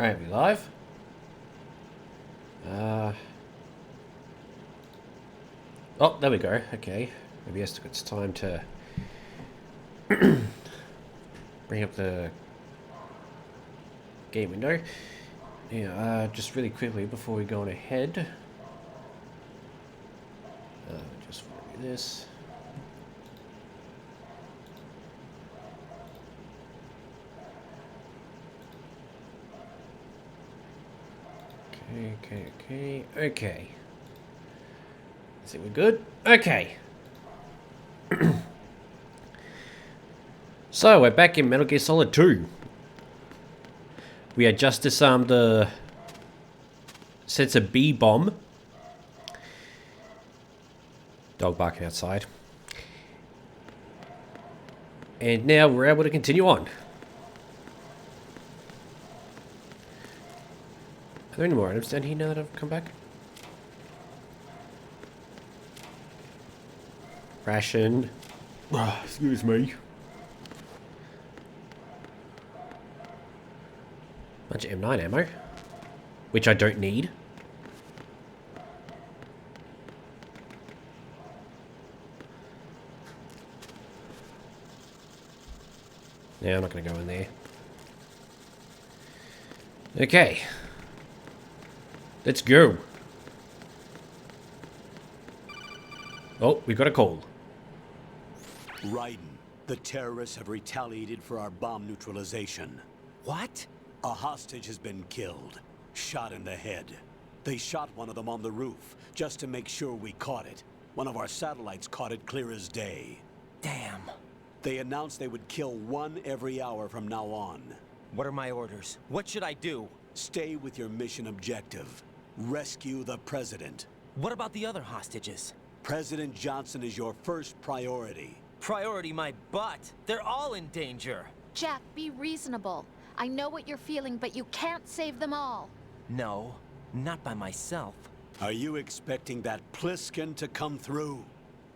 Alright, we live? Oh, there we go. Okay. Maybe it's time to bring up the game window. Yeah, just really quickly before we go on ahead. Just want to do this. Okay. Is it we're good? Okay. So, we're back in Metal Gear Solid 2. We had just disarmed the Sensor B bomb. Dog barking outside. And now we're able to continue on. Are there any more items down here now that I've come back? Ration. Excuse me. Bunch of M9 ammo. Which I don't need. Yeah, I'm not going to go in there. Okay. Let's go. Oh, we got a call. Raiden, the terrorists have retaliated for our bomb neutralization. What? A hostage has been killed, shot in the head. They shot one of them on the roof, just to make sure we caught it. One of our satellites caught it clear as day. Damn. They announced they would kill one every hour from now on. What are my orders? What should I do? Stay with your mission objective. Rescue the President. What about the other hostages? President Johnson is your first priority. Priority my butt. They're all in danger. Jack, be reasonable. I know what you're feeling, but you can't save them all. No, not by myself. Are you expecting that Pliskin to come through?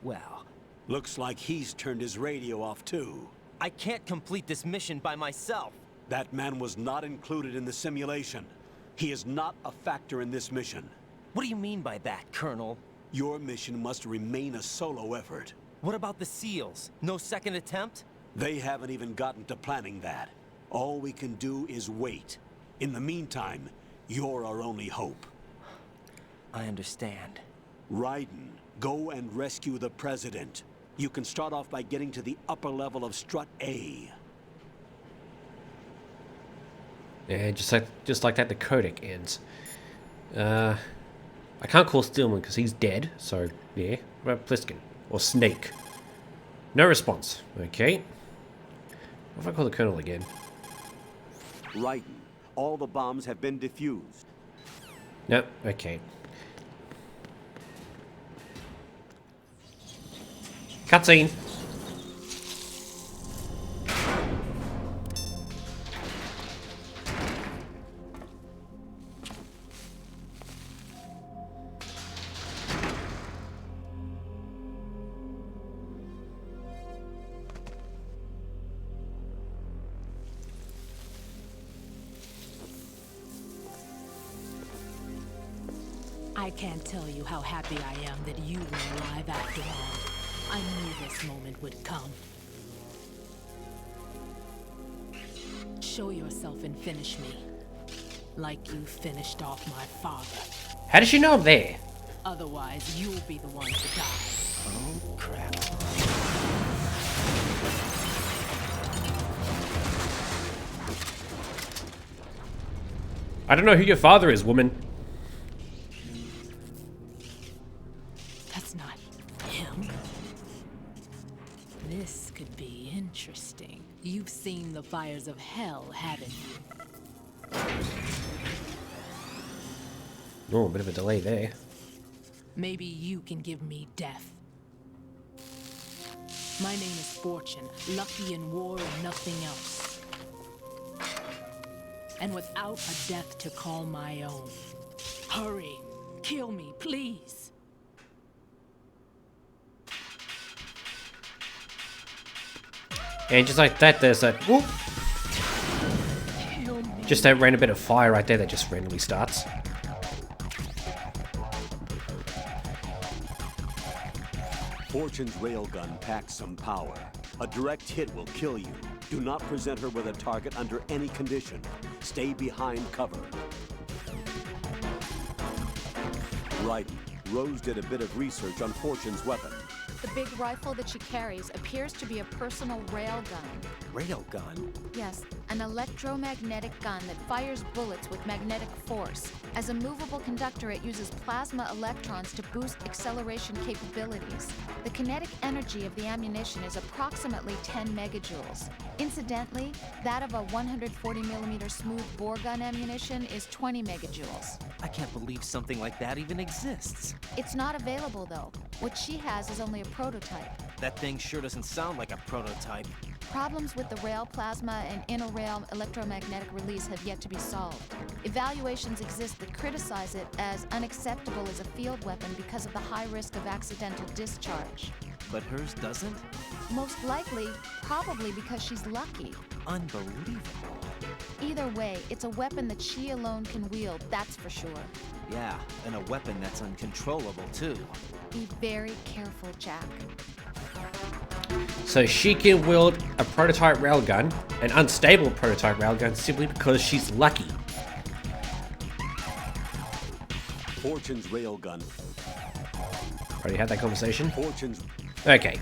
Well, Looks like he's turned his radio off too. I can't complete this mission by myself. That man was not included in the simulation. He is not a factor in this mission. What do you mean by that, Colonel? Your mission must remain a solo effort. What about the SEALs? No second attempt? They haven't even gotten to planning that. All we can do is wait. In the meantime, you're our only hope. I understand. Raiden, go and rescue the President. You can start off by getting to the upper level of Strut A. Yeah, just like that, the codec ends. I can't call Stillman because he's dead. So yeah, what about Pliskin or Snake? No response. Okay. What if I call the Colonel again? Raiden, all the bombs have been defused. No. Okay. Cutscene. I can't tell you how happy I am that you were alive after all. I knew this moment would come. Show yourself and finish me. Like you finished off my father. How does she know I'm there? Otherwise, you'll be the one to die. Oh, crap. I don't know who your father is, woman. That's not him. This could be interesting. You've seen the fires of hell, haven't you? Oh, a bit of a delay there. Maybe you can give me death. My name is Fortune, lucky in war and nothing else. And without a death to call my own. Hurry, kill me, please. And just like that, there's that. Whoop. Kill me. Just that random bit of fire right there that just randomly starts. Fortune's railgun packs some power. A direct hit will kill you. Do not present her with a target under any condition. Stay behind cover. Right. Rose did a bit of research on Fortune's weapon. The big rifle that she carries appears to be a personal railgun. Railgun? Yes, an electromagnetic gun that fires bullets with magnetic force. As a movable conductor, it uses plasma electrons to boost acceleration capabilities. The kinetic energy of the ammunition is approximately 10 megajoules. Incidentally, that of a 140mm smooth bore gun ammunition is 20 megajoules. I can't believe something like that even exists. It's not available, though. What she has is only a prototype. That thing sure doesn't sound like a prototype. Problems with the rail plasma and inter-rail electromagnetic release have yet to be solved. Evaluations exist that criticize it as unacceptable as a field weapon because of the high risk of accidental discharge. But hers doesn't? Most likely, probably because she's lucky. Unbelievable. Either way, it's a weapon that she alone can wield, that's for sure. Yeah, and a weapon that's uncontrollable, too. Be very careful, Jack. So she can wield a prototype railgun, an unstable prototype railgun, simply because she's lucky. Fortune's railgun. Already had that conversation? Fortune's... Okay.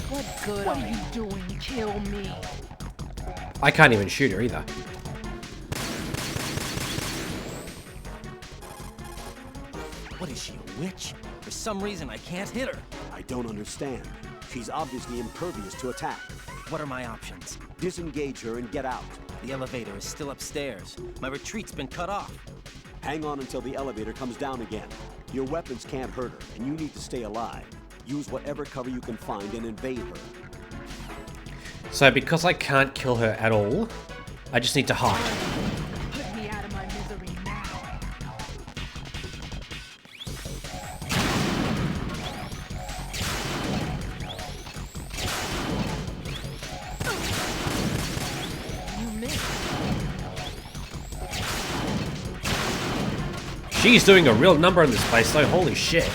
What good are you doing? Kill me. I can't even shoot her either. What is she, a witch? For some reason, I can't hit her. I don't understand. She's obviously impervious to attack. What are my options? Disengage her and get out. The elevator is still upstairs. My retreat's been cut off. Hang on until the elevator comes down again. Your weapons can't hurt her, and you need to stay alive. Use whatever cover you can find and invade her. So because I can't kill her at all, I just need to hide. Put me out of my misery now. You missed. She's doing a real number in this place, though. Holy shit.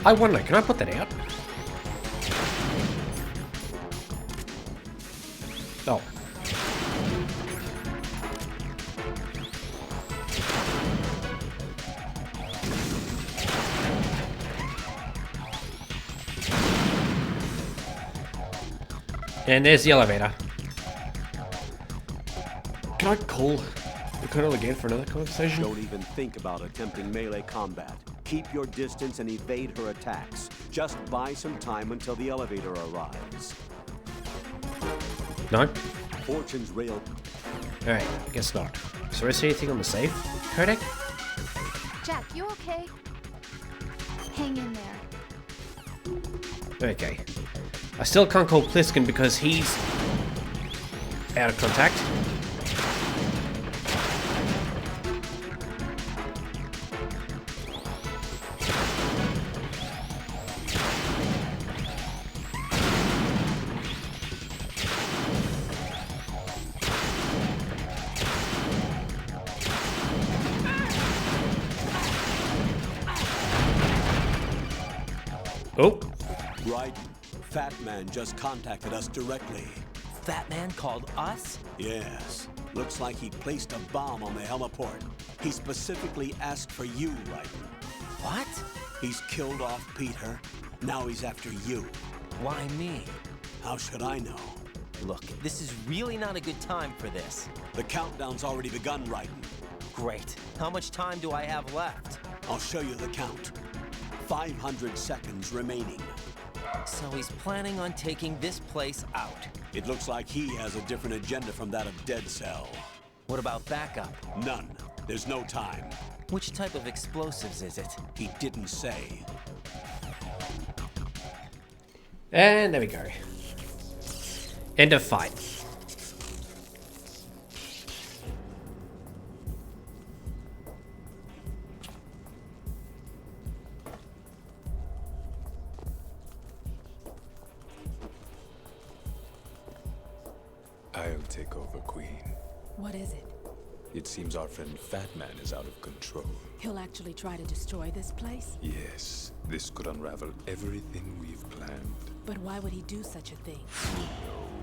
I wonder, can I put that out? Oh. And there's the elevator. Can I call the Colonel again for another conversation? Don't even think about attempting melee combat. Keep your distance and evade her attacks. Just buy some time until the elevator arrives. No? Fortune's rail... Alright, I guess not. So is there anything on the safe? Kodak? Jack, you okay? Hang in there. Okay. I still can't call Pliskin because he's out of contact. Oh, Right. Fat Man just contacted us directly. Fat Man called us? Yes. Looks like he placed a bomb on the heliport. He specifically asked for you, Ryden. What? He's killed off Peter. Now he's after you. Why me? How should I know? Look, this is really not a good time for this. The countdown's already begun, Ryden. Great. How much time do I have left? I'll show you the count. 500 seconds remaining. So he's planning on taking this place out. It looks like he has a different agenda from that of Dead Cell. What about backup? None. There's no time. Which type of explosives is it? He didn't say. and there we go. End of fight. take over, Queen. What is it? It seems our friend Fat Man is out of control. He'll actually try to destroy this place? Yes, this could unravel everything we've planned. But why would he do such a thing? Who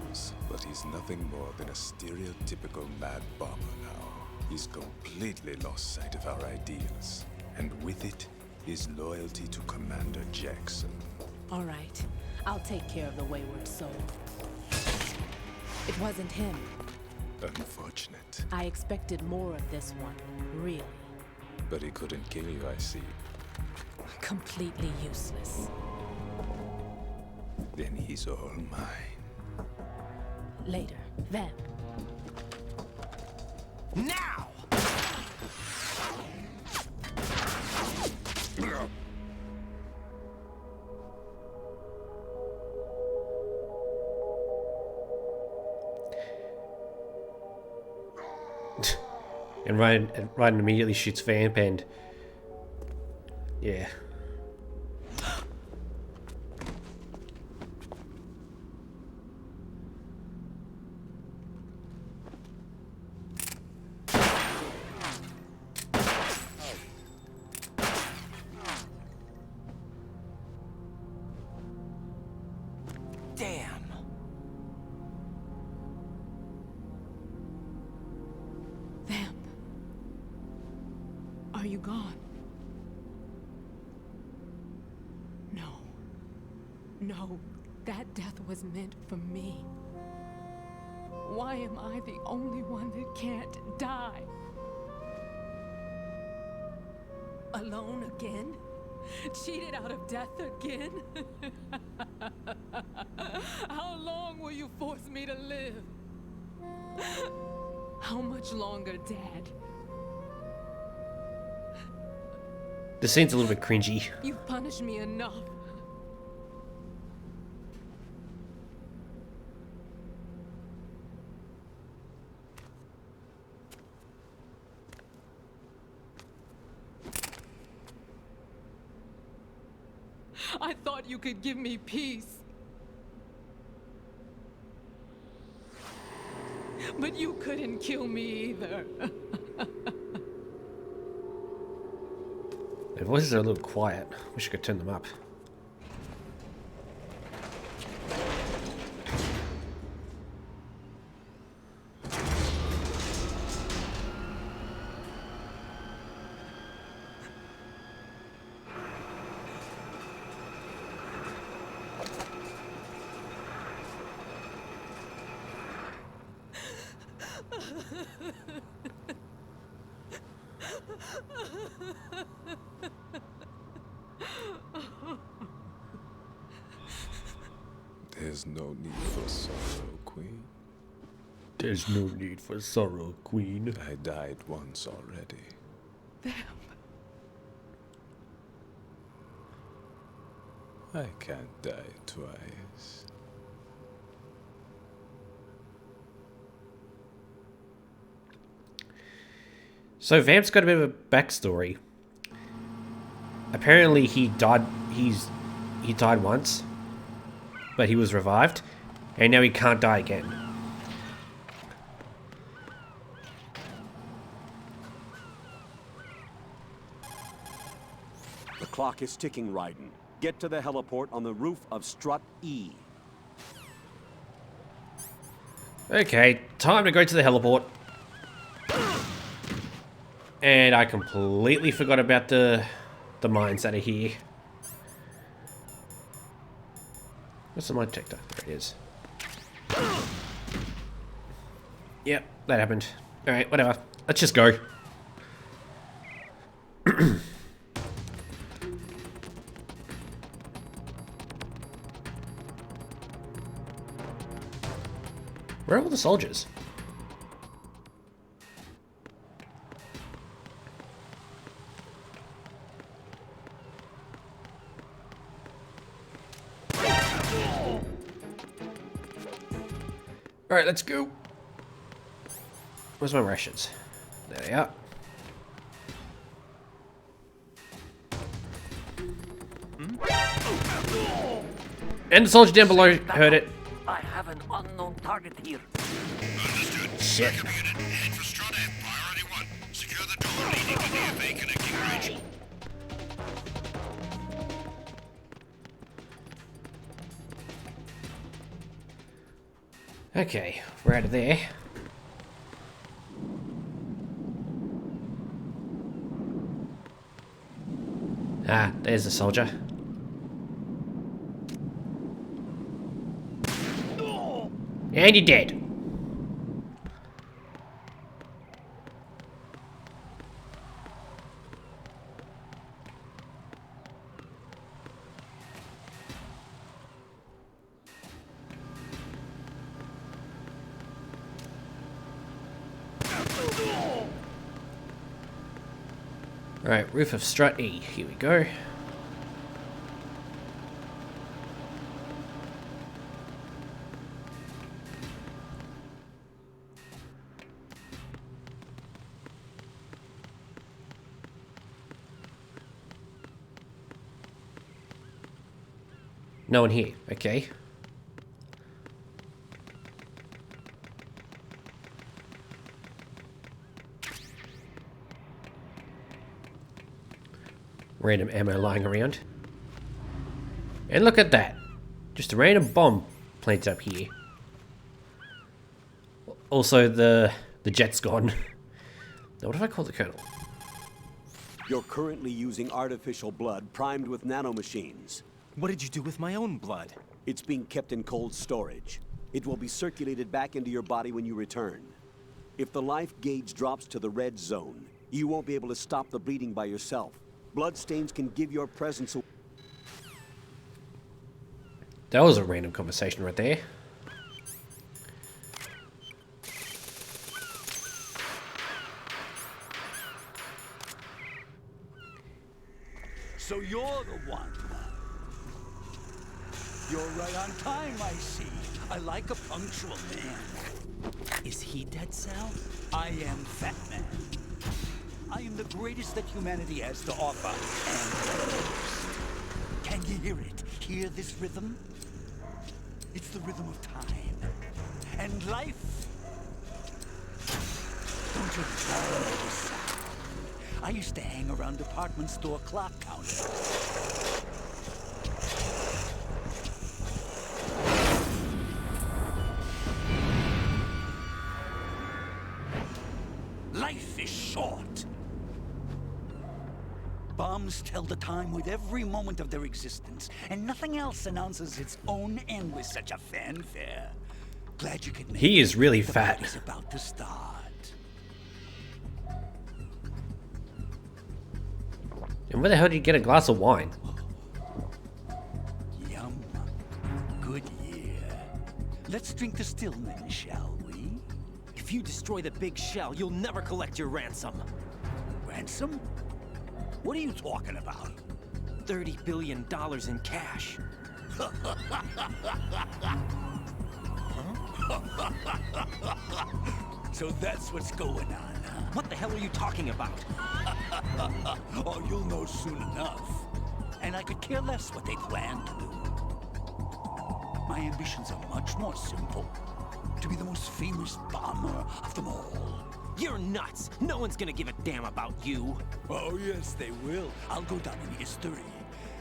knows? But he's nothing more than a stereotypical mad bomber now. He's completely lost sight of our ideals. And with it, his loyalty to Commander Jackson. All right. I'll take care of the wayward soul. It wasn't him. Unfortunate. I expected more of this one. Really. But he couldn't kill you, I see. Completely useless. Then he's all mine. Later. Then. Now! And Ryan immediately shoots Vamp, and yeah. Damn. Vamp. Are you gone? No. No. That death was meant for me. Why am I the only one that can't die? Alone again? Cheated out of death again? How long will you force me to live? How much longer, Dad? The scene's a little bit cringy. You've punished me enough. I thought you could give me peace. But you couldn't kill me either. Their voices are a little quiet. Wish I could turn them up. There's no need for sorrow, Queen. There's no need for sorrow, Queen. I died once already. I can't die twice. So Vamp's got a bit of a backstory. Apparently he died. He died once, but he was revived, and now he can't die again. The clock is ticking, Raiden. Get to the heliport on the roof of Strut E. Okay, time to go to the heliport. And I completely forgot about the mines that are here. What's the mine detector? There it is. Yep, that happened. Alright, whatever. Let's just go. Where are all the soldiers? Alright, let's go. Where's my rations? There they are. And the soldier down below heard it. I have an unknown target here. shit. Okay, we're out of there. Ah, there's the soldier. And you're dead. Right, roof of strut E. Here we go. No one here. Okay. Random ammo lying around. And look at that. Just a random bomb planted up here. Also, the jet's gone. Now, what if I call the colonel? You're currently using artificial blood primed with nanomachines. What did you do with my own blood? It's being kept in cold storage. It will be circulated back into your body when you return. If the life gauge drops to the red zone, you won't be able to stop the bleeding by yourself. Bloodstains can give your presence away. That was a random conversation right there. So you're the one. You're right on time, I see. I like a punctual man. Is he Dead Cell? I am Fat Man. I am the greatest that humanity has to offer, and the most. Can you hear it? Hear this rhythm? It's the rhythm of time. And life. Don't you follow this sound? I used to hang around department store clock counters. Life is short. Bombs tell the time with every moment of their existence, and nothing else announces its own end with such a fanfare. Glad you could make He is really the fat. party's about to start. And where the hell did you get a glass of wine? Yum. Good year. Let's drink the Stillman, shall we? If you destroy the big shell, you'll never collect your ransom. Ransom? What are you talking about? $30 billion in cash. So that's what's going on, huh? What the hell are you talking about? Oh, you'll know soon enough. And I could care less what they plan to do. My ambitions are much more simple. To be the most famous bomber of them all. You're nuts. No one's gonna give a damn about you. Oh, yes, they will. I'll go down in history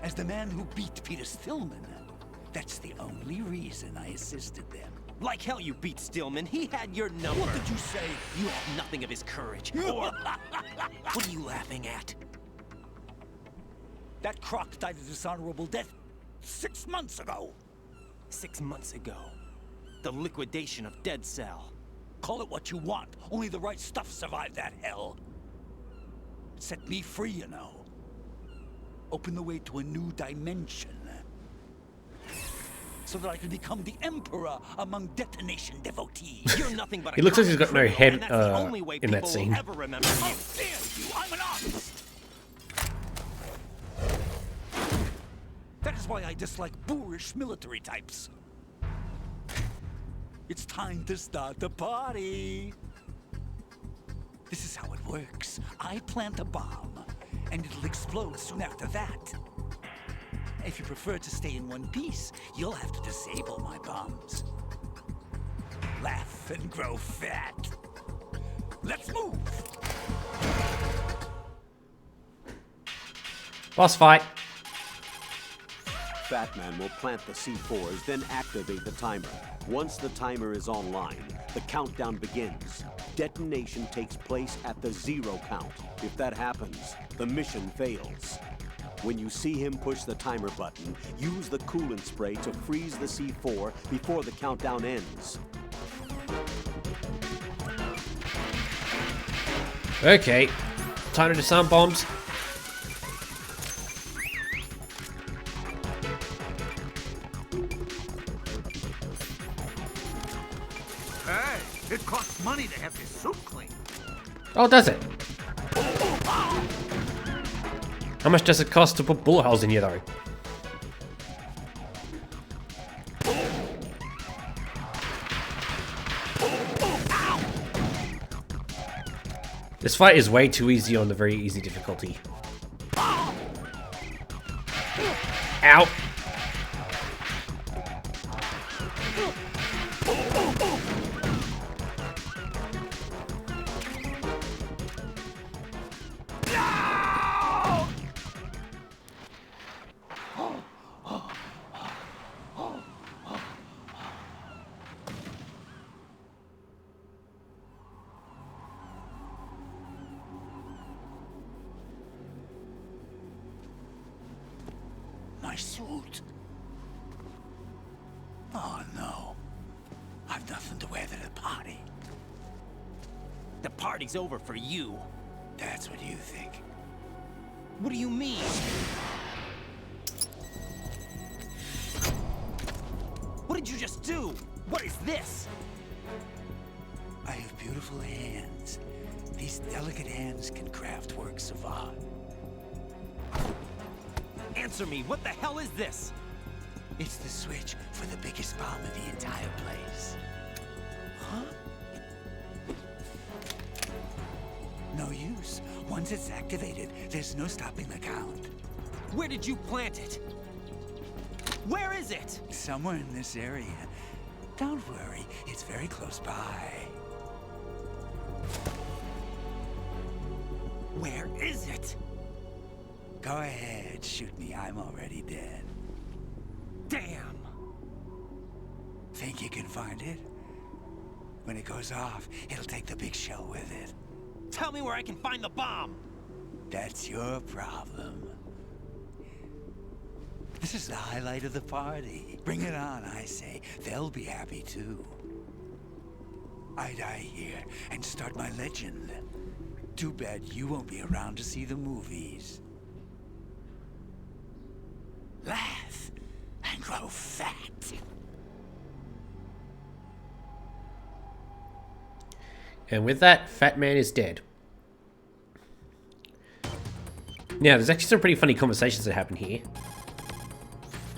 as the man who beat Peter Stillman. That's the only reason I assisted them. Like hell you beat Stillman. He had your number. What did you say? You have nothing of his courage. Or... What are you laughing at? That croc died a dishonorable death 6 months ago. 6 months ago. The liquidation of Dead Cell. Call it what you want. Only the right stuff survived that hell. It set me free, you know. Opened the way to a new dimension. So that I could become the emperor among detonation devotees. You're nothing but a He looks like he's got no criminal, head and that's the only way in that people scene. will ever remember you. How dare you! I'm an artist! That is why I dislike boorish military types. It's time to start the party. This is how it works. I plant a bomb, and it'll explode soon after that. If you prefer to stay in one piece, you'll have to disable my bombs. Laugh and grow fat. Let's move! Boss fight. Batman will plant the C4s, then activate the timer. Once the timer is online, the countdown begins. Detonation takes place at the 0 count. If that happens, the mission fails. When you see him push the timer button, use the coolant spray to freeze the C4 before the countdown ends. Okay. Time to disarm bombs. Hey, it costs money to have your suit cleaned. Oh, does it? How much does it cost to put bullet holes in you, though? This fight is way too easy on the very easy difficulty. Ow! My suit. Oh no. I've nothing to wear to the party. The party's over for you. That's what you think. What do you mean? What did you just do? What is this? I have beautiful hands. These delicate hands can craft works of art. Answer me, what the hell is this? It's the switch for the biggest bomb in the entire place. Huh? No use. Once it's activated, there's no stopping the count. Where did you plant it? Where is it? Somewhere in this area. Don't worry, it's very close by. Where is it? Go ahead, shoot me. I'm already dead. Damn! Think you can find it? When it goes off, it'll take the big show with it. Tell me where I can find the bomb! That's your problem. This is the highlight of the party. Bring it on, I say. They'll be happy too. I die here and start my legend. Too bad you won't be around to see the movies. Laugh and grow fat. And with that, Fat Man is dead. Now, there's actually some pretty funny conversations that happen here.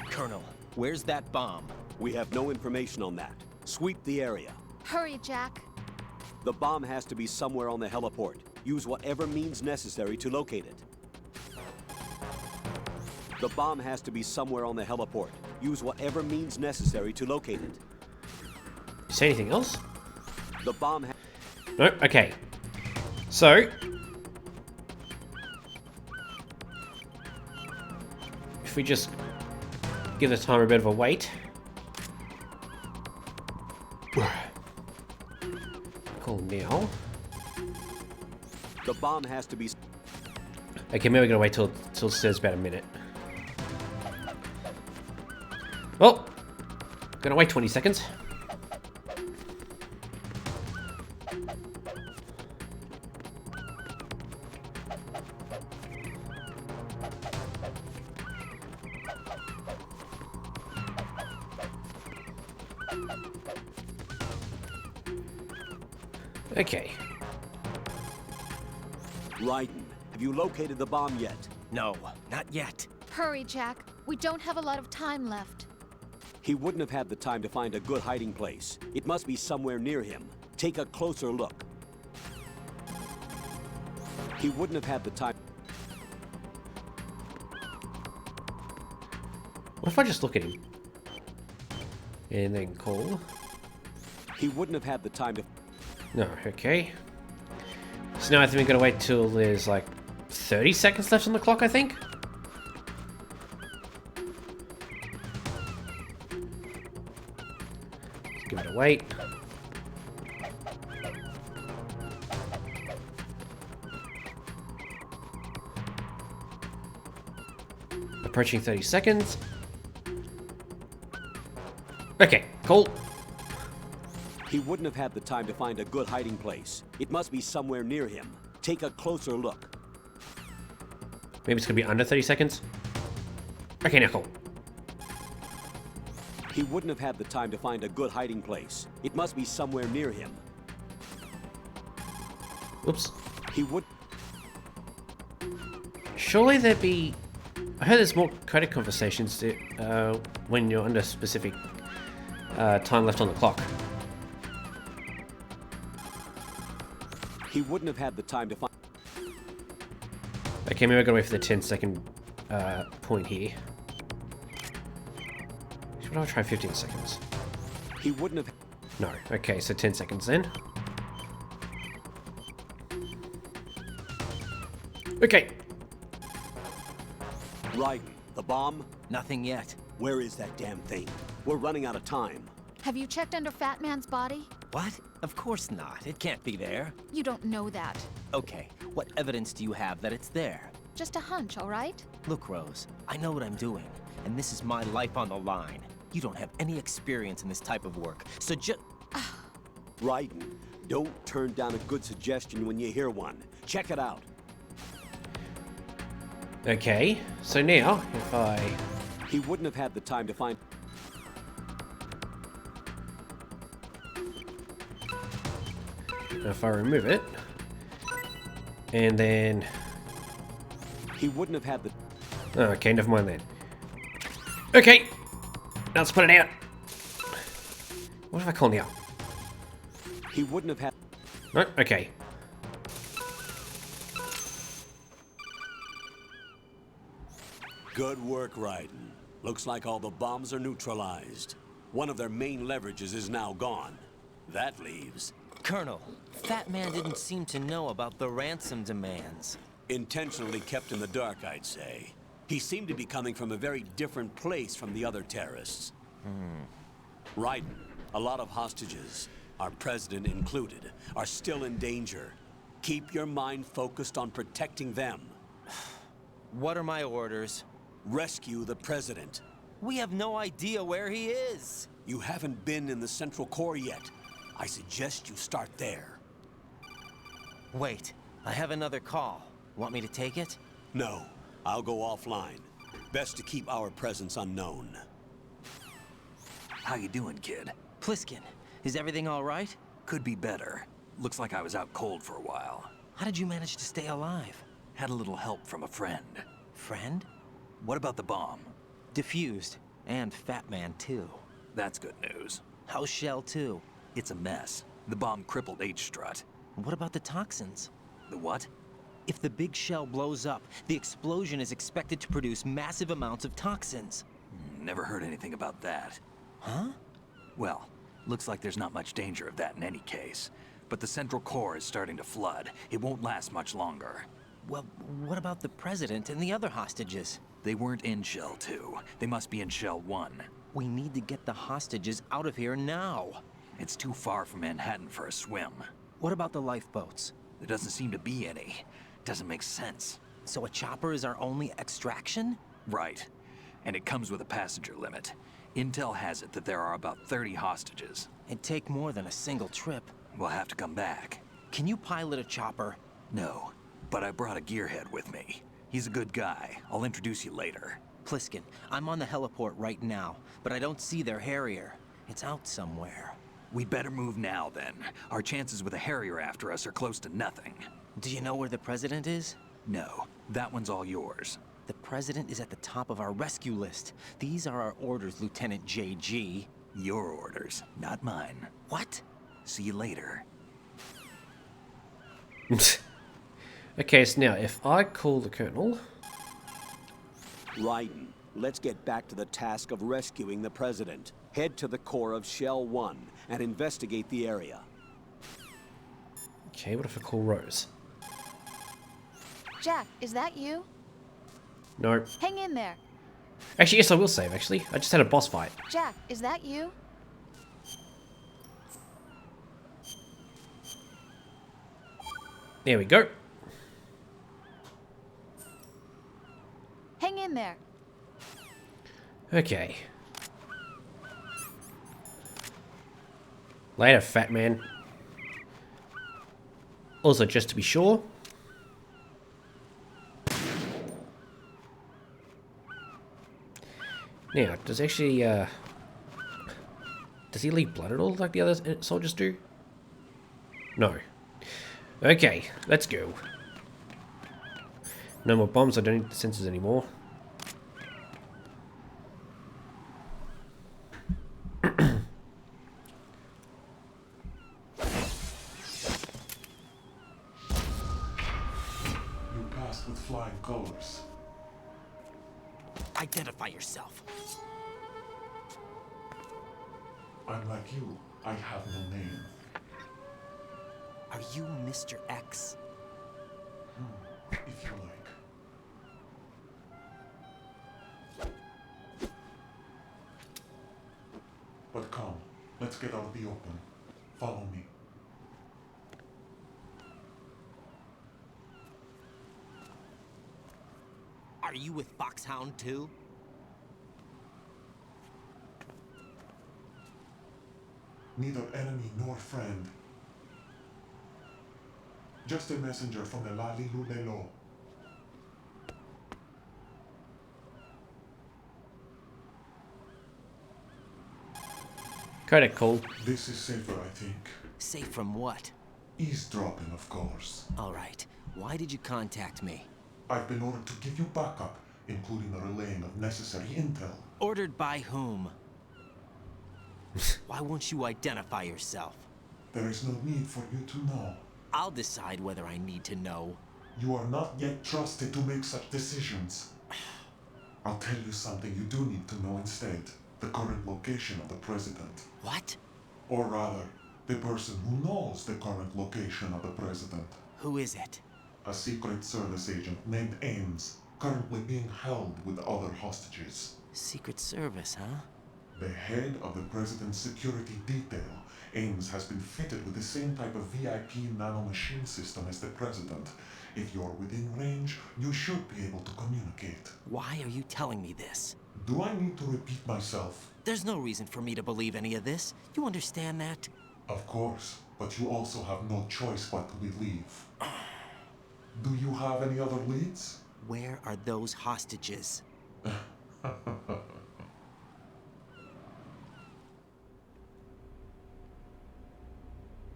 Colonel, where's that bomb? We have no information on that. Sweep the area. Hurry, Jack. The bomb has to be somewhere on the heliport. Use whatever means necessary to locate it. The bomb has to be somewhere on the heliport. Use whatever means necessary to locate it. You say anything else? The bomb Nope, okay. So, if we just give the timer a bit of a wait. Cool, now. The bomb has to be... Okay, maybe we're gonna wait till it says about a minute. Well, gonna wait 20 seconds. Okay. Raiden, have you located the bomb yet? No, not yet. Hurry, Jack. We don't have a lot of time left. He wouldn't have had the time to find a good hiding place. It must be somewhere near him. Take a closer look. He wouldn't have had the time... What if I just look at him? And then call? He wouldn't have had the time to... No, okay. So now I think we've got to wait till there's like 30 seconds left on the clock, I think. Give it a wait. Approaching 30 seconds. Okay, cool. He wouldn't have had the time to find a good hiding place. It must be somewhere near him. Take a closer look. Maybe it's gonna be under 30 seconds. Okay, now cool. He wouldn't have had the time to find a good hiding place. It must be somewhere near him. Oops. He would... Surely there'd be... I heard there's more credit conversations when you're under specific time left on the clock. He wouldn't have had the time to find... Okay, maybe I gotta wait for the 10-second point here. Should I try 15 seconds? He wouldn't have... No. Okay, so 10 seconds then. Okay. Right. The bomb? Nothing yet. Where is that damn thing? We're running out of time. Have you checked under Fat Man's body? What? Of course not. It can't be there. You don't know that. Okay, what evidence do you have that it's there? Just a hunch, all right? Look, Rose, I know what I'm doing, and this is my life on the line. You don't have any experience in this type of work, so just... Raiden, don't turn down a good suggestion when you hear one. Check it out. Okay, so now, if I... He wouldn't have had the time to find... If I remove it... And then... He wouldn't have had the... Oh, okay, never mind then. Okay! Now let's put it out. What if I call now? He wouldn't have had... No? Okay. Good work, Raiden. Looks like all the bombs are neutralized. One of their main leverages is now gone. That leaves... Colonel, Fat Man didn't seem to know about the ransom demands. Intentionally kept in the dark, I'd say. He seemed to be coming from a very different place from the other terrorists. Raiden, a lot of hostages, our president included, are still in danger. Keep your mind focused on protecting them. What are my orders? Rescue the president. We have no idea where he is. You haven't been in the Central Core yet. I suggest you start there. Wait, I have another call. Want me to take it? No, I'll go offline. Best to keep our presence unknown. How you doing, kid? Pliskin, is everything all right? Could be better. Looks like I was out cold for a while. How did you manage to stay alive? Had a little help from a friend. Friend? What about the bomb? Diffused. And Fat Man, too. That's good news. How's Shell, too? It's a mess. The bomb crippled H-Strut. What about the toxins? The what? If the big shell blows up, the explosion is expected to produce massive amounts of toxins. Never heard anything about that. Huh? Well, looks like there's not much danger of that in any case. But the Central Core is starting to flood. It won't last much longer. Well, what about the president and the other hostages? They weren't in Shell 2. They must be in Shell 1. We need to get the hostages out of here now. It's too far from Manhattan for a swim. What about the lifeboats? There doesn't seem to be any. Doesn't make sense. So a chopper is our only extraction? Right. And it comes with a passenger limit. Intel has it that there are about 30 hostages. It'd take more than a single trip. We'll have to come back. Can you pilot a chopper? No, but I brought a gearhead with me. He's a good guy. I'll introduce you later. Pliskin, I'm on the heliport right now, but I don't see their Harrier. It's out somewhere. We better move now, then. Our chances with a Harrier after us are close to nothing. Do you know where the president is? No, that one's all yours. The president is at the top of our rescue list. These are our orders, Lieutenant JG. Your orders, not mine. What? See you later. Okay, so now if I call the colonel... Raiden, let's get back to the task of rescuing the president. Head to the core of Shell 1 and investigate the area. Okay, what if I call Rose? Jack, is that you? No. Hang in there. Actually, yes, I will save, actually. I just had a boss fight. Jack, is that you? There we go. Hang in there. Okay. Later, fat man. Also, just to be sure. Now, does actually, does he leave blood at all like the other soldiers do? No. Okay, let's go. No more bombs, I don't need the sensors anymore. You passed with flying colors. Identify yourself. I'm like you. I have no name. Are you Mr. X? If you like. But come, let's get out of the open. Follow me. Are you with Foxhound too? Neither enemy nor friend. Just a messenger from the Lali Lulelo. Codec call. This is safer, I think. Safe from what? Eavesdropping, of course. All right. Why did you contact me? I've been ordered to give you backup, including the relaying of necessary intel. Ordered by whom? Why won't you identify yourself? There is no need for you to know. I'll decide whether I need to know. You are not yet trusted to make such decisions. I'll tell you something you do need to know instead. The current location of the president. What? Or rather, the person who knows the current location of the president. Who is it? A Secret Service agent named Ames, currently being held with other hostages. Secret Service, huh? The head of the president's security detail, Ames has been fitted with the same type of VIP nanomachine system as the president. If you're within range, you should be able to communicate. Why are you telling me this? Do I need to repeat myself? There's no reason for me to believe any of this. You understand that? Of course, but you also have no choice but to believe. Do you have any other leads? Where are those hostages?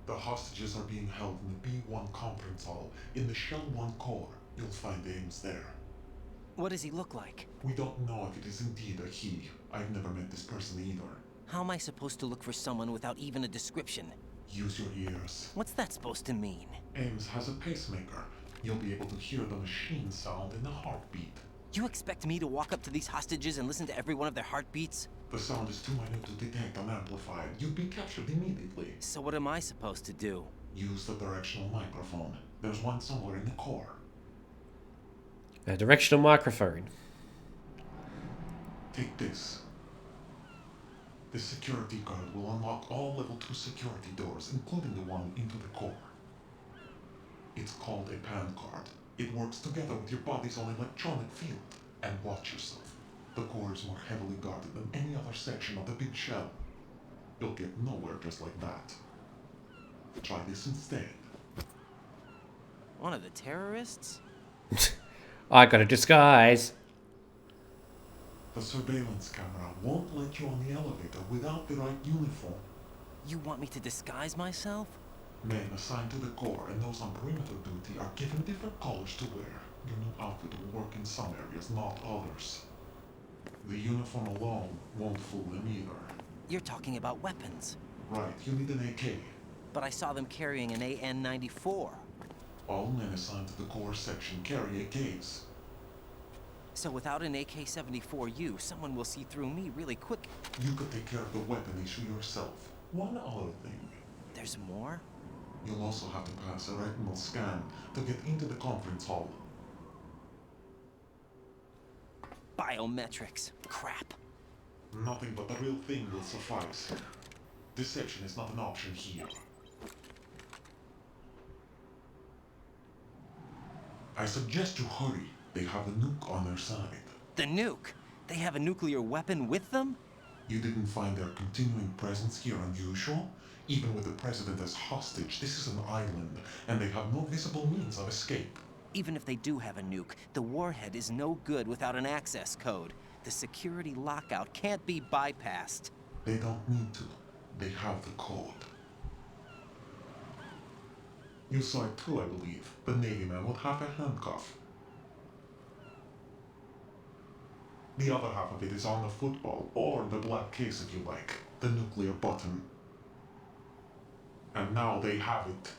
The hostages are being held in the B1 conference hall in the Shell 1 core. You'll find Ames there. What does he look like? We don't know if it is indeed a he. I've never met this person either. How am I supposed to look for someone without even a description? Use your ears. What's that supposed to mean? Ames has a pacemaker. You'll be able to hear the machine sound in the heartbeat. You expect me to walk up to these hostages and listen to every one of their heartbeats? The sound is too minute to detect and amplify. You'd be captured immediately. So what am I supposed to do? Use the directional microphone. There's one somewhere in the core. A directional microphone. Take this. The security guard will unlock all level 2 security doors, including the one into the core. It's called a PAN card. It works together with your body's own electronic field. And watch yourself. The core is more heavily guarded than any other section of the big shell. You'll get nowhere just like that. Try this instead. One of the terrorists? I got a disguise. The surveillance camera won't let you on the elevator without the right uniform. You want me to disguise myself? Men assigned to the core and those on perimeter duty are given different colors to wear. Your new outfit will work in some areas, not others. The uniform alone won't fool them either. You're talking about weapons. Right, you need an AK. But I saw them carrying an AN-94. All men assigned to the core section carry AKs. So without an AK-74U, someone will see through me really quick. You could take care of the weapon issue yourself. One other thing. There's more? You'll also have to pass a retinal scan to get into the conference hall. Biometrics. Crap. Nothing but the real thing will suffice. Deception is not an option here. I suggest you hurry. They have the nuke on their side. The nuke? They have a nuclear weapon with them? You didn't find their continuing presence here unusual? Even with the president as hostage, this is an island, and they have no visible means of escape. Even if they do have a nuke, the warhead is no good without an access code. The security lockout can't be bypassed. They don't need to. They have the code. You saw it too, I believe. The Navy man with half a handcuff. The other half of it is on the football, or the black case if you like. The nuclear button. And now they have it.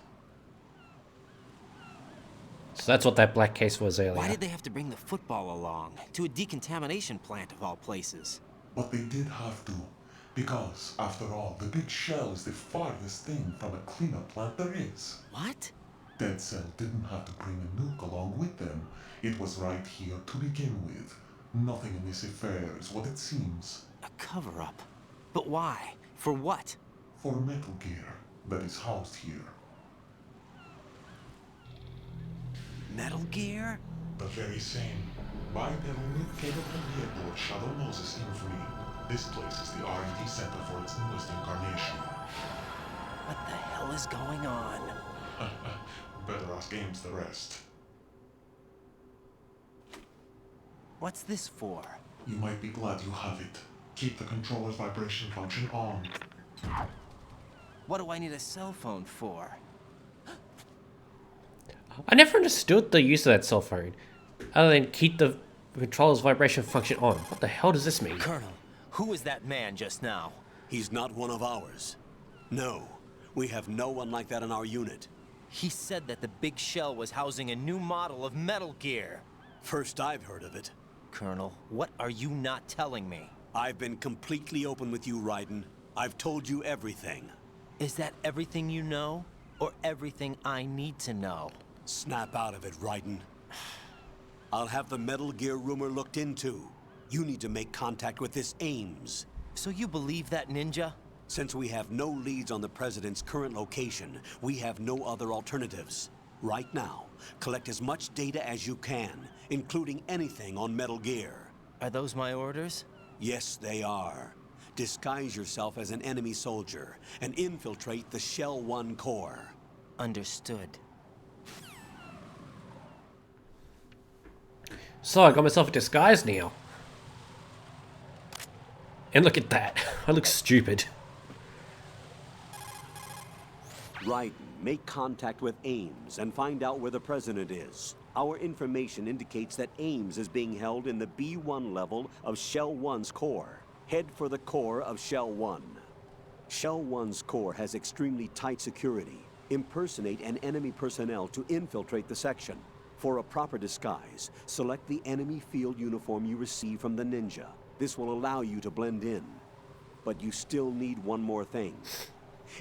So that's what that black case was earlier. Why did they have to bring the football along? To a decontamination plant of all places. But they did have to. Because, after all, the big shell is the farthest thing from a cleanup plant there is. What? Dead Cell didn't have to bring a nuke along with them. It was right here to begin with. Nothing in this affair is what it seems. A cover-up? But why? For what? For Metal Gear that is housed here. Metal Gear? The very same. Bipedal nuke cable from the airport Shadow Moses infamy. This place is the R&D center for its newest incarnation. What the hell is going on? Better ask Ames the rest. What's this for? You might be glad you have it. Keep the controller's vibration function on. What do I need a cell phone for? I never understood the use of that cell phone, other than keep the controller's vibration function on. What the hell does this mean? Colonel, who was that man just now? He's not one of ours. No, we have no one like that in our unit. He said that the big shell was housing a new model of Metal Gear. First I've heard of it. Colonel, what are you not telling me? I've been completely open with you, Raiden. I've told you everything. Is that everything you know? Or everything I need to know? Snap out of it, Raiden. I'll have the Metal Gear rumor looked into. You need to make contact with this Ames. So you believe that ninja? Since we have no leads on the President's current location, we have no other alternatives. Right now, collect as much data as you can, including anything on Metal Gear. Are those my orders? Yes, they are. Disguise yourself as an enemy soldier and infiltrate the Shell 1 core. Understood. So I got myself a disguise now. And look at that. I look stupid. Raiden, make contact with Ames and find out where the President is. Our information indicates that Ames is being held in the B1 level of Shell 1's core. Head for the core of Shell 1. Shell 1's core has extremely tight security. Impersonate an enemy personnel to infiltrate the section. For a proper disguise, select the enemy field uniform you receive from the ninja. This will allow you to blend in. But you still need one more thing.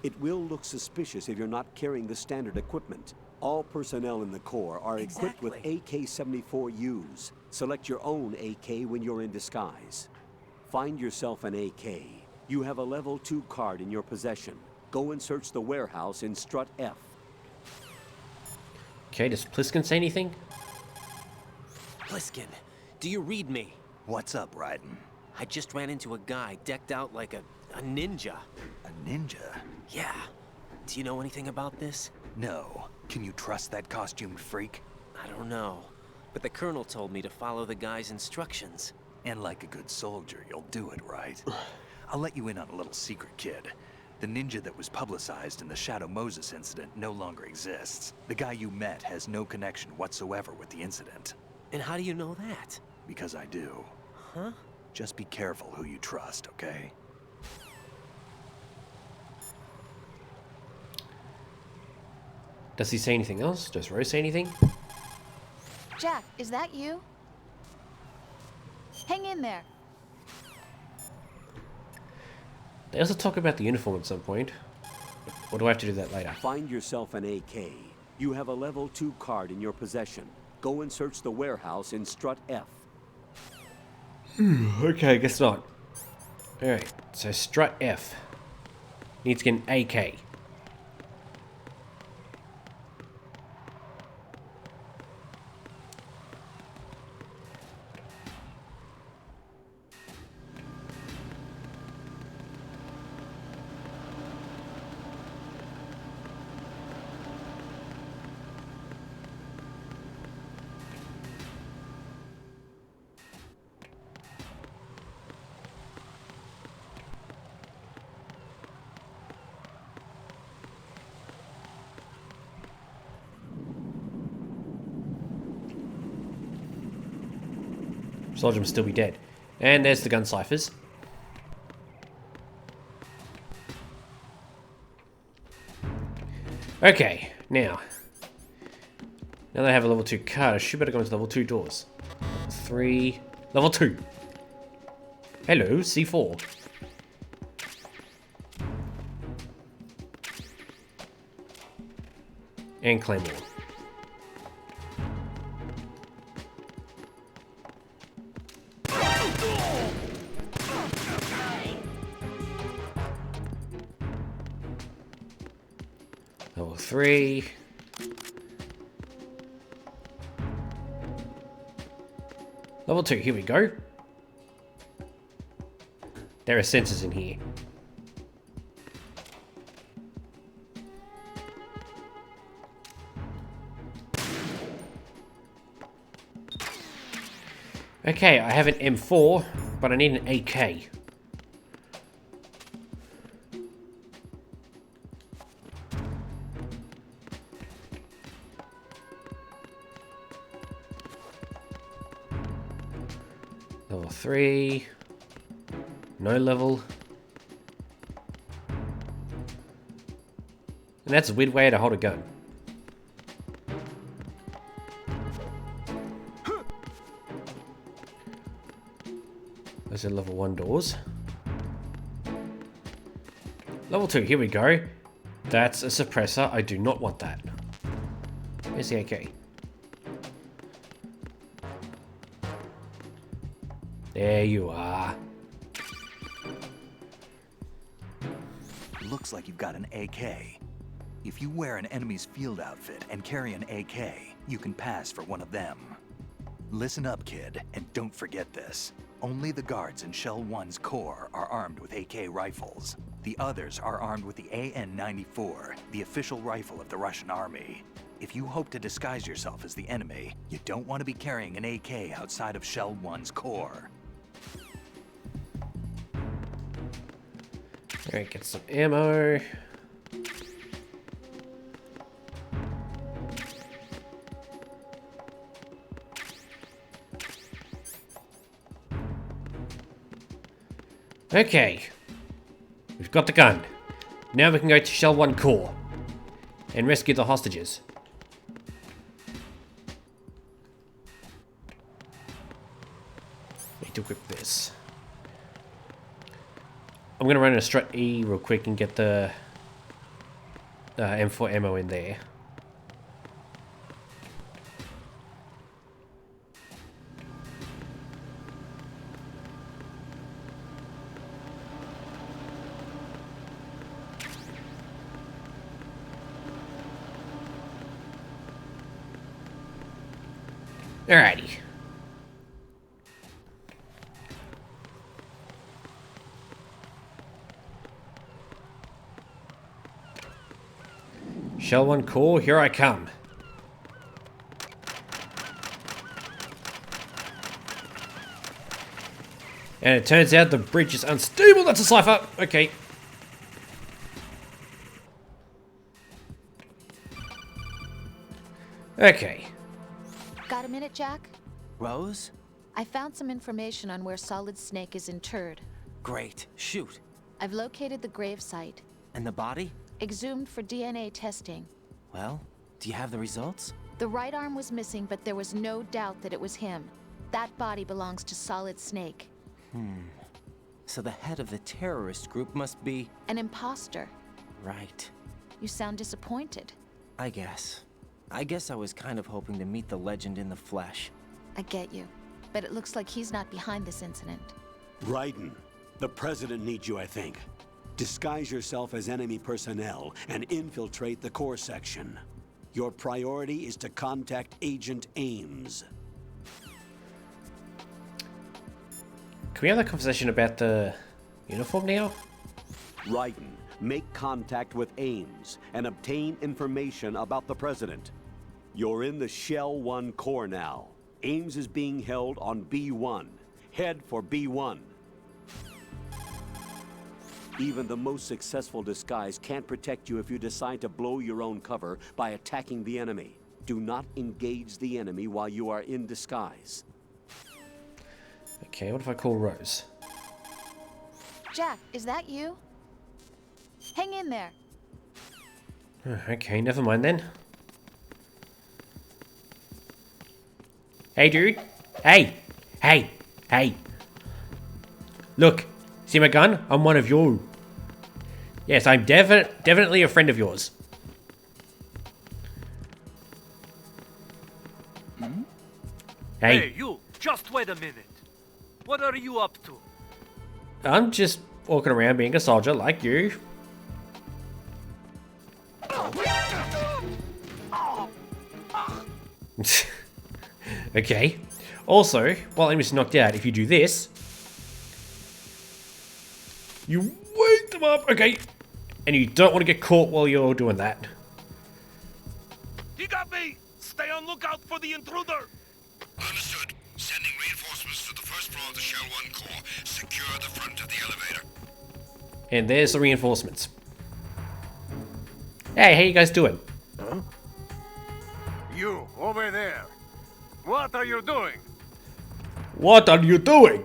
It will look suspicious if you're not carrying the standard equipment. All personnel in the Corps are equipped with AK-74Us. Select your own AK when you're in disguise. Find yourself an AK. You have a level 2 card in your possession. Go and search the warehouse in Strut F. Okay, does Pliskin say anything? Pliskin, do you read me? What's up, Raiden? I just ran into a guy decked out like a ninja. A ninja? Yeah. Do you know anything about this? No. Can you trust that costumed freak? I don't know. But the colonel told me to follow the guy's instructions. And like a good soldier, you'll do it, right? I'll let you in on a little secret, kid. The ninja that was publicized in the Shadow Moses incident no longer exists. The guy you met has no connection whatsoever with the incident. And how do you know that? Because I do. Huh? Just be careful who you trust, okay? Does he say anything else? Does Rose say anything? Jack, is that you? Hang in there. They also talk about the uniform at some point. Or do I have to do that later? Find yourself an AK. You have a level 2 card in your possession. Go and search the warehouse in Strut F. Okay, guess not. Alright, so strut F. Needs to get an AK. Soldier must still be dead. And there's the gun ciphers. Okay, now that I have a level 2 card, I should better go into level 2 doors. Level 3, level 2. Hello, C4. And Claymore. Level 3. Level 2, here we go. There are sensors in here. Okay, I have an M4, but I need an AK. Level 3. No level. And that's a weird way to hold a gun. Those are level 1 doors. Level 2, here we go. That's a suppressor. I do not want that. Where's the AK? There you are. Looks like you've got an AK. If you wear an enemy's field outfit and carry an AK, you can pass for one of them. Listen up, kid, and don't forget this. Only the guards in Shell 1's core are armed with AK rifles. The others are armed with the AN-94, the official rifle of the Russian army. If you hope to disguise yourself as the enemy, you don't want to be carrying an AK outside of Shell 1's core. Alright, get some ammo. Okay. We've got the gun. Now we can go to Shell 1 core and rescue the hostages. Need to equip this. I'm gonna run a strut E real quick and get the M4 ammo in there. Alrighty. Shell 1 core, here I come. And it turns out the bridge is unstable. That's a cipher. Okay. Okay. Got a minute, Jack? Rose? I found some information on where Solid Snake is interred. Great. Shoot. I've located the grave site. And the body? Exhumed for DNA testing. Well, do you have the results? The right arm was missing, but there was no doubt that it was him. That body belongs to Solid Snake. So the head of the terrorist group must be... An imposter. Right. You sound disappointed. I guess. I was kind of hoping to meet the legend in the flesh. I get you. but it looks like he's not behind this incident. Raiden, the president needs you, I think. Disguise yourself as enemy personnel and infiltrate the core section. Your priority is to contact Agent Ames. Can we have a conversation about the uniform now? Raiden, make contact with Ames and obtain information about the president. You're in the Shell 1 core now. Ames is being held on B1. Head for B1. Even the most successful disguise can't protect you if you decide to blow your own cover by attacking the enemy. Do not engage the enemy while you are in disguise. Okay, what if I call Rose? Jack, is that you? Hang in there. Okay, never mind then. Hey, dude. Hey. Hey. Hey. Look. See my gun? I'm one of you. Yes, I'm definitely a friend of yours. Hmm? Hey, you! Just wait a minute. What are you up to? I'm just walking around being a soldier like you. Okay. Also, while I'm just knocked out, if you do this, you wake them up, okay? And you don't want to get caught while you're doing that. He got me! Stay on lookout for the intruder! Understood. Sending reinforcements to the first floor of the Shell 1 core. Secure the front of the elevator. And there's the reinforcements. Hey, how you guys doing? Huh? You, over there. What are you doing? What are you doing?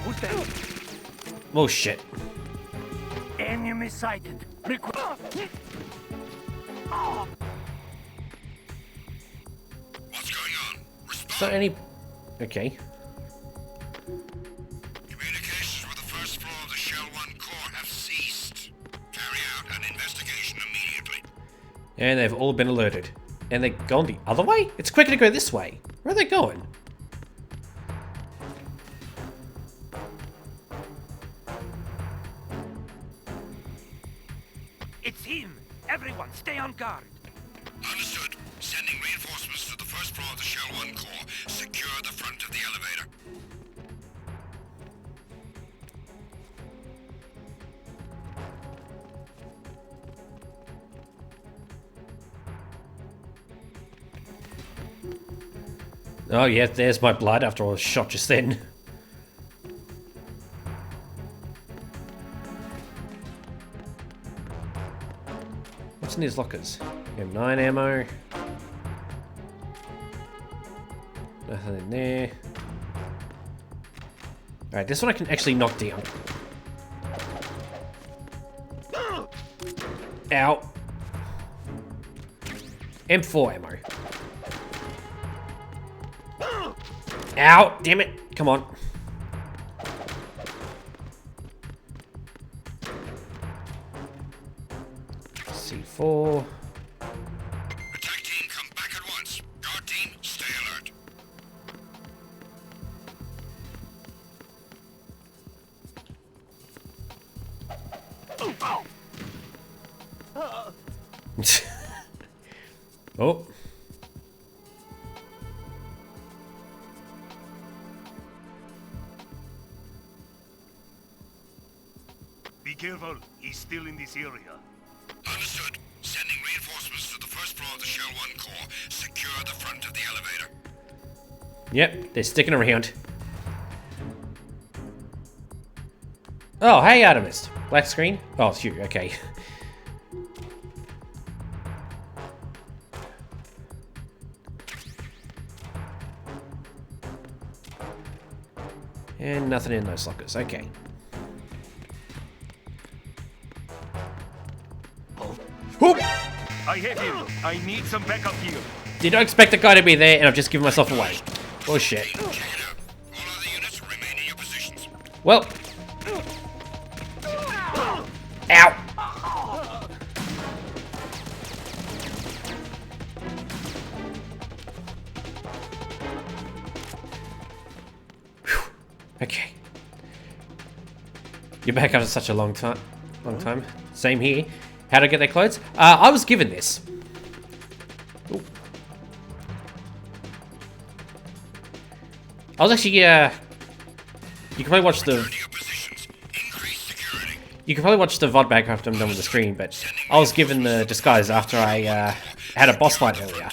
Who's that? Oh shit. Enemy sighted. What's going on? Respond. Is there any... Okay. Communications with the first floor of the Shell 1 core have ceased. Carry out an investigation immediately. And they've all been alerted. And they've gone the other way? It's quicker to go this way. Where are they going? It's him! Everyone, stay on guard! Understood. Sending reinforcements to the first floor of the Shell 1 core. Secure the front of the elevator. Oh yeah, there's my blood after all the shot just then. What's in these lockers? We have 9 ammo. Nothing in there. Alright, this one I can actually knock down. Ow. M4 ammo. Ow! Damn it! Come on. C4. Attack team, come back at once. Guard team, stay alert. Oh. Be careful, he's still in this area. Understood. Sending reinforcements to the first floor of the Shell 1 core. Secure the front of the elevator. Yep, they're sticking around. Oh, hey, Artemis. Black screen? Oh, it's you. Okay. And nothing in those lockers. Okay. Whoop! I have him! I need some backup here! Did not expect the guy to be there, and I've just given myself away. Oh shit. Check it out. All other units remain in your positions. Well. Ow! Okay. You're back after such a long time. Same here. How to get their clothes? I was given this. Ooh. I was actually, you can probably watch the... You can probably watch the VOD back after I'm done with the screen, but I was given the disguise after I had a boss fight earlier.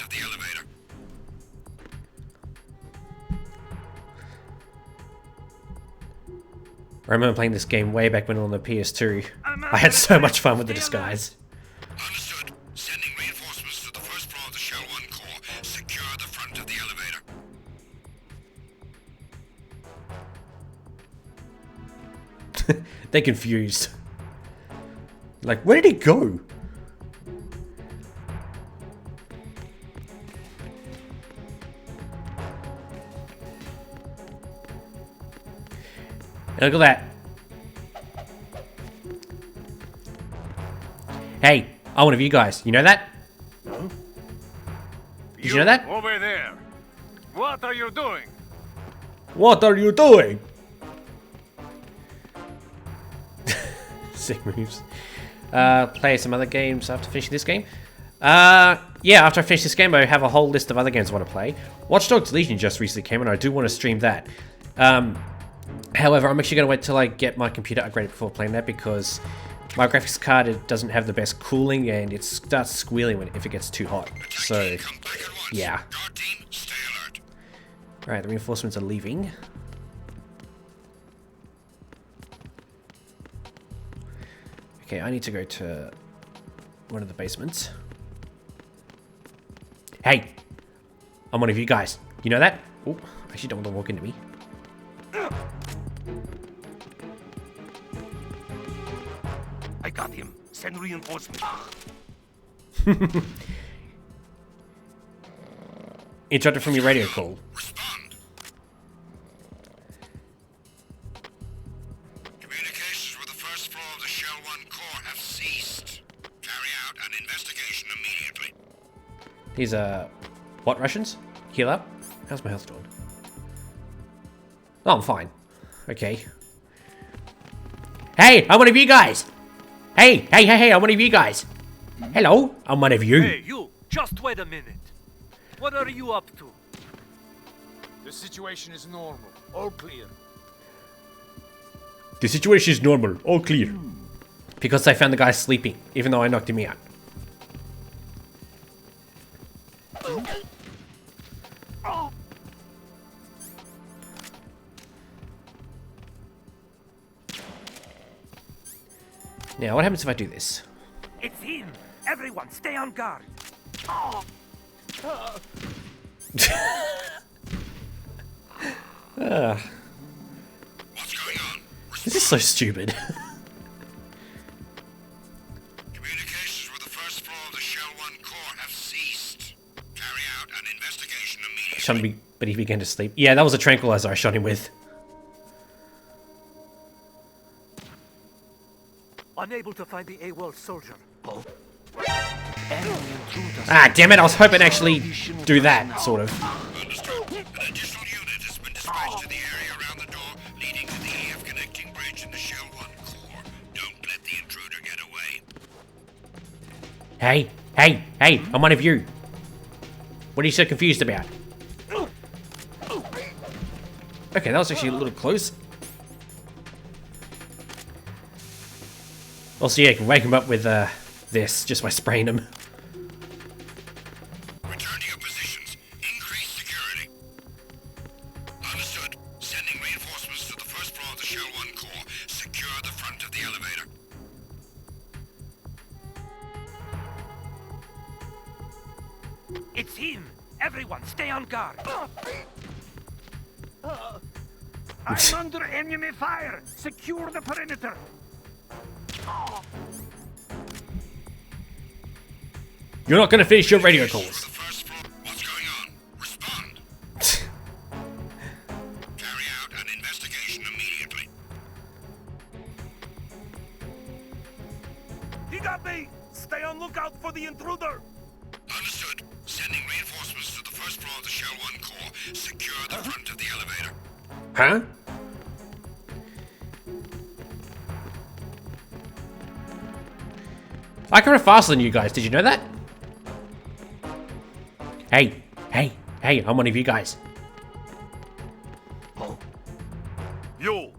I remember playing this game way back when on the PS2. I had so much fun with the disguise. Understood. Sending reinforcements to the first floor of the Shell 1 core. Secure the front of the elevator. They're confused. Like, where did he go? Look at that. Hey, I'm one of you guys. You know that? Huh? Did you know that? Over there. What are you doing? What are you doing? Sick moves. Play some other games after finishing this game. Yeah, after I finish this game, I have a whole list of other games I want to play. Watch Dogs Legion just recently came, and I do want to stream that. However, I'm actually going to wait till I get my computer upgraded before playing that, because my graphics card, it doesn't have the best cooling, and it starts squealing if it gets too hot. So, yeah. Alright, the reinforcements are leaving. Okay, I need to go to one of the basements. Hey! I'm one of you guys. You know that? Oh, I actually don't want to walk into me. I got him. Send reinforcements. Interrupted from your radio call. Respond. Communications with the first floor of the Shell 1 core have ceased. Carry out an investigation immediately. These are... what, Russians? Heal up? How's my health doing? Oh, I'm fine. Okay. Hey, I'm one of you guys! Hey, I'm one of you guys! Hello, I'm one of you. Hey, you! Just wait a minute. What are you up to? The situation is normal. All clear. The situation is normal, all clear. Because I found the guy sleeping, even though I knocked him out. Now, what happens if I do this? It's him! Everyone, stay on guard! What's going on? This is so stupid. Communications with the first floor of the Shell 1 core have ceased. Carry out an investigation immediately. Shot him, but he began to sleep. Yeah, that was a tranquilizer I shot him with. Unable to find the AWOL soldier. Oh. Ah, damn it, I was hoping to actually do that, sort of. Understood. An additional unit has been dispatched to the area around the door leading to the EF connecting bridge in the Shell 1 core. Don't let the intruder get away. Hey, I'm one of you. What are you so confused about? Okay, that was actually a little close. Also, yeah, you can wake him up with this just by spraying him. Return to your positions. Increase security. Understood. Sending reinforcements to the first floor of the Shell 1 core. Secure the front of the elevator. It's him! Everyone, stay on guard! I'm under enemy fire! Secure the perimeter! You're not gonna finish your radio calls. What's going on? Respond. Carry out an investigation immediately. He got me! Stay on lookout for the intruder! Understood. Sending reinforcements to the first floor of the Shell 1 core. Secure the front of the elevator. Huh? I can run faster than you guys. Did you know that? Hey, hey, hey, I'm one of you guys. Oh. You!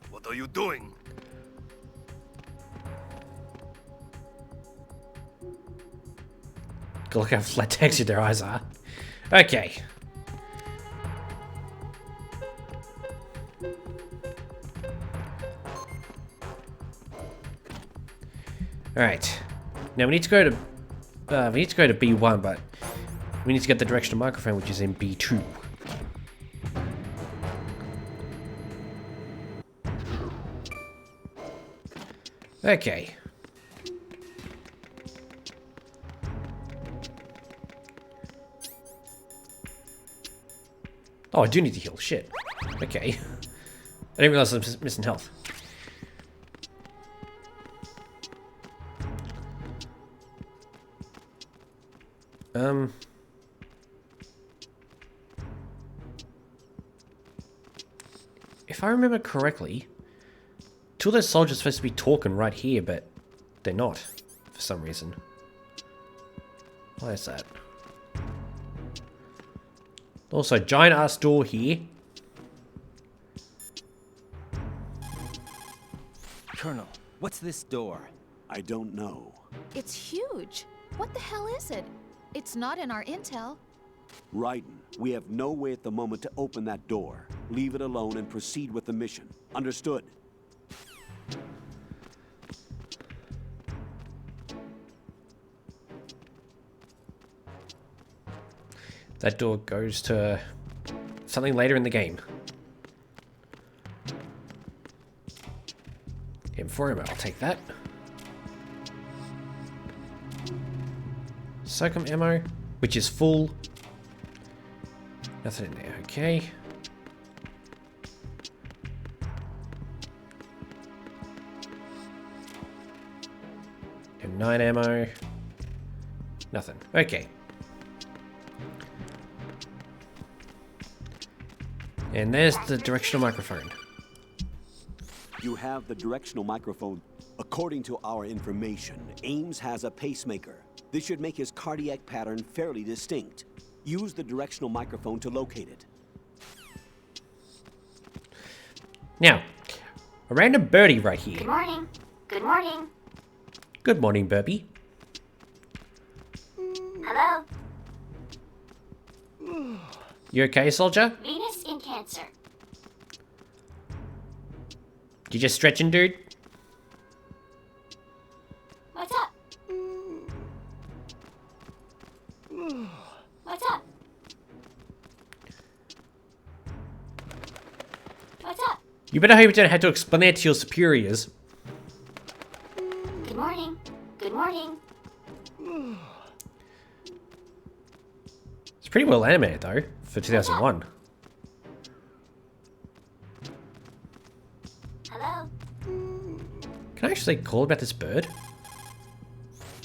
What are you doing? Look how flat textured their eyes are. Okay. Alright. Now we need to go to B1, but we need to get the directional microphone, which is in B2. Okay. Oh, I do need to heal. Shit. Okay. I didn't realize I was missing health. If I remember correctly, two of those soldiers are supposed to be talking right here, but they're not, for some reason. Why is that? Also, giant ass door here. Colonel, what's this door? I don't know. It's huge. What the hell is it? It's not in our intel. Raiden, we have no way at the moment to open that door. Leave it alone and proceed with the mission. Understood? That door goes to something later in the game. M4 ammo, I'll take that. SOCOM ammo, which is full. Nothing in there, okay. M9 ammo. Nothing, okay. And there's the directional microphone. You have the directional microphone. According to our information, Ames has a pacemaker. This should make his cardiac pattern fairly distinct. Use the directional microphone to locate it. Now, a random birdie right here. Good morning. Good morning. Good morning, Burpee. Hello. You okay, soldier? Venus in Cancer. You just stretching, dude? What's up? What's up? What's up? You better hope you don't have to explain it to your superiors. Good morning. Good morning. It's pretty well animated, though, for 2001. Hello. Can I actually call about this bird?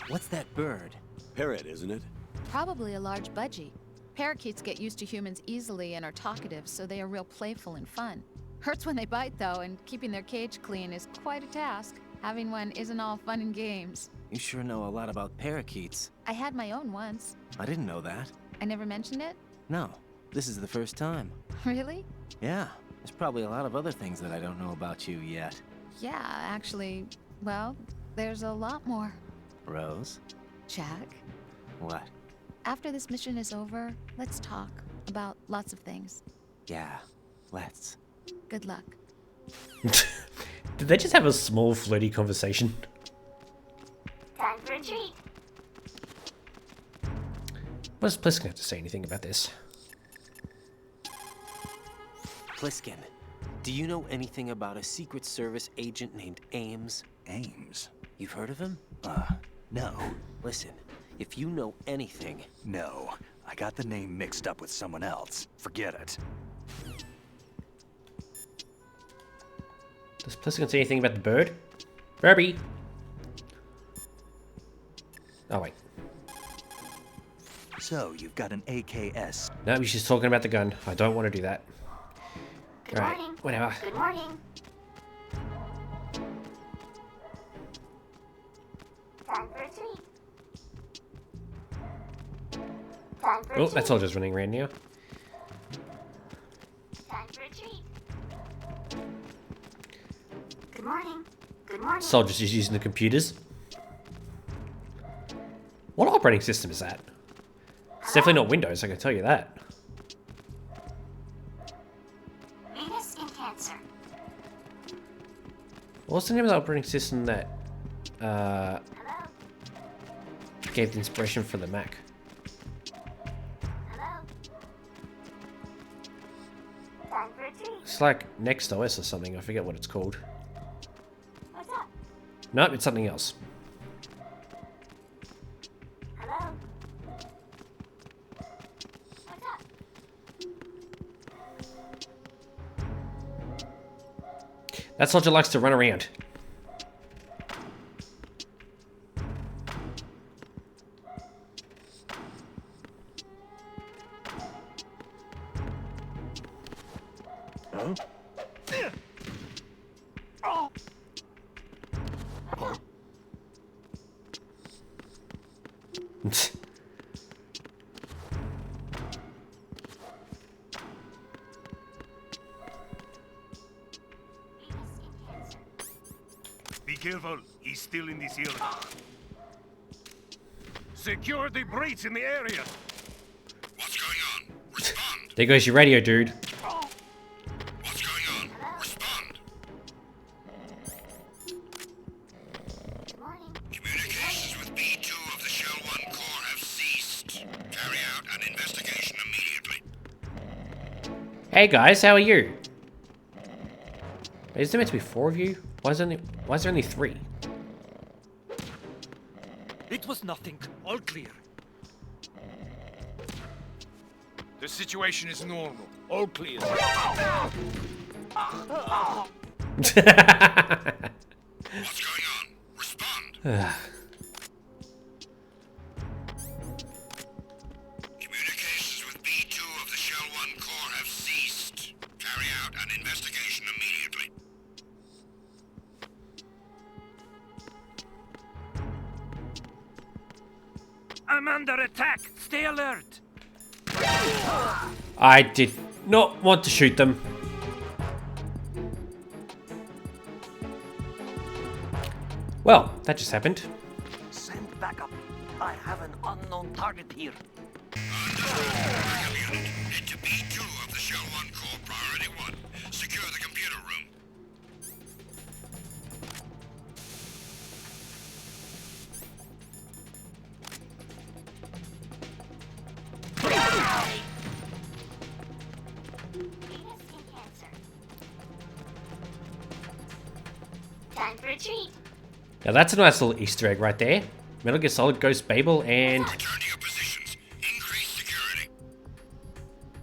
What's that bird? Parrot, isn't it? Probably a large budgie. Parakeets get used to humans easily and are talkative, so they are real playful and fun. Hurts when they bite, though, and keeping their cage clean is quite a task. Having one isn't all fun and games. You sure know a lot about parakeets. I had my own once. I didn't know that. I never mentioned it? No, this is the first time. Really? Yeah, there's probably a lot of other things that I don't know about you yet. Yeah, actually, well, there's a lot more. Rose? Jack, What? after this mission is over, let's talk about lots of things. Yeah, let's. Good luck. Did they just have a small flirty conversation? Time for a treat. What does Pliskin have to say anything about this? Pliskin, do you know anything about a Secret Service agent named Ames? Ames? You've heard of him? No. Listen, if you know anything... No. I got the name mixed up with someone else. Forget it. Does Pliskin say anything about the bird? Burpee! Oh, wait. So, you've got an AKS. No, she's talking about the gun. I don't want to do that. Good Alright, morning. whatever. Good morning. Time for a treat. Time for a Oh, treat. that soldier's running around now. Time for a treat. Good morning. Good morning. Soldier's just using the computers. What operating system is that? It's definitely not Windows, I can tell you that. Venus in Cancer. What's the name of the operating system that Hello. gave the inspiration for the Mac? Hello. Time for a treat. It's like Next OS or something, I forget what it's called. What's up? Nope, it's something else. Hello. What's up? That soldier likes to run around. Venus in Cancer. Be careful, he's still in this area. Secure the breach in the area. What's going on? Respond. There goes your radio, dude. What's going on? Respond. Good morning. Communications with B2 of the Shell 1 core have ceased. Carry out an investigation immediately. Hey guys, how are you? Is there meant to be 4 of you? Why is there only 3? It was nothing. All clear. The situation is normal. All clear. What's going on? Respond. Communications with B2 of the Shell 1 core have ceased. Carry out an investigation immediately. I'm under attack. Stay alert. I did not want to shoot them. Well, that just happened. Send backup. I have an unknown target here. Backup unit. Head to B2 of the Shell 1 core priority 1. Secure the computer room. Venus in Cancer. Time for a treat. Now that's a nice little Easter egg right there. Metal Gear Solid, Ghost Babel, and Return to your positions. Increase security.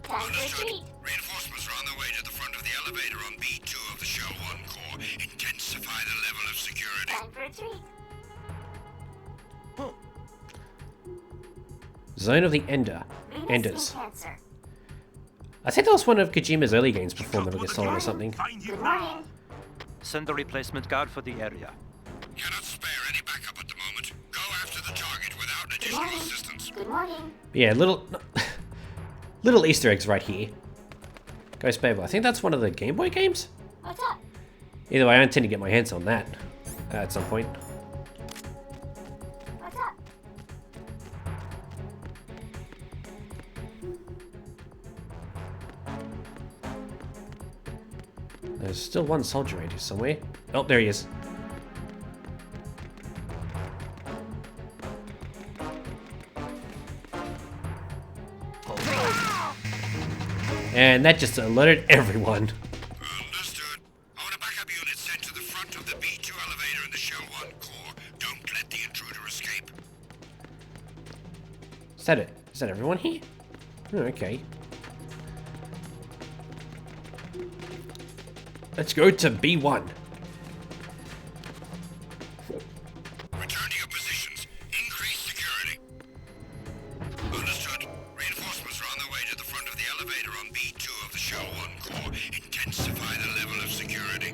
Time for a treat. Reinforcements are on their way to the front of the elevator on B2 of the Shell 1 core. Intensify the level of security. Time for a treat. Zone of the Venus Enders. in Cancer. I think that was one of Kojima's early games before Metal Gear Solid or something. Find you Good now. morning. Send a replacement guard for the area. Cannot spare any backup at the moment. Go after the target without Good additional morning. assistance. Good morning. Yeah, little Easter eggs right here. Ghost Babel. I think that's one of the Game Boy games? What's up? Either way, I intend to get my hands on that at some point. What's up? There's still one soldier right here somewhere. Oh, there he is. And that just alerted everyone. Understood. I want a backup unit sent to the front of the B2 elevator in the Shell 1 core. Don't let the intruder escape. Is that it? Is that everyone here? Oh, okay. Let's go to B1. Return to your positions. Increase security. Understood. Reinforcements are on their way to the front of the elevator on B2 of the Shell 1 core. Intensify the level of security.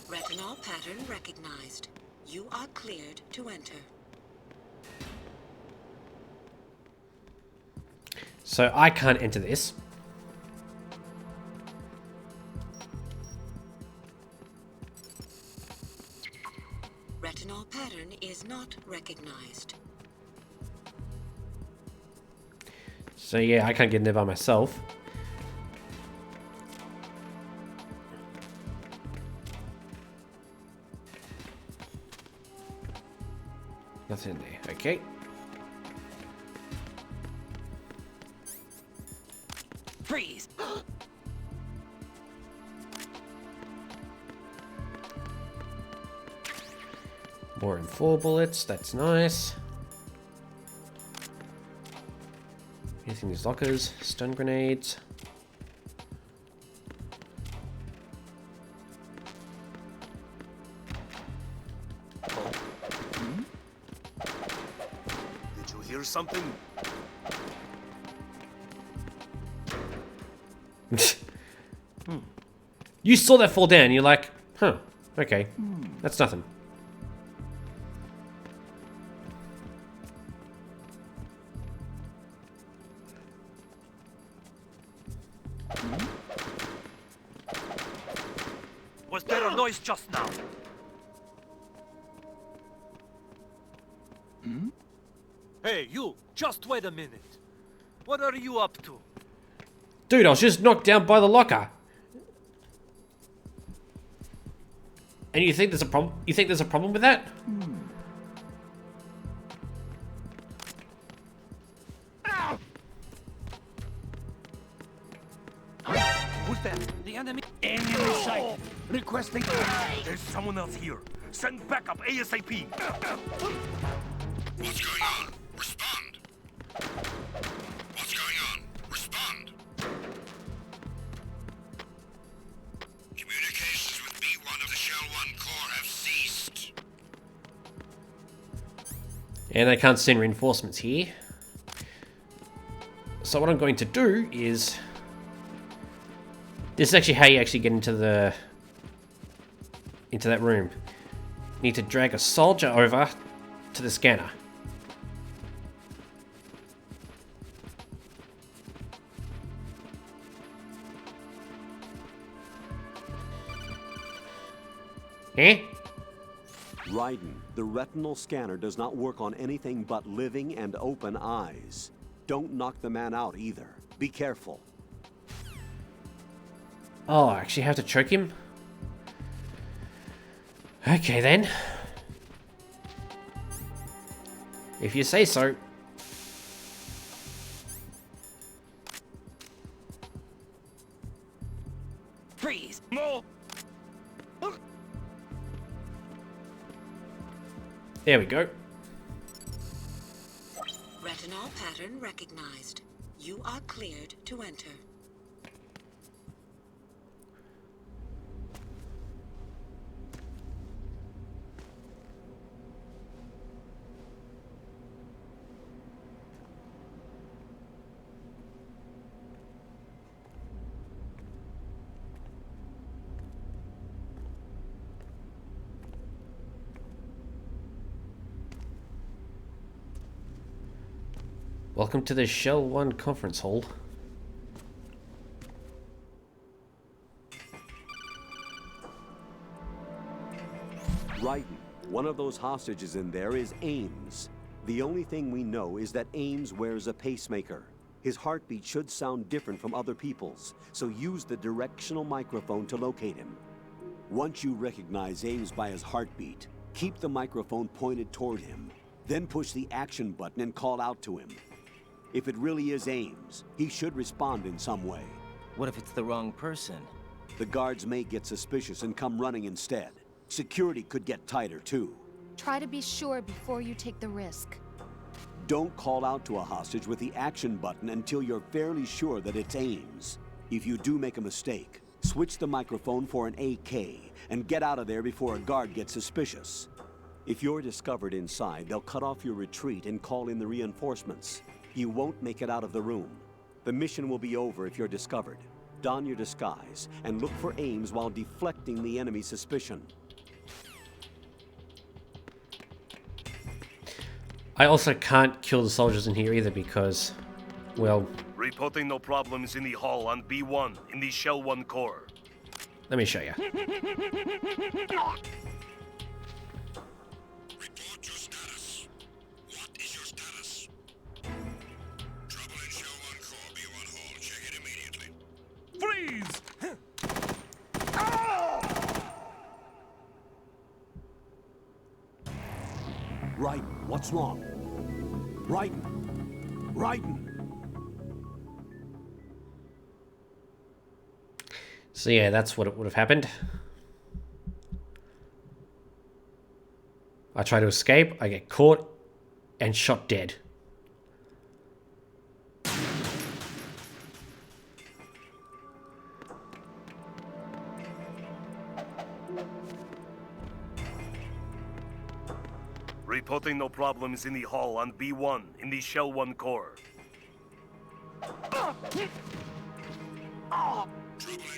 Retinol pattern recognized. You are cleared to enter. So I can't enter this. Retinol pattern is not recognized. So yeah, I can't get in there by myself. Nothing in there. Okay. Freeze! More than 4 bullets. That's nice. Anything in these lockers? Stun grenades. Did you hear something? You saw that fall down. You're like, huh, okay. That's nothing. Was there a noise just now? Hey, you! Just wait a minute. What are you up to? Dude, I was just knocked down by the locker. And you think there's a problem? You think there's a problem with that? Who's that? The enemy. Enemy sighted. Requesting. There's someone else here. Send backup ASAP. What's going on? Respond. What's going on? Respond. Communications with B1 of the Shell 1 core have ceased. And I can't send reinforcements here. So what I'm going to do is... This is actually how you actually get into that room. You need to drag a soldier over to the scanner. Eh? Raiden, the retinal scanner does not work on anything but living and open eyes. Don't knock the man out either. Be careful. Oh, I actually have to choke him? Okay then. If you say so. Freeze! No! There we go. Retinol pattern recognized. You are cleared to enter. Welcome to the Shell 1 conference hall. Raiden, one of those hostages in there is Ames. The only thing we know is that Ames wears a pacemaker. His heartbeat should sound different from other people's, so use the directional microphone to locate him. Once you recognize Ames by his heartbeat, keep the microphone pointed toward him. Then push the action button and call out to him. If it really is Ames, he should respond in some way. What if it's the wrong person? The guards may get suspicious and come running instead. Security could get tighter, too. Try to be sure before you take the risk. Don't call out to a hostage with the action button until you're fairly sure that it's Ames. If you do make a mistake, switch the microphone for an AK and get out of there before a guard gets suspicious. If you're discovered inside, they'll cut off your retreat and call in the reinforcements. You won't make it out of the room. The mission will be over if you're discovered. Don your disguise and look for aims while deflecting the enemy's suspicion. I also can't kill the soldiers in here either because, well... Reporting no problems in the hall on B1 in the Shell 1 core. Let me show you. Report your status. What is your status? Trouble in Shell 1 core, B1 hall. Check it immediately. Freeze! Raiden, what's wrong? Raiden! Raiden! So yeah, that's what would have happened. I try to escape, I get caught, and shot dead. Reporting no problems in the hall on B1 in the Shell 1 core. Trouble in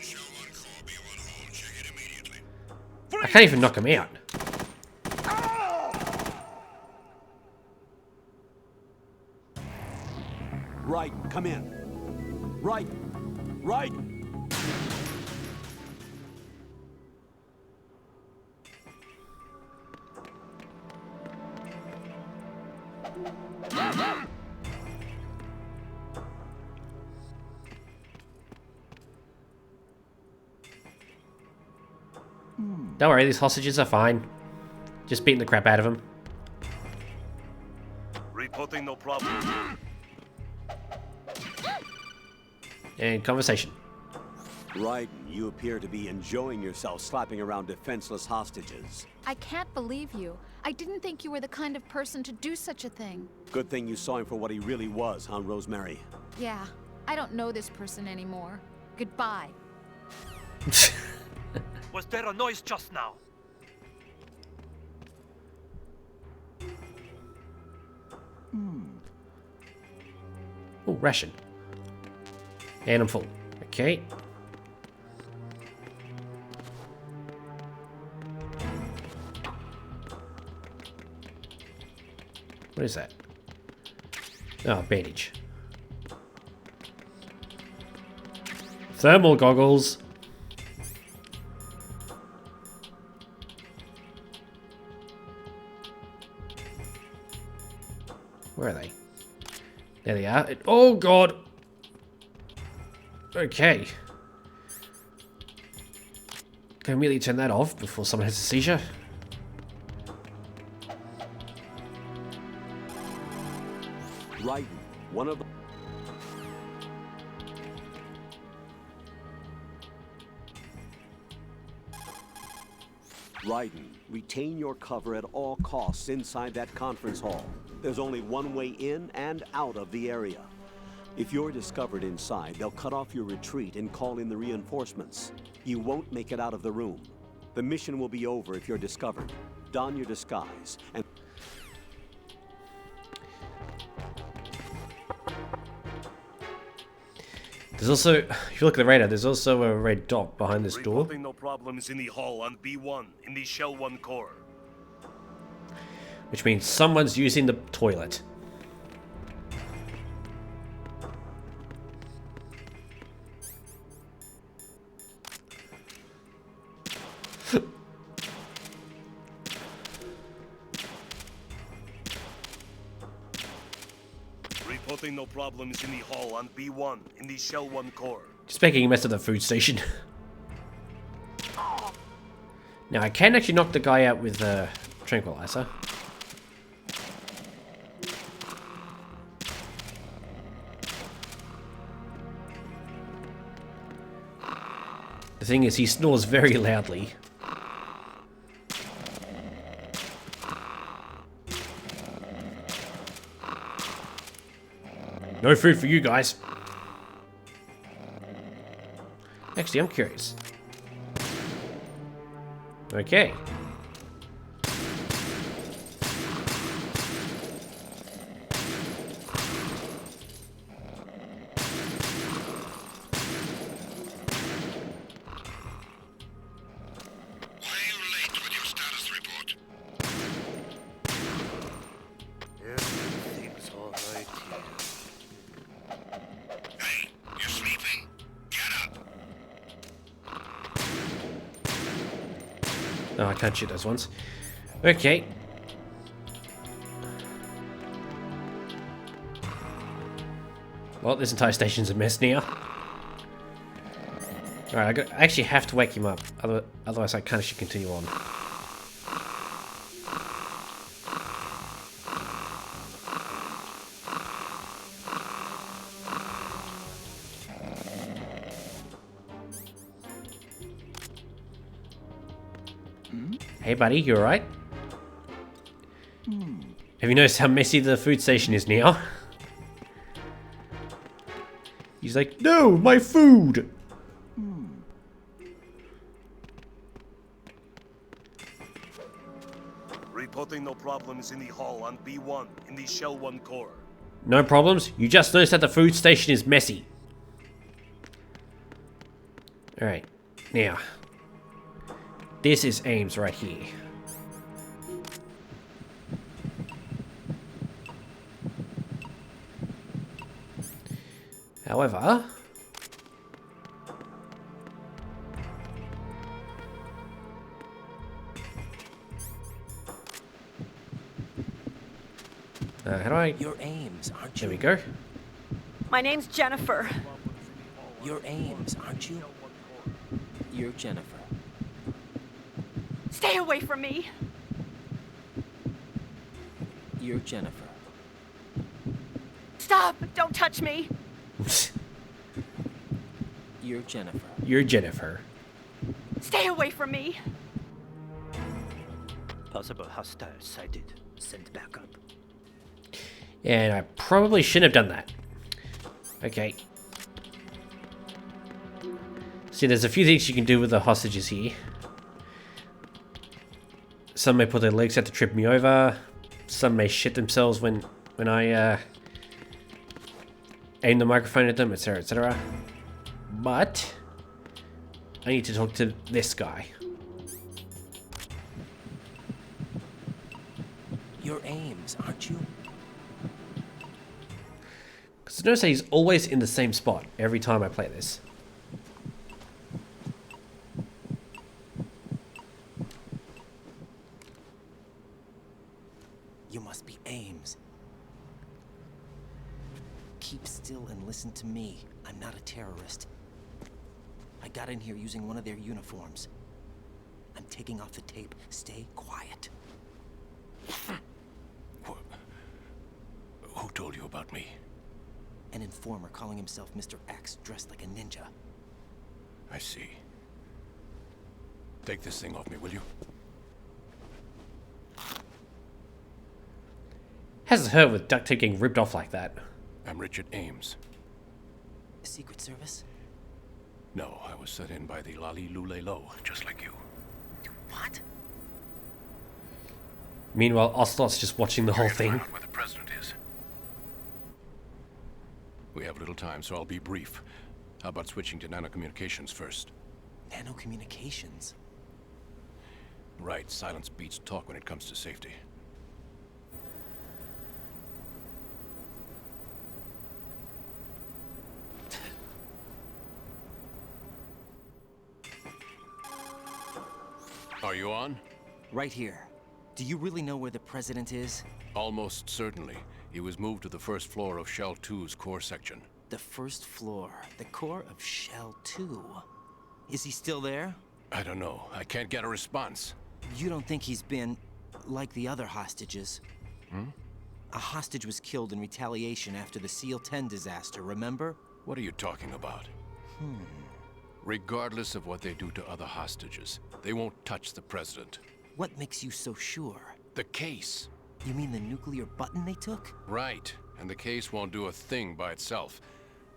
Shell 1 core, B1 hall. Check it immediately. I can't even knock him out. Raiden, come in. Raiden! Raiden! Don't worry, these hostages are fine. Just beating the crap out of them. Reporting no problem. And conversation. Raiden, you appear to be enjoying yourself slapping around defenseless hostages. I can't believe you. I didn't think you were the kind of person to do such a thing. Good thing you saw him for what he really was, huh, Rosemary? Yeah, I don't know this person anymore. Goodbye. Was there a noise just now? Oh, ration. And I'm full. Okay. What is that? Oh, bandage. Thermal goggles. Where are they? There they are. Oh, God. Okay. Can I immediately turn that off before someone has a seizure? Raiden, one of the... Raiden, retain your cover at all costs inside that conference hall. There's only one way in and out of the area. If you're discovered inside, they'll cut off your retreat and call in the reinforcements. You won't make it out of the room. The mission will be over if you're discovered. Don your disguise and... There's also, if you look at the radar, there's also a red dot behind this door. Reporting no problems in the hall on B1 in the Shell 1 core. Which means someone's using the toilet. Reporting no problems in the hall on B1 in the Shell 1 core. Just making a mess of the food station. Now I can actually knock the guy out with a tranquilizer. The thing is, he snores very loudly. No food for you guys. Actually, I'm curious. Okay. No, I can't shoot those ones. Okay. Well, this entire station's a mess now. Alright, I actually have to wake him up. Otherwise, I kind of should continue on. Hey buddy, you alright? Have you noticed how messy the food station is now? He's like, no, my food! Reporting no problems in the hall on B1 in the Shell 1 core. No problems? You just noticed that the food station is messy. Alright, now. This is Ames right here. However... how do I... You're Ames, aren't you? There we go. My name's Jennifer. You're Ames, aren't you? You're Jennifer. Stay away from me. You're Jennifer. Stop! Don't touch me. You're Jennifer. You're Jennifer. Stay away from me. Possible hostile sighted. Send backup. And I probably shouldn't have done that. Okay. See, there's a few things you can do with the hostages here. Some may put their legs out to trip me over. Some may shit themselves when I aim the microphone at them, etc., etc. But I need to talk to this guy. You're Ames, aren't you? Because notice that he's always in the same spot every time I play this. You must be Ames. Keep still and listen to me. I'm not a terrorist. I got in here using one of their uniforms. I'm taking off the tape. Stay quiet. Who told you about me? An informer calling himself Mr. X, dressed like a ninja. I see. Take this thing off me, will you? Hasn't heard with duct tape getting ripped off like that. I'm Richard Ames. Secret Service? No, I was set in by the Lali Lule Lo, just like you. What? Meanwhile, Ocelot's just watching the whole thing. Where the president is. We have little time, so I'll be brief. How about switching to nanocommunications first? Nanocommunications? Right, silence beats talk when it comes to safety. Are you on? Right here. Do you really know where the president is? Almost certainly. He was moved to the first floor of Shell 2's core section. The first floor. The core of Shell 2. Is he still there? I don't know. I can't get a response. You don't think he's been like the other hostages? A hostage was killed in retaliation after the SEAL 10 disaster, remember? What are you talking about? Regardless of what they do to other hostages, they won't touch the president. What makes you so sure? The case. You mean the nuclear button they took? Right. And the case won't do a thing by itself.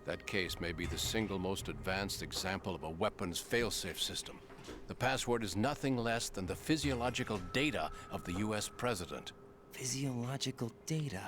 That case may be the single most advanced example of a weapons failsafe system. The password is nothing less than the physiological data of the US president. Physiological data?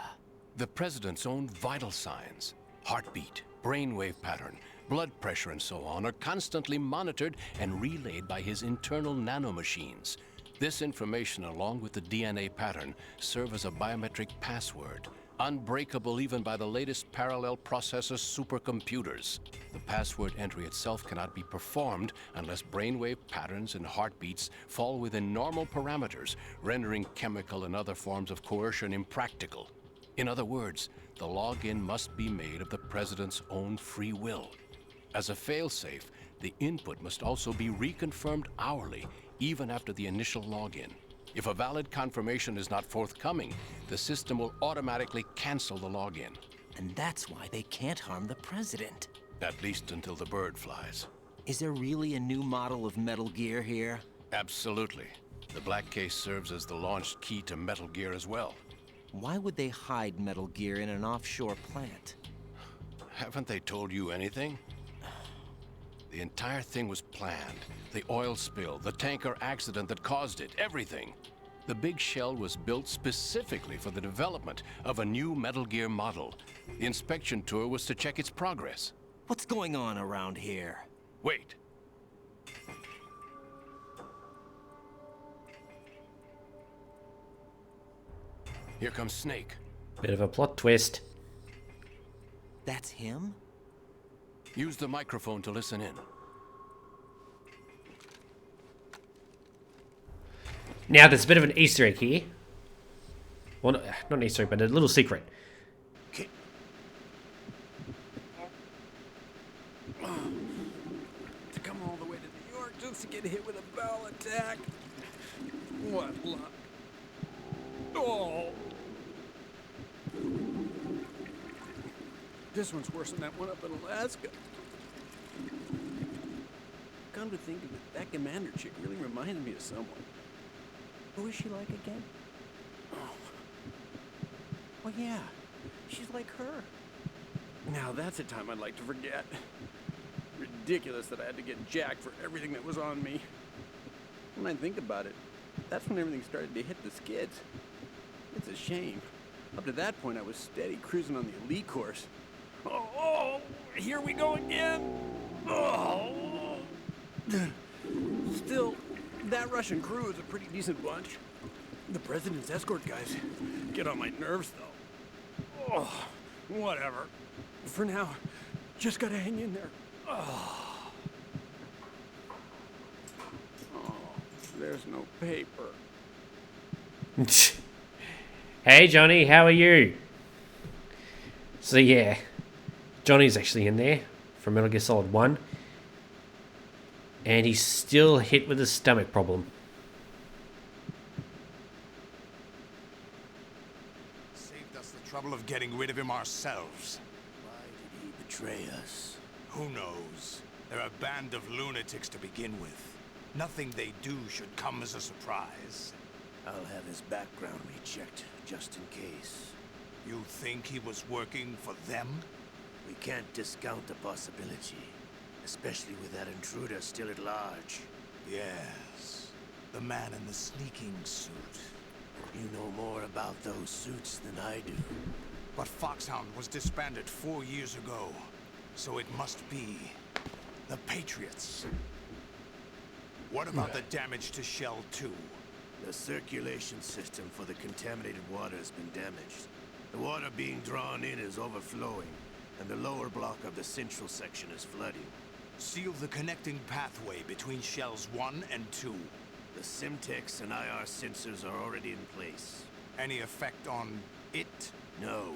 The president's own vital signs, heartbeat, brainwave pattern, blood pressure and so on, are constantly monitored and relayed by his internal nanomachines. This information, along with the DNA pattern, serve as a biometric password. unbreakable even by the latest parallel processor supercomputers. The password entry itself cannot be performed unless brainwave patterns and heartbeats fall within normal parameters, rendering chemical and other forms of coercion impractical. In other words, the login must be made of the president's own free will. As a failsafe, the input must also be reconfirmed hourly, even after the initial login. If a valid confirmation is not forthcoming, the system will automatically cancel the login. And that's why they can't harm the president. At least until the bird flies. Is there really a new model of Metal Gear here? Absolutely. The black case serves as the launch key to Metal Gear as well. Why would they hide Metal Gear in an offshore plant? Haven't they told you anything? The entire thing was planned. The oil spill, the tanker accident that caused it, everything. The big shell was built specifically for the development of a new Metal Gear model. The inspection tour was to check its progress. What's going on around here? Wait. Here comes Snake. Bit of a plot twist. That's him? Use the microphone to listen in. Now, there's a bit of an Easter egg here. Well, not an Easter egg, but a little secret. Okay. To come all the way to New York just to get hit with a bowel attack. What luck. Oh. This one's worse than that one up in Alaska. Come to think of it, that commander chick really reminded me of someone. Who is she like again? Oh. Well, yeah. She's like her. Now that's a time I'd like to forget. Ridiculous that I had to get jacked for everything that was on me. When I think about it, that's when everything started to hit the skids. It's a shame. Up to that point, I was steady cruising on the elite course. Oh, here we go again. Oh. Still, that Russian crew is a pretty decent bunch. The president's escort guys get on my nerves, though. Oh, whatever. For now, just gotta hang in there. Oh, there's no paper. Hey, Johnny, how are you? So, yeah. Johnny's actually in there from Metal Gear Solid 1. And he's still hit with a stomach problem. Saved us the trouble of getting rid of him ourselves. Why did he betray us? Who knows? They're a band of lunatics to begin with. Nothing they do should come as a surprise. I'll have his background rechecked, just in case. You think he was working for them? We can't discount the possibility. Especially with that intruder still at large. Yes. The man in the sneaking suit. You know more about those suits than I do. But Foxhound was disbanded 4 years ago. So it must be the Patriots. What about the damage to Shell 2? The circulation system for the contaminated water has been damaged. The water being drawn in is overflowing, and the lower block of the central section is flooding. Seal the connecting pathway between Shells 1 and 2. The Simtex and IR sensors are already in place. Any effect on it? No.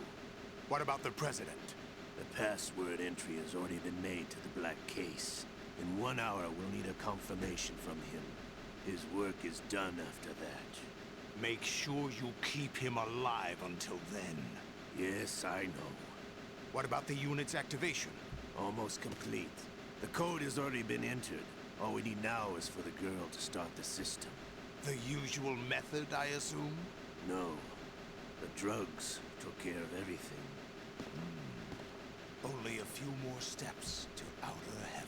What about the President? The password entry has already been made to the black case. In 1 hour, we'll need a confirmation from him. His work is done after that. Make sure you keep him alive until then. Yes, I know. What about the unit's activation? Almost complete. The code has already been entered. All we need now is for the girl to start the system. The usual method, I assume? No. The drugs took care of everything. Only a few more steps to outer heaven.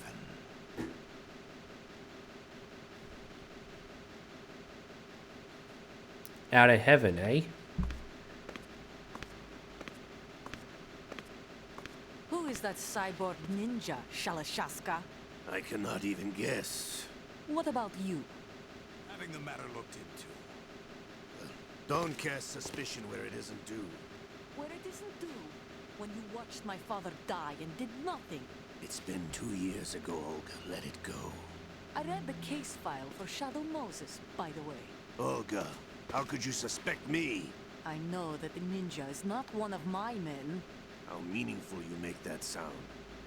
Out of heaven, eh? Who is that cyborg ninja, Shalashaska? I cannot even guess. What about you? Having the matter looked into. Don't cast suspicion where it isn't due. where it isn't due, when you watched my father die and did nothing. It's been 2 years ago, Olga. Let it go. I read the case file for Shadow Moses, by the way. Olga, how could you suspect me? I know that the ninja is not one of my men. How meaningful you make that sound.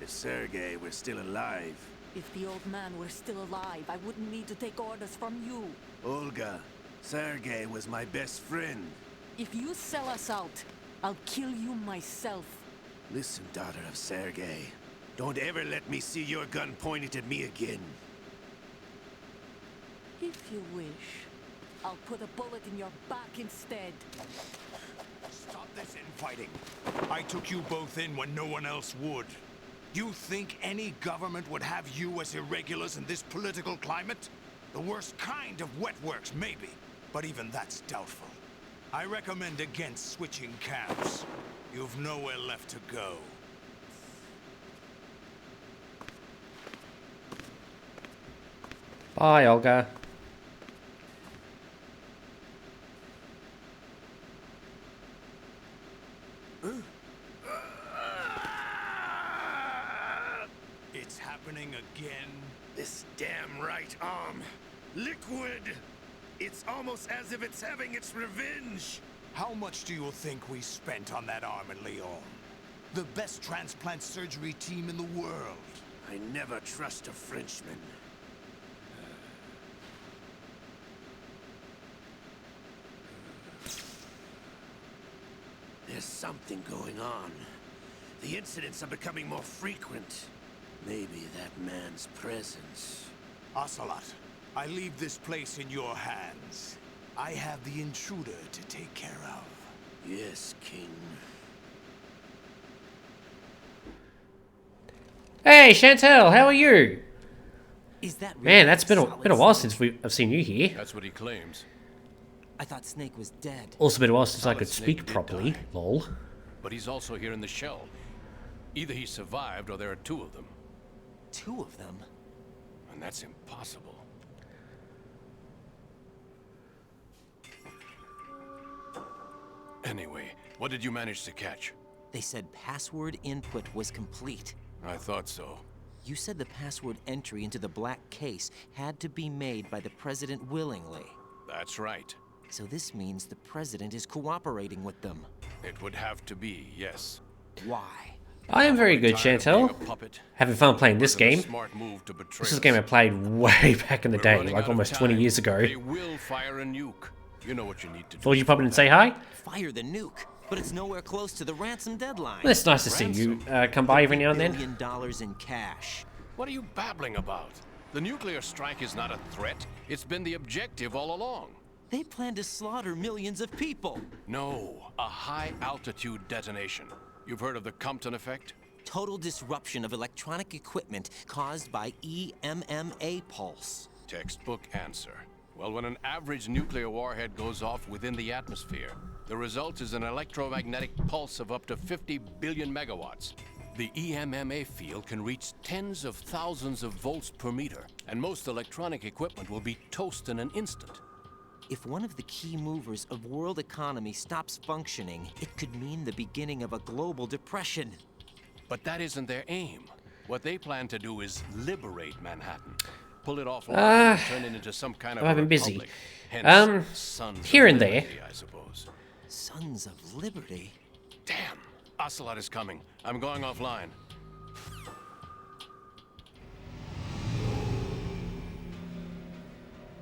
If Sergei were still alive... If the old man were still alive, I wouldn't need to take orders from you. Olga, Sergei was my best friend. If you sell us out, I'll kill you myself. Listen, daughter of Sergei. Don't ever let me see your gun pointed at me again. If you wish, I'll put a bullet in your back instead. Stop this infighting. I took you both in when no one else would. You think any government would have you as irregulars in this political climate? The worst kind of wet works, maybe. But even that's doubtful. I recommend against switching camps. You've nowhere left to go. Bye, Olga. It's happening again. This damn right arm. Liquid! It's almost as if it's having its revenge. How much do you think we spent on that arm in Lyon? The best transplant surgery team in the world. I never trust a Frenchman. There's something going on. The incidents are becoming more frequent. Maybe that man's presence. Ocelot, I leave this place in your hands. I have the intruder to take care of. Yes, King. Hey, Chantel, how are you? Is that really Man, that's been solid a while Snake? since I've seen you here. That's what he claims. I thought Snake was dead. Also been a while since I Solid could Snake speak did properly. die. Lol. But he's also here in the shell. Either he survived or there are two of them. Two of them? And that's impossible. Anyway, what did you manage to catch? They said password input was complete. I thought so. You said the password entry into the black case had to be made by the president willingly. That's right. So this means the president is cooperating with them. It would have to be, yes. Why? I am very good, Tired of being Chantel. a puppet? Having fun playing this Wasn't a game. smart move to betray This is a us. game I played way back in the We're day, running like out of almost 20 time. years ago. They will fire a nuke. You know what you need to do. Thought you'd pop in and say hi? Fire the nuke, but it's nowhere close to the ransom deadline. Well, it's nice to see you come by every now and then. $1 billion in cash. What are you babbling about? The nuclear strike is not a threat. It's been the objective all along. They plan to slaughter millions of people. No, a high-altitude detonation. You've heard of the Compton effect? Total disruption of electronic equipment caused by EMMA pulse. Textbook answer. Well, when an average nuclear warhead goes off within the atmosphere, the result is an electromagnetic pulse of up to 50 billion megawatts. The EMMA field can reach tens of thousands of volts per meter, and most electronic equipment will be toast in an instant. If one of the key movers of world economy stops functioning, it could mean the beginning of a global depression. But that isn't their aim. What they plan to do is liberate Manhattan. Pull it offline and turn it into some kind of I've a been busy. republic. Hence, Sons of Here and there. Liberty, I suppose. Sons of Liberty? Damn! Ocelot is coming. I'm going offline.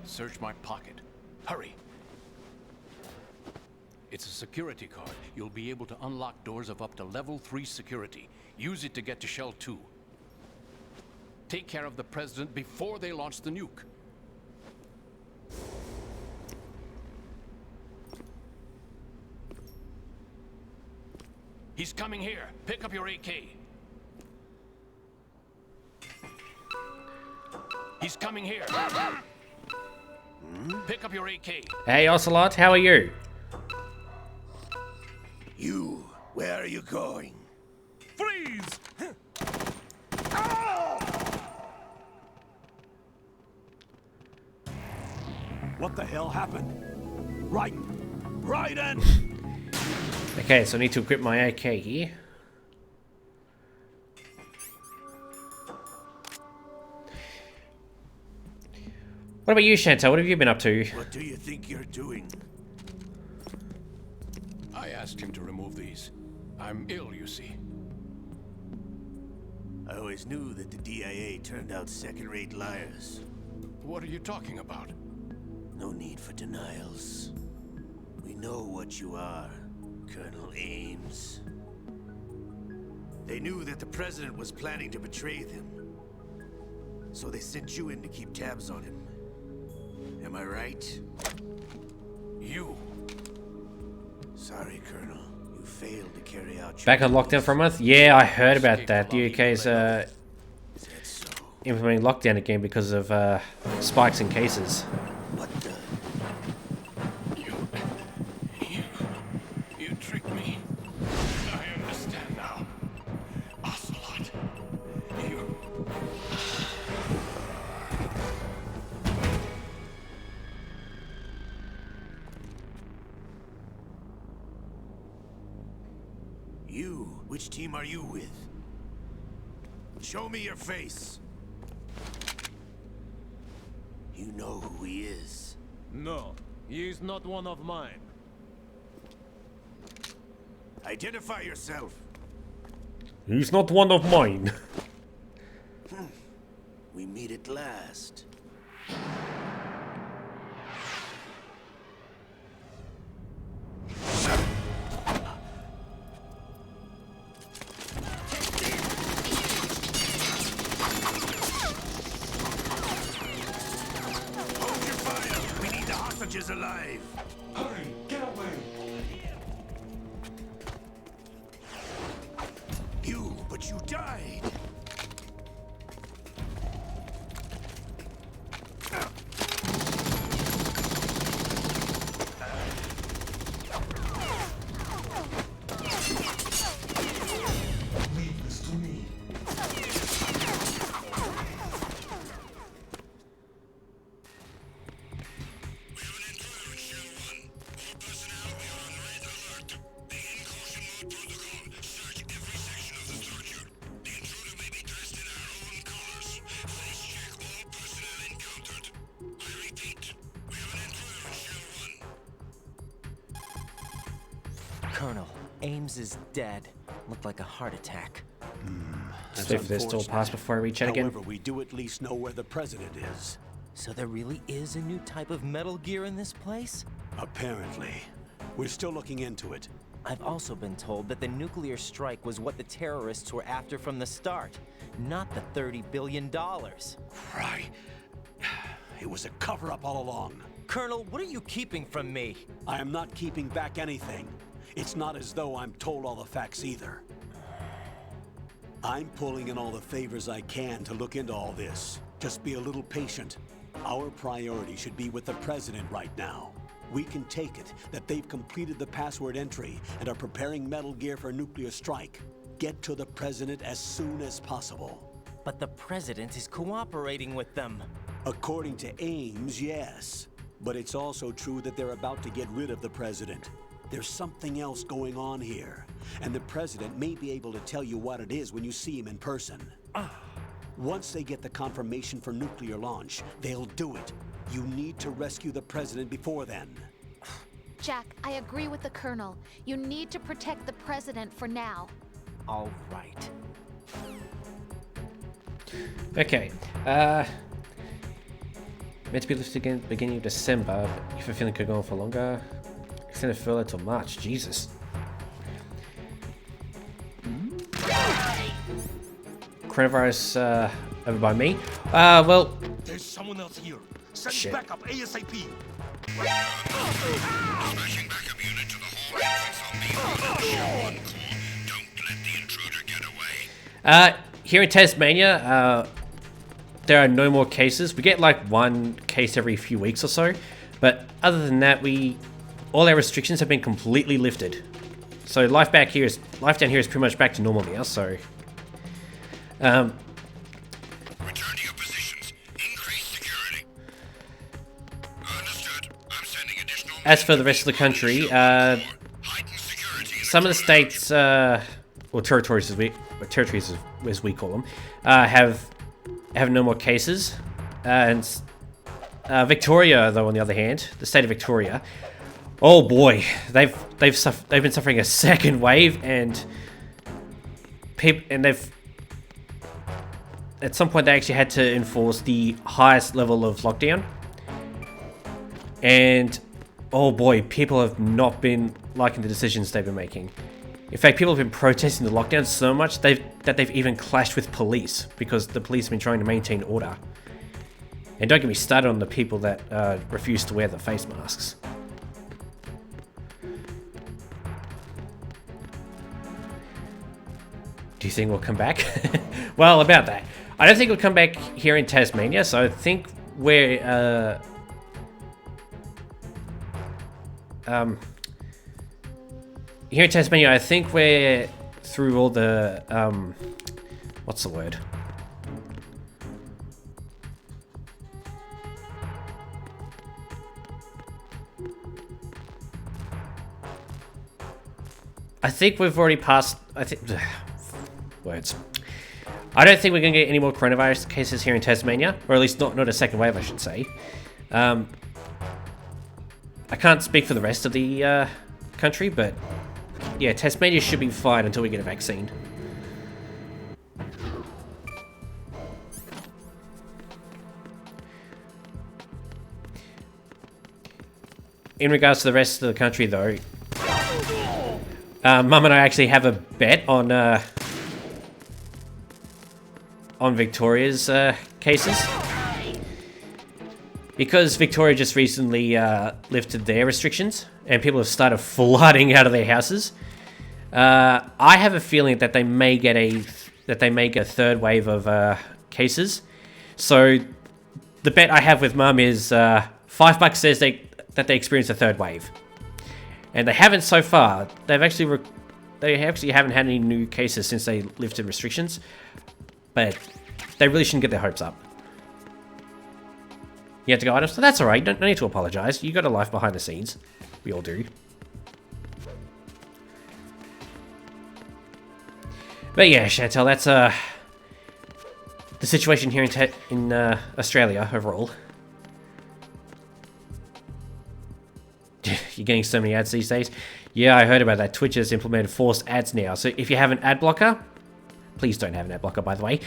Search my pocket. Hurry! It's a security card. You'll be able to unlock doors of up to level 3 security. Use it to get to Shell 2. Take care of the president before they launch the nuke. He's coming here. Pick up your AK. He's coming here. Pick up your AK. Hey, Ocelot, how are you? You, where are you going? Freeze! What the hell happened? Right, and... Okay, so I need to equip my AK here. What about you, Chantal? What have you been up to? What do you think you're doing? I asked him to remove these. I'm ill, you see. I always knew that the DIA turned out second-rate liars. What are you talking about? No need for denials. We know what you are, Colonel Ames. They knew that the President was planning to betray them. So they sent you in to keep tabs on him. Am I right? You. Sorry, Colonel. You failed to carry out your Back on lockdown for a month? Yeah, I heard about that. The UK's implementing lockdown again because of spikes in cases. What the? You tricked me. I understand now. Ocelot. You. You? Which team are you with? Show me your face. You know who he is. No, he is not one of mine. Identify yourself. He's not one of mine. We meet at last. Hold your fire. We need the hostages alive. Hurry, get away! But you died. Leave this to me. Colonel, Ames is dead. Looked like a heart attack. As if there's still pass before I reach it again. However, we do at least know where the President is. So there really is a new type of Metal Gear in this place? Apparently. We're still looking into it. I've also been told that the nuclear strike was what the terrorists were after from the start, not the $30 billion. Right. It was a cover-up all along. Colonel, what are you keeping from me? I am not keeping back anything. It's not as though I'm told all the facts either. I'm pulling in all the favors I can to look into all this. Just be a little patient. Our priority should be with the President right now. We can take it that they've completed the password entry and are preparing Metal Gear for a nuclear strike. Get to the President as soon as possible. But the President is cooperating with them. According to Ames, yes. But it's also true that they're about to get rid of the President. There's something else going on here, and the President may be able to tell you what it is when you see him in person. Once they get the confirmation for nuclear launch, they'll do it. You need to rescue the President before then. Jack, I agree with the Colonel. You need to protect the President for now. All right. Okay. Meant to be lifted again beginning of December, but if I feel it could go on for longer. Extended furlough till March. Jesus. Coronavirus over by me. Well. There's someone else here. Send Shit. backup ASAP. Smashing backup unit to the hall entrance on the Shell 1 core. Don't let the intruder get away. Here in Tasmania, there are no more cases. We get like one case every few weeks or so, but other than that, all our restrictions have been completely lifted. So life down here is pretty much back to normal now. So, Return to your positions. Increase security. Understood. I'm sending additional. as for the rest of the country, some of the states, or territories as we call them, have no more cases, and Victoria, though, on the other hand, the state of Victoria, oh boy, they've been suffering a second wave, and they've at some point they actually had to enforce the highest level of lockdown, and oh boy, people have not been liking the decisions they've been making. In fact, people have been protesting the lockdown so much that they've even clashed with police because the police have been trying to maintain order. And don't get me started on the people that refuse to wear the face masks. Do you think we'll come back? Well, about that. I don't think we'll come back here in Tasmania, so I think we're... here in Tasmania, I think we're through all the... what's the word? I think we've already passed... words. I don't think we're going to get any more coronavirus cases here in Tasmania, or at least not a second wave, I should say. I can't speak for the rest of the country, but yeah, Tasmania should be fine until we get a vaccine. In regards to the rest of the country, though, Mum and I actually have a bet on Victoria's cases. Because Victoria just recently lifted their restrictions and people have started flooding out of their houses, I have a feeling that they may get a third wave of cases. So the bet I have with Mum is $5 says that they experienced a third wave, and they haven't so far. They actually haven't had any new cases since they lifted restrictions, but they really shouldn't get their hopes up. You have to go, so that's alright, don't need to apologise. You got a life behind the scenes. We all do. But yeah, Chantel, that's the situation here in Australia overall. You're getting so many ads these days. Yeah, I heard about that. Twitch has implemented forced ads now. So if you have an ad blocker, please don't have an ad blocker, by the way.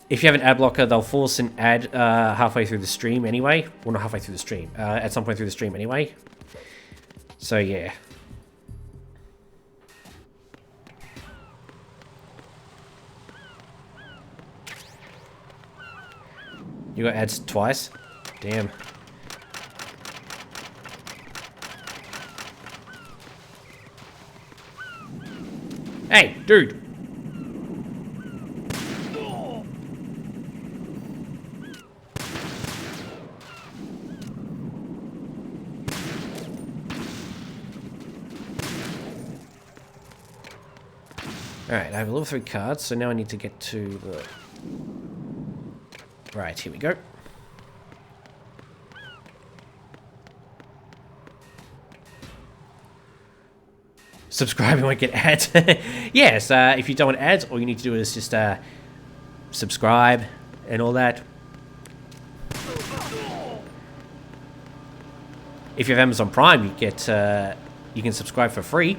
If you have an ad blocker, they'll force an ad halfway through the stream anyway. Well, not halfway through the stream. At some point through the stream anyway. So, yeah. You got ads twice? Damn. Hey, dude! Alright, I have a level 3 card, so now I need to get to the... Right, here we go. Subscribe and won't get ads. Yes, if you don't want ads, all you need to do is just subscribe and all that. If you have Amazon Prime, you get you can subscribe for free.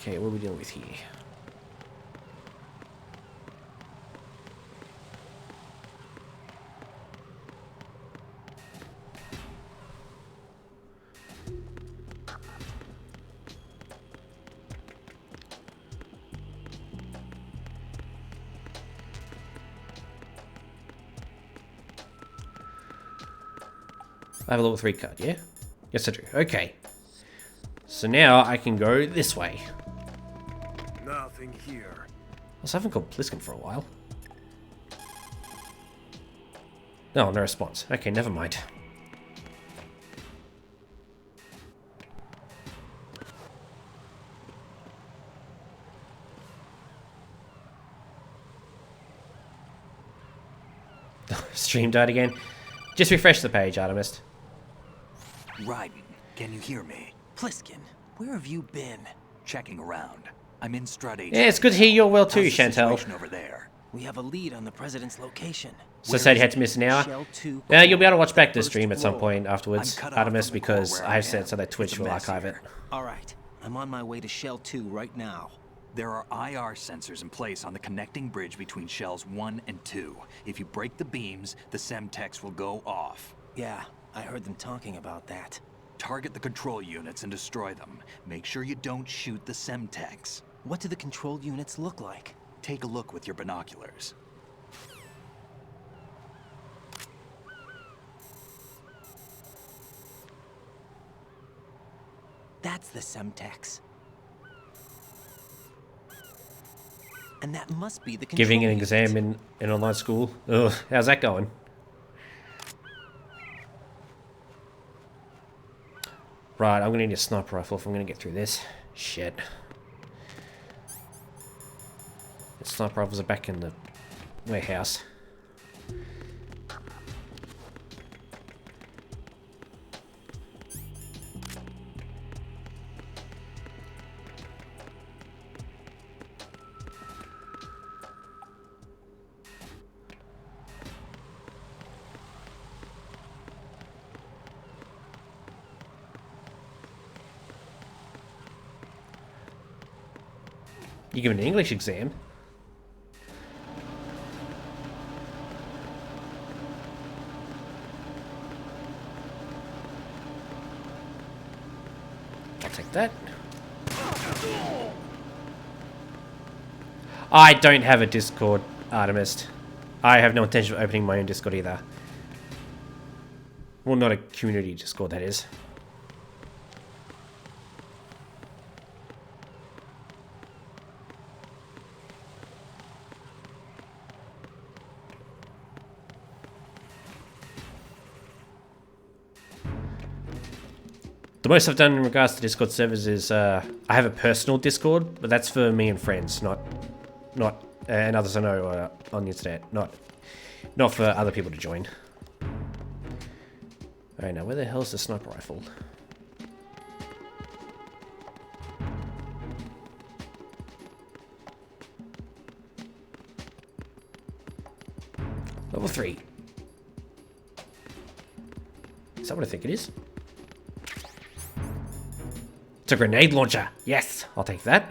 Okay, what are we dealing with here? I have a level 3 card, yeah? Yes, I do. Okay. So now I can go this way. Nothing here. I haven't called Pliskin for a while. No, no response. Okay, never mind. Stream died again. Just refresh the page, Artemis. Raiden, can you hear me? Pliskin, where have you been? Checking around. I'm in Strut 8. Yeah, it's good to hear you're well too, How's the Chantel. situation over there? We have a lead on the president's location. So sad you had to miss an hour. Shell 2 Yeah, you'll be able to watch back the first stream at some floor. point afterwards, I'm cut off Artemis, from the because core where I have I set am. so that Twitch It's a will mess archive it. here. All right, I'm on my way to Shell 2 right now. There are IR sensors in place on the connecting bridge between shells 1 and 2. If you break the beams, the Semtex will go off. Yeah, I heard them talking about that. Target the control units and destroy them. Make sure you don't shoot the Semtex. What do the control units look like? Take a look with your binoculars. That's the Semtex. And that must be the control Giving an unit. exam in online school. Ugh, how's that going? Right, I'm gonna need a sniper rifle if I'm gonna get through this. Shit. The sniper rifles are back in the warehouse. You give an English exam? I'll take that. I don't have a Discord, Artemis. I have no intention of opening my own Discord either. Well, not a community Discord, that is. The most I've done in regards to Discord servers is I have a personal Discord, but that's for me and friends, not and others I know on the internet, not for other people to join. Alright, now where the hell's the sniper rifle? Level 3. Is that what I think it is? It's a grenade launcher. Yes, I'll take that.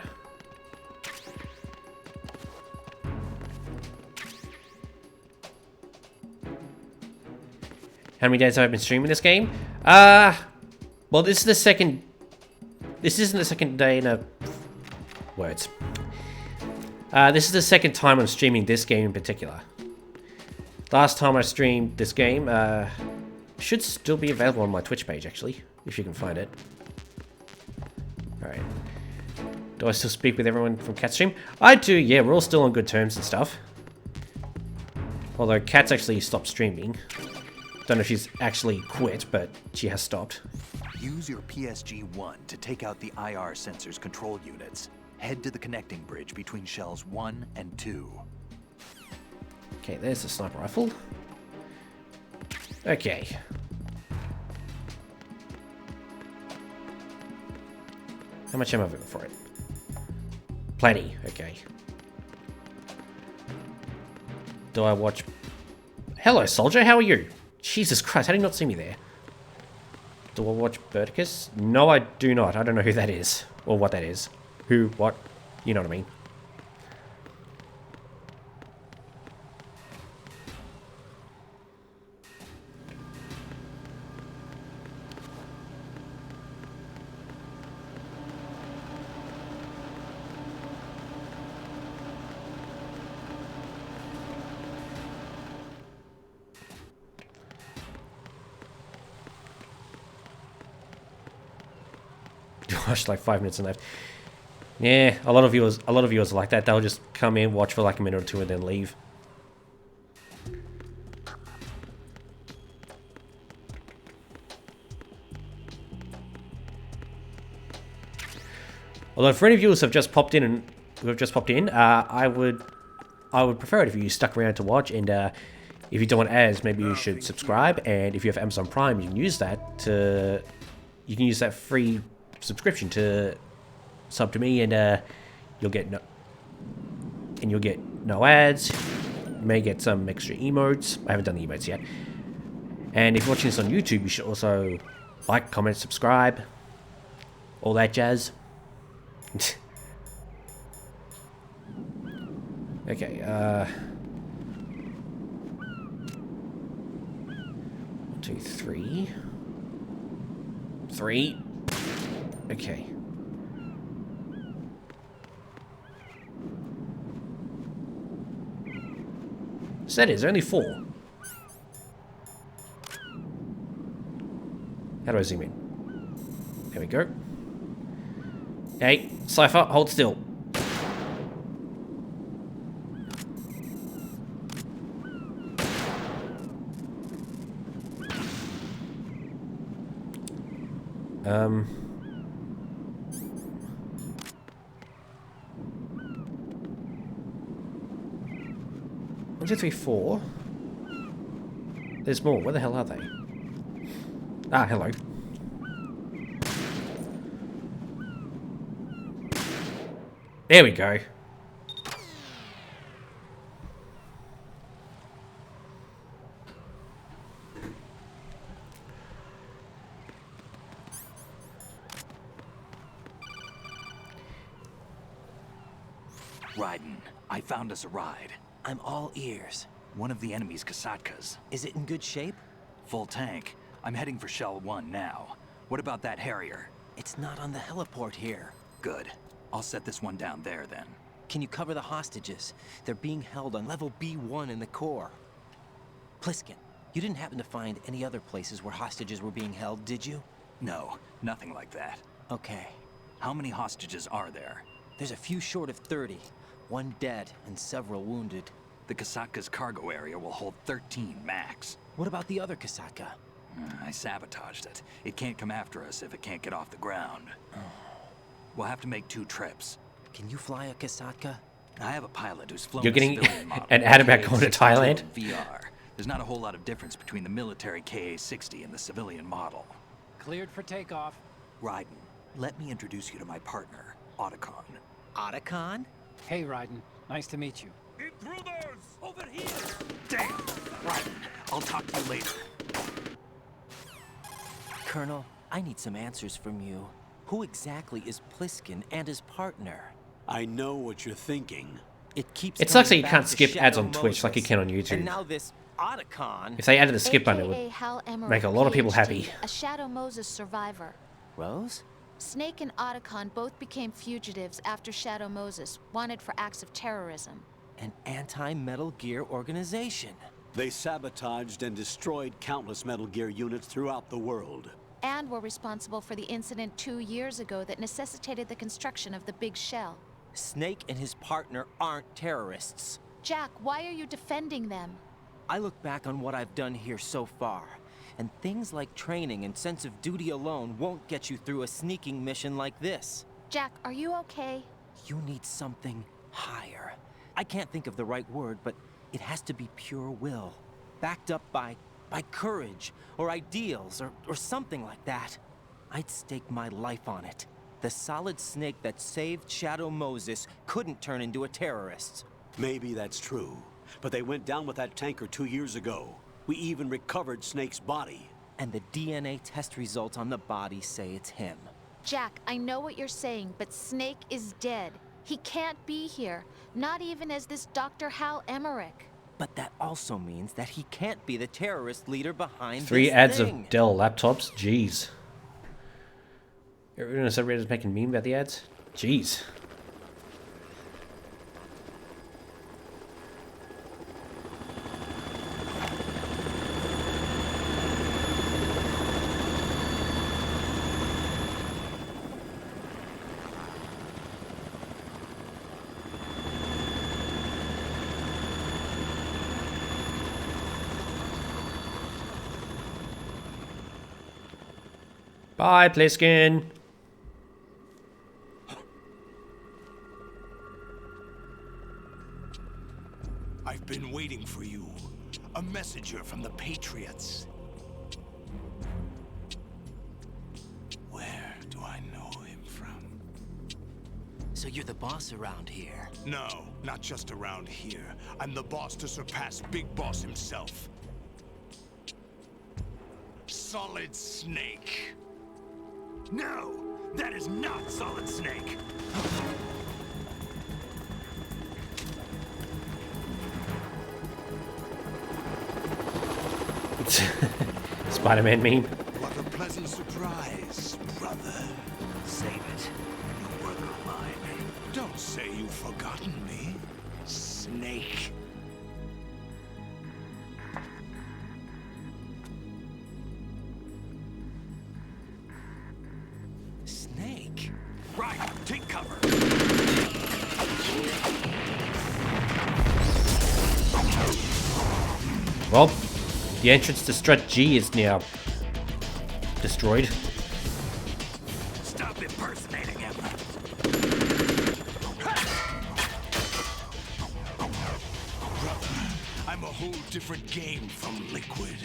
How many days have I been streaming this game? Well, this is the second. This isn't the second day in a. Words. This is the second time I'm streaming this game in particular. Last time I streamed this game, should still be available on my Twitch page actually, if you can find it. Alright. Do I still speak with everyone from Cat's stream? I do, yeah, we're all still on good terms and stuff. Although Cat's actually stopped streaming. Don't know if she's actually quit, but she has stopped. Use your PSG-1 to take out the IR sensors control units. Head to the connecting bridge between shells 1 and 2. Okay, there's the sniper rifle. Okay. How much ammo have I got for it? Plenty, okay. Do I watch... Hello, soldier, how are you? Jesus Christ, how did you not see me there? Do I watch Berticus? No, I do not. I don't know who that is. Or what that is. Who, what, you know what I mean. Gosh, like 5 minutes left. Yeah, a lot of viewers are like that. They'll just come in, watch for like a minute or two, and then leave. Although for any viewers who have just popped in I would prefer it if you stuck around to watch and if you don't want ads, maybe you should subscribe. And if you have Amazon Prime, you can use that to free subscription to sub to me, and you'll get no ads. You may get some extra emotes. I haven't done the emotes yet. And if you're watching this on YouTube, you should also like, comment, subscribe, all that jazz. Okay, 1, 2, 3. 3. Okay. So that is only 4. How do I zoom in? There we go. Hey, Cypher, hold still. Um... 1, 2, 3, 4. There's more. Where the hell are they? Ah, hello. There we go. Raiden, I found us a ride. I'm all ears. One of the enemy's Kasatkas. Is it in good shape? Full tank. I'm heading for Shell 1 now. What about that Harrier? It's not on the heliport here. Good. I'll set this one down there then. Can you cover the hostages? They're being held on level B1 in the core. Pliskin, you didn't happen to find any other places where hostages were being held, did you? No, nothing like that. Okay. How many hostages are there? There's a few short of 30. 1 dead and several wounded. The Kasatka's cargo area will hold 13 max. What about the other Kasatka? I sabotaged it. It can't come after us if it can't get off the ground. We'll have to make 2 trips. Can you fly a Kasatka? I have a pilot who's flown You're getting a civilian model, an ad about going to Thailand? VR. There's not a whole lot of difference between the military KA-60 and the civilian model. Cleared for takeoff. Raiden, let me introduce you to my partner, Otacon. Otacon? Hey, Raiden. Nice to meet you. Intruders! Over here! Damn! Raiden, I'll talk to you later. Colonel, I need some answers from you. Who exactly is Pliskin and his partner? I know what you're thinking. It keeps It sucks that coming you back can't to skip ads on Shadow Twitch like you Moses. can on YouTube. And now this Otacon. If they added the skip button, it AKA would Hal Emmerich, make a lot of people PhD, happy. A Shadow Moses survivor. Rose? Snake and Otacon both became fugitives after Shadow Moses, wanted for acts of terrorism. An anti-Metal Gear organization. They sabotaged and destroyed countless Metal Gear units throughout the world. And were responsible for the incident 2 years ago that necessitated the construction of the Big Shell. Snake and his partner aren't terrorists. Jack, why are you defending them? I look back on what I've done here so far, and things like training and sense of duty alone won't get you through a sneaking mission like this. Jack, are you okay? You need something higher. I can't think of the right word, but it has to be pure will, backed up by courage, or ideals, or something like that. I'd stake my life on it. The solid Snake that saved Shadow Moses couldn't turn into a terrorist. Maybe that's true, but they went down with that tanker 2 years ago. We even recovered Snake's body. And the DNA test results on the body say it's him. Jack, I know what you're saying, but Snake is dead. He can't be here, not even as this Dr. Hal Emmerich. But that also means that he can't be the terrorist leader behind 3 this ads thing. of Dell laptops? Jeez. Everyone said Reddit's making meme about the ads? Jeez. Bye, Pliskin. I've been waiting for you. A message messenger from the Patriots. Where do I know him from? So you're the boss around here? No, not just around here. I'm the boss to surpass Big Boss himself. Solid Snake. No, that is not Solid Snake. Spider-Man meme. What a pleasant surprise, brother. Save it. You work of mine. Don't say you've forgotten me, Snake. Snake? Right, take cover. Well, the entrance to Strut G is now destroyed. Stop impersonating him. Brother, I'm a whole different game from Liquid.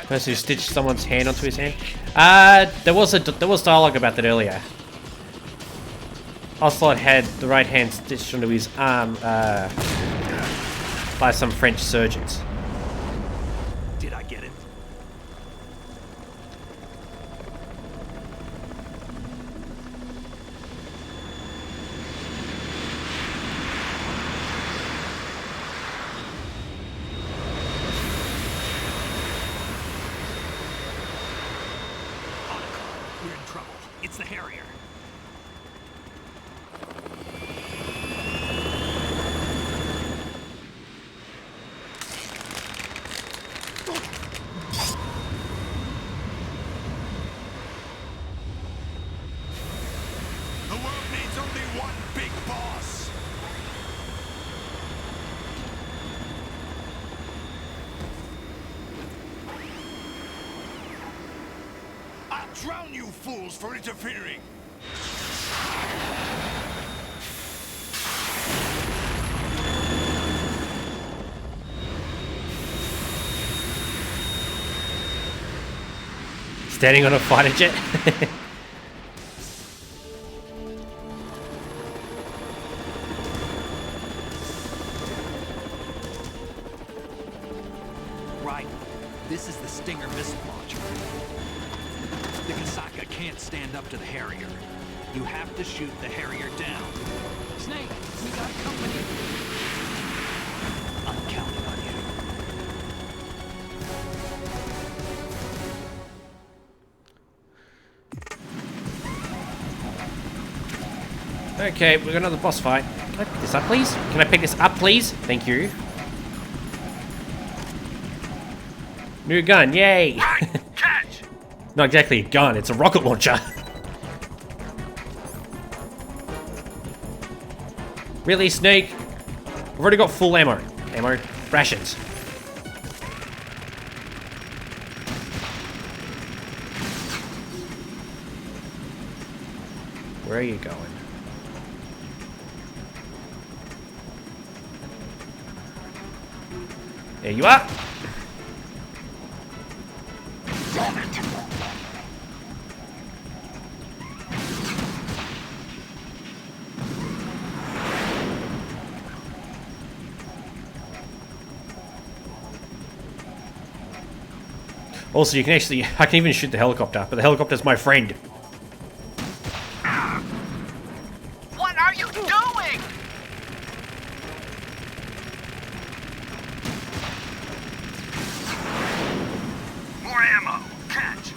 Person who stitched someone's hand onto his hand. There was dialogue about that earlier. Ocelot had the right hand stitched onto his arm by some French surgeons. Did I get it? We're in trouble. It's the Harrier. The world needs only one big boss. I'll drown you fools for interfering. Standing on a fighter jet. Right. This is the Stinger missile launcher. The Kasaka can't stand up to the Harrier. You have to shoot the Harrier down. Snake, we got company. I'm counting on you. Okay, we've got another boss fight. Can I pick this up, please? Can I pick this up, please? Thank you. New gun, yay! Catch! Not exactly a gun, it's a rocket launcher. Really, Snake? I've already got full ammo. Ammo. Rations. Where are you going? There you are! Also, you can actually, I can even shoot the helicopter, but the helicopter's my friend. What are you doing? More ammo. Catch.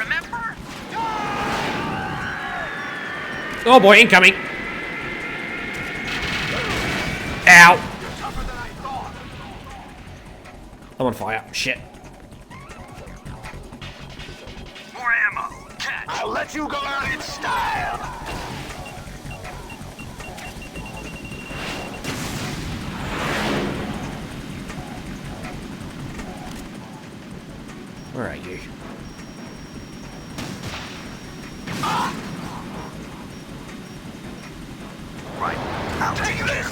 remember? Oh boy, incoming! Ow! I'm on fire. Shit. More ammo. Catch. I'll let you go out in style. Where are you? Right. I'll take this.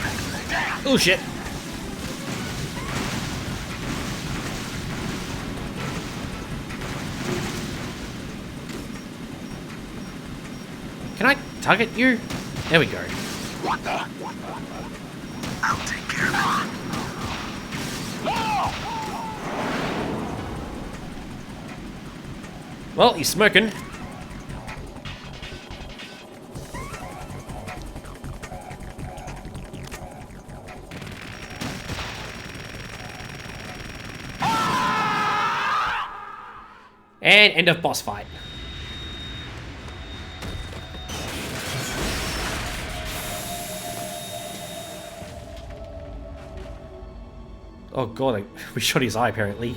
Oh shit. Can I target you? There we go. What the? I'll take care of it. Well, he's smoking. And end of boss fight. Oh god, we shot his eye apparently.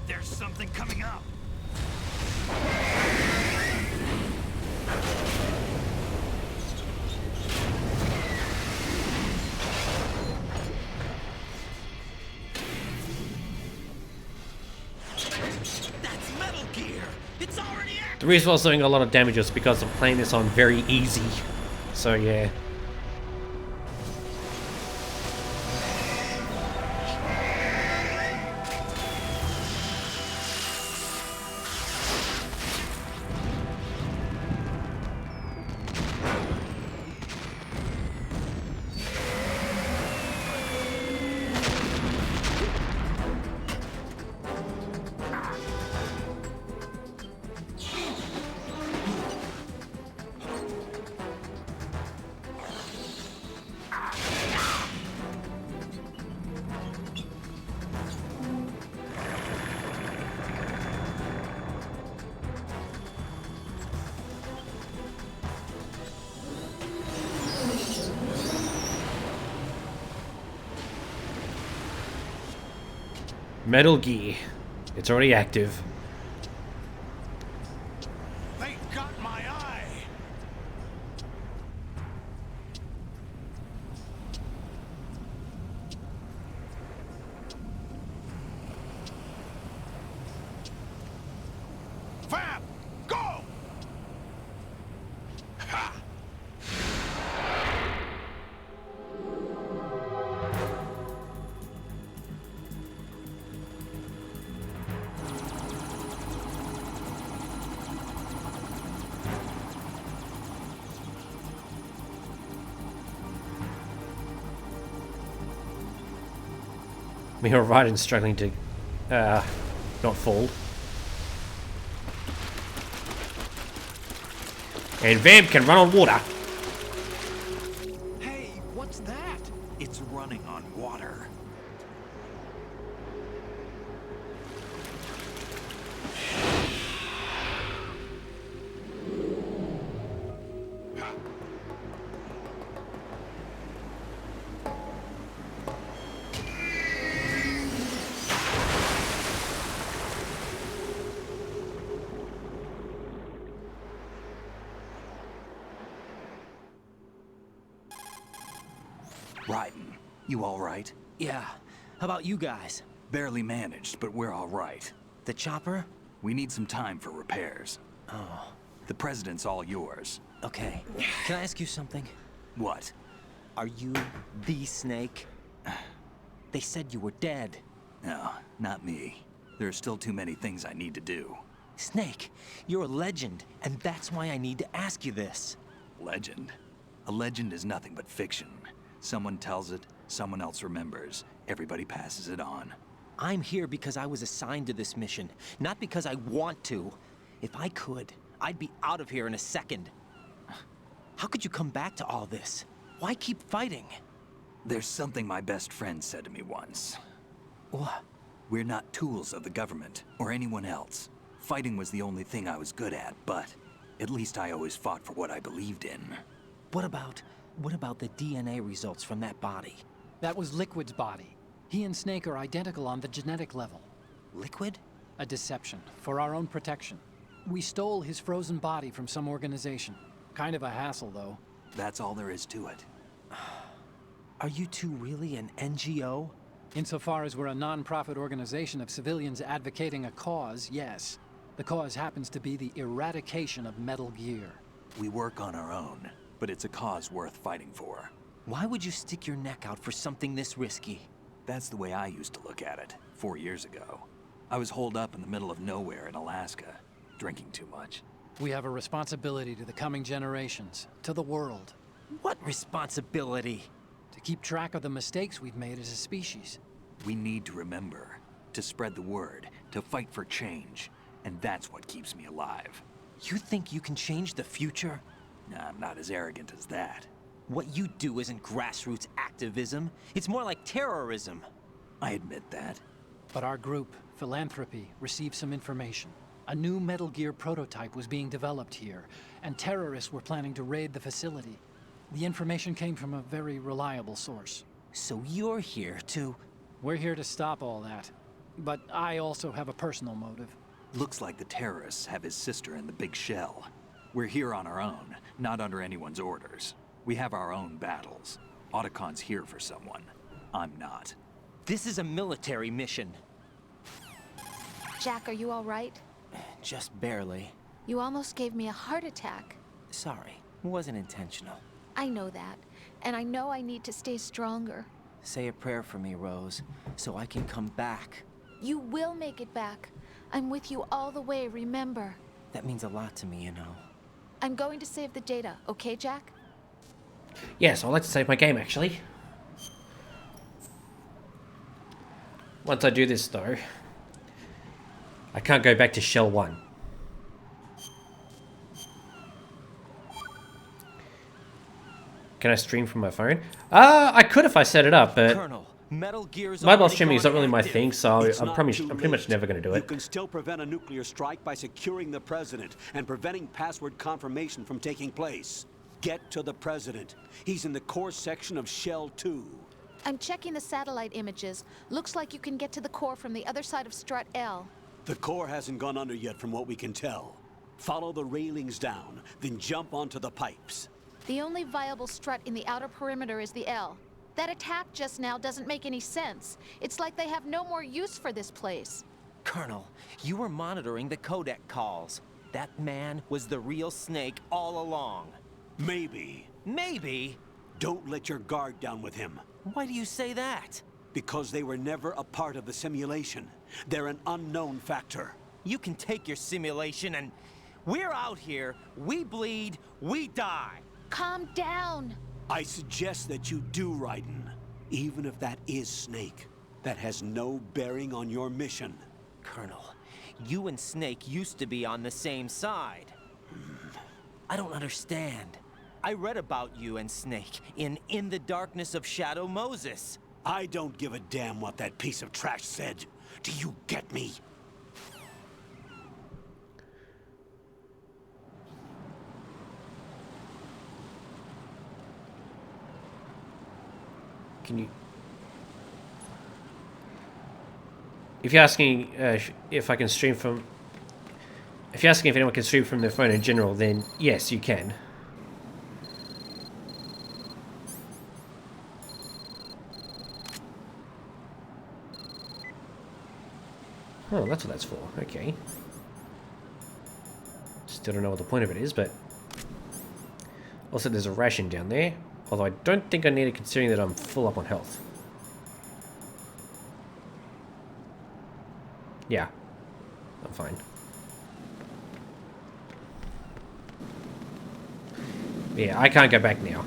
There's something coming up. That's Metal Gear! It's already The reason I was doing a lot of damage is because I'm playing this on very easy. So yeah. Metal Gear. It's already active. They got my eye. Fab, go! Ha! Meanwhile, Raiden's struggling to not fall. And Vamp can run on water. Hey, what's that? It's running on water. Raiden, you all right? Yeah. How about you guys? Barely managed, but we're all right. The chopper? We need some time for repairs. Oh. The president's all yours. Okay. Can I ask you something? What? Are you the Snake? They said you were dead. No, not me. There are still too many things I need to do. Snake, you're a legend, and that's why I need to ask you this. Legend? A legend is nothing but fiction. Someone tells it, someone else remembers. Everybody passes it on. I'm here because I was assigned to this mission, not because I want to. If I could, I'd be out of here in a second. How could you come back to all this? Why keep fighting? There's something my best friend said to me once. What? We're not tools of the government or anyone else. Fighting was the only thing I was good at, but at least I always fought for what I believed in. What about the DNA results from that body? That was Liquid's body. He and Snake are identical on the genetic level. Liquid? A deception, for our own protection. We stole his frozen body from some organization. Kind of a hassle, though. That's all there is to it. Are you two really an NGO? Insofar as we're a non-profit organization of civilians advocating a cause, yes. The cause happens to be the eradication of Metal Gear. We work on our own, but it's a cause worth fighting for. Why would you stick your neck out for something this risky? That's the way I used to look at it, 4 years ago. I was holed up in the middle of nowhere in Alaska, drinking too much. We have a responsibility to the coming generations, to the world. What responsibility? To keep track of the mistakes we've made as a species. We need to remember, to spread the word, to fight for change, and that's what keeps me alive. You think you can change the future? Nah, I'm not as arrogant as that. What you do isn't grassroots activism. It's more like terrorism. I admit that. But our group, Philanthropy, received some information. A new Metal Gear prototype was being developed here, and terrorists were planning to raid the facility. The information came from a very reliable source. So you're here to... We're here to stop all that. But I also have a personal motive. Looks like the terrorists have his sister in the big shell. We're here on our own, not under anyone's orders. We have our own battles. Otacon's here for someone. I'm not. This is a military mission. Jack, are you all right? Just barely. You almost gave me a heart attack. Sorry, it wasn't intentional. I know that, and I know I need to stay stronger. Say a prayer for me, Rose, so I can come back. You will make it back. I'm with you all the way, remember? That means a lot to me, you know. I'm going to save the data, okay, Jack? Yes, I'd like to save my game, actually. Once I do this, though, I can't go back to Shell 1. Can I stream from my phone? I could if I set it up, but Colonel, Metal Gear's mobile streaming is not really my active. thing, so It's I'm not pretty too much late. never going to do You it. can still prevent a nuclear strike by securing the president and preventing password confirmation from taking place. Get to the president. He's in the core section of Shell 2. I'm checking the satellite images. Looks like you can get to the core from the other side of Strut L. The core hasn't gone under yet from what we can tell. Follow the railings down, then jump onto the pipes. The only viable strut in the outer perimeter is the L. That attack just now doesn't make any sense. It's like they have no more use for this place. Colonel, you were monitoring the codec calls. That man was the real Snake all along. Maybe. Maybe? Don't let your guard down with him. Why do you say that? Because they were never a part of the simulation. They're an unknown factor. You can take your simulation and... We're out here, we bleed, we die. Calm down. I suggest that you do, Raiden. Even if that is Snake. That has no bearing on your mission. Colonel, you and Snake used to be on the same side. I don't understand. I read about you and Snake in the Darkness of Shadow Moses. I don't give a damn what that piece of trash said. Do you get me? Can you... If you're asking if I can stream from... If you're asking if anyone can stream from their phone in general, then yes, you can. Oh, that's what that's for. Okay. Still don't know what the point of it is, but... Also, there's a ration down there. Although I don't think I need it considering that I'm full up on health. Yeah. I'm fine. Yeah, I can't go back now.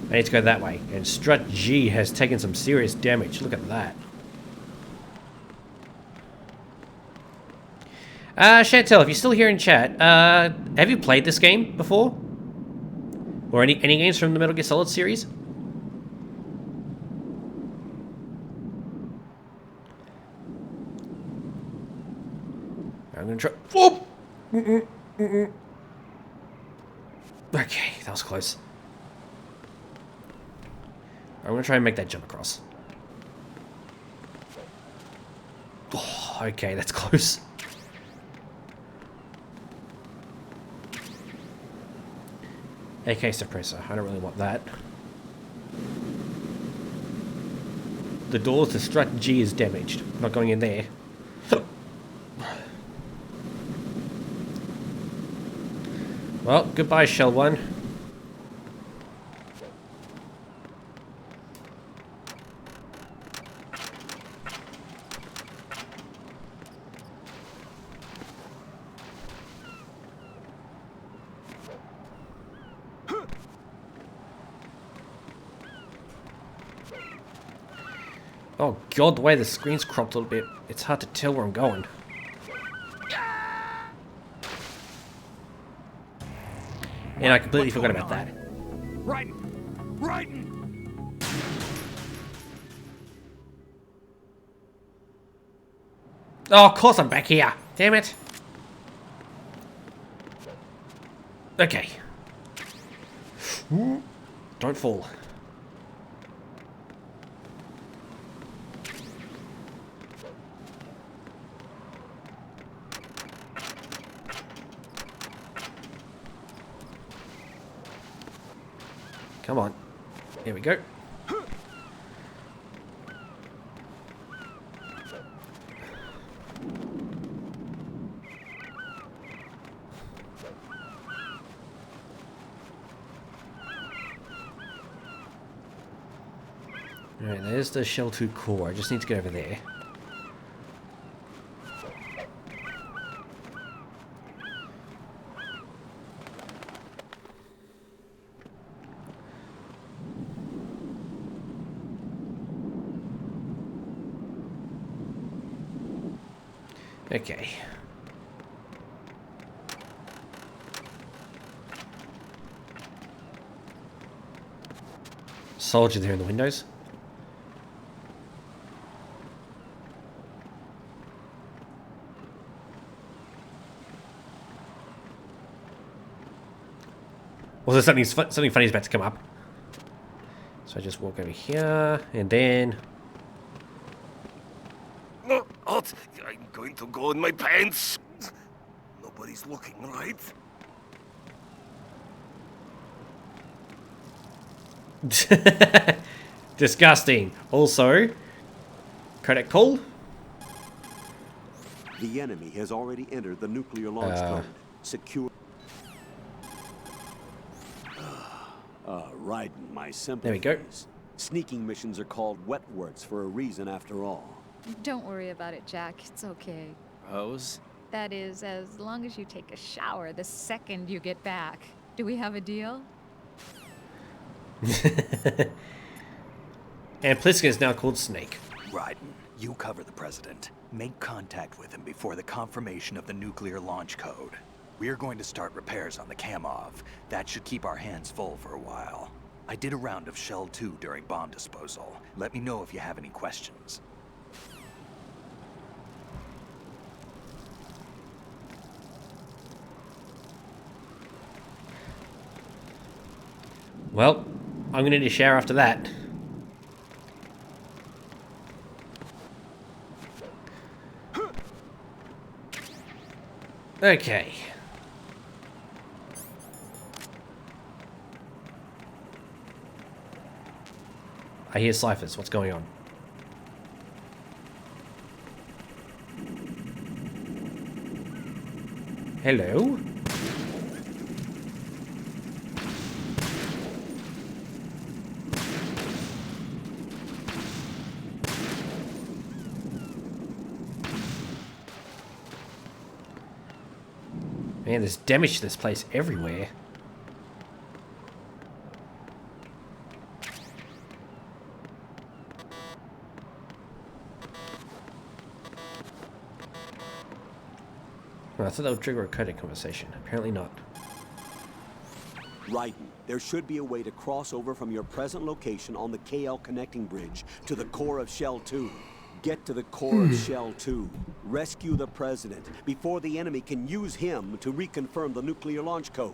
I need to go that way. And Strut G has taken some serious damage. Look at that. Chantel, if you're still here in chat, have you played this game before? Or any games from the Metal Gear Solid series? I'm gonna try. Whoop! Okay, that was close. I'm gonna try and make that jump across. Oh, okay, that's close. AK suppressor. I don't really want that. The doors to strut G is damaged. Not going in there. Well, goodbye, Shell 1. Oh god, the way the screen's cropped a little bit, it's hard to tell where I'm going. And I completely forgot about that. Right. Oh, of course I'm back here. Damn it. Okay. Don't fall. Come on. Here we go. Alright, there's the Shell 2 core. I just need to get over there. Okay. Soldier there in the windows. Well, there's something funny is about to come up. So I just walk over here, and then... Oh, I'm going to go in my pants. Nobody's looking, right? Disgusting. Also, credit call. The enemy has already entered the nuclear launch code. Secure. Raiden, my sympathies. There we go. Sneaking missions are called wet works for a reason after all. Don't worry about it, Jack. It's okay. Rose? That is, as long as you take a shower the second you get back. Do we have a deal? And Pliska is now called Snake. Raiden, you cover the president. Make contact with him before the confirmation of the nuclear launch code. We're going to start repairs on the Kamov. That should keep our hands full for a while. I did a round of Shell 2 during bomb disposal. Let me know if you have any questions. Well, I'm gonna need a shower after that. Okay. I hear ciphers. What's going on? Hello? Man, there's damage to this place everywhere. Well, I thought that would trigger a codec conversation. Apparently not. Raiden, there should be a way to cross over from your present location on the KL connecting bridge to the core of Shell 2. Get to the core of Shell 2. Rescue the President before the enemy can use him to reconfirm the nuclear launch code.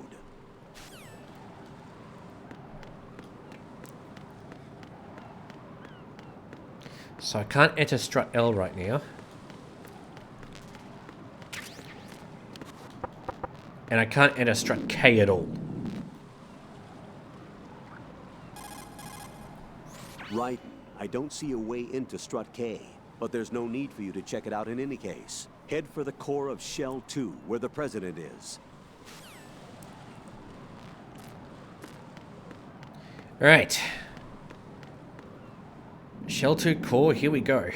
So I can't enter strut L right now. And I can't enter strut K at all. Right. I don't see a way into strut K, but there's no need for you to check it out in any case. Head for the core of Shell 2, where the President is. Alright. Shell 2 core, here we go.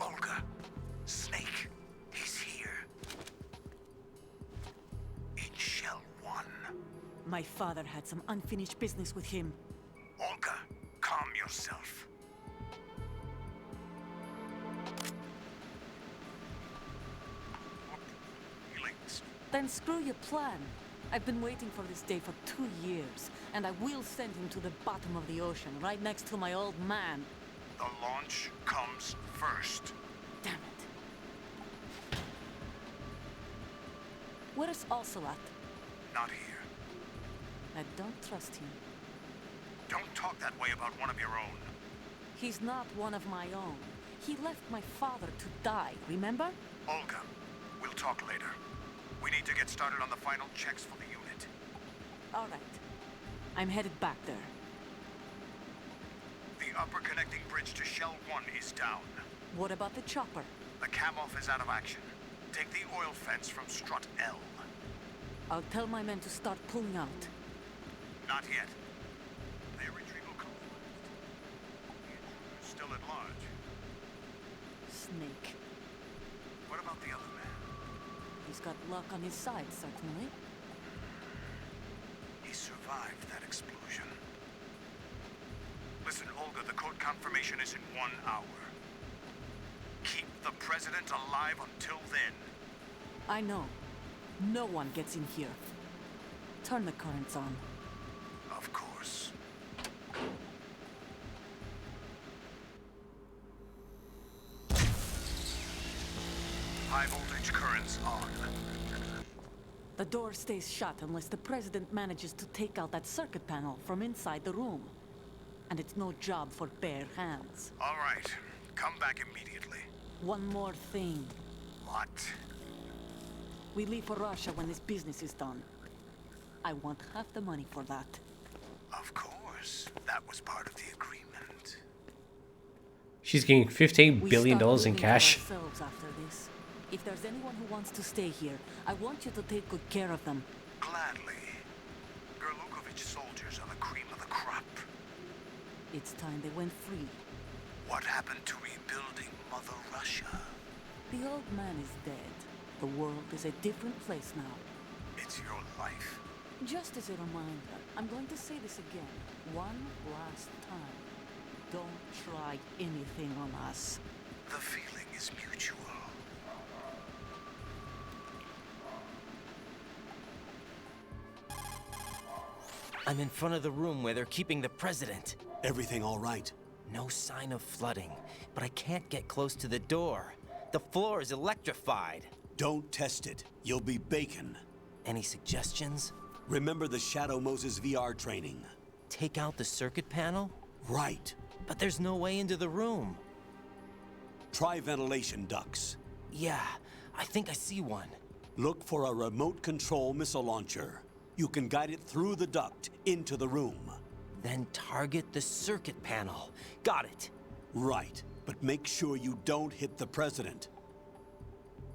Olga, Snake, he's here. In Shell 1. My father had some unfinished business with him. Olga, calm yourself. Feelings. Then screw your plan. I've been waiting for this day for 2 years, and I will send him to the bottom of the ocean, right next to my old man. The launch comes first. Damn it. Where's Ocelot? Not here. I don't trust him. Don't talk that way about one of your own. He's not one of my own. He left my father to die, remember? Olga, we'll talk later. We need to get started on the final checks for the unit. All right. I'm headed back there. The upper connecting bridge to Shell 1 is down. What about the chopper? The cam-off is out of action. Take the oil fence from strut L. I'll tell my men to start pulling out. Not yet. Their retrieval compromised. The intruder's still at large. Snake. What about the other man? He's got luck on his side, certainly. He survived that explosion. Listen, Olga, the code confirmation is in 1 hour. Keep the President alive until then. I know. No one gets in here. Turn the currents on. Of course. High voltage currents on. The door stays shut unless the President manages to take out that circuit panel from inside the room. And it's no job for bare hands. All right. Come back immediately. One more thing. What? We leave for Russia when this business is done. I want half the money for that. Of course. That was part of the agreement. She's getting $15 billion in cash. Ourselves after this. If there's anyone who wants to stay here, I want you to take good care of them. Gladly. Gerlukovich soldiers are the cream of the crop. It's time they went free. What happened to rebuilding Mother Russia? The old man is dead. The world is a different place now. It's your life. Just as a reminder, I'm going to say this again, one last time. Don't try anything on us. The feeling is mutual. I'm in front of the room where they're keeping the President. Everything all right? No sign of flooding, but I can't get close to the door. The floor is electrified. Don't test it. You'll be bacon. Any suggestions? Remember the Shadow Moses VR training. Take out the circuit panel? Right. But there's no way into the room. Try ventilation ducts. Yeah, I think I see one. Look for a remote control missile launcher. You can guide it through the duct into the room. Then target the circuit panel. Got it. Right, but make sure you don't hit the President.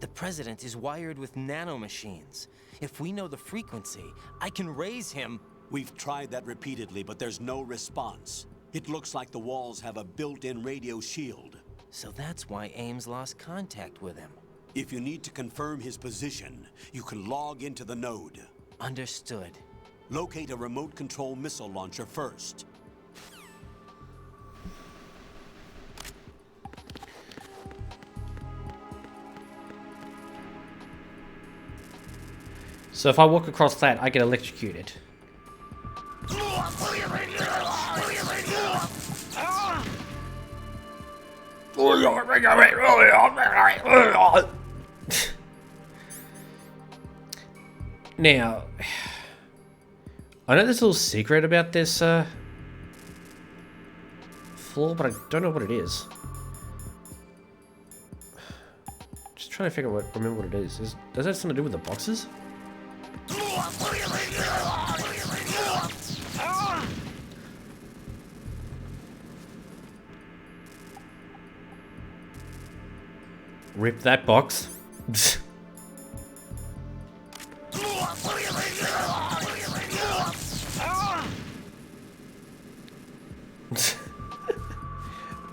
The President is wired with nanomachines. If we know the frequency, I can raise him. We've tried that repeatedly, but there's no response. It looks like the walls have a built-in radio shield. So that's why Ames lost contact with him. If you need to confirm his position, you can log into the node. Understood. Locate a remote control missile launcher first. So if I walk across that, I get electrocuted. Now, I know there's a little secret about this floor, but I don't know what it is. Just trying to figure out remember what it is. Does that have something to do with the boxes? Rip that box.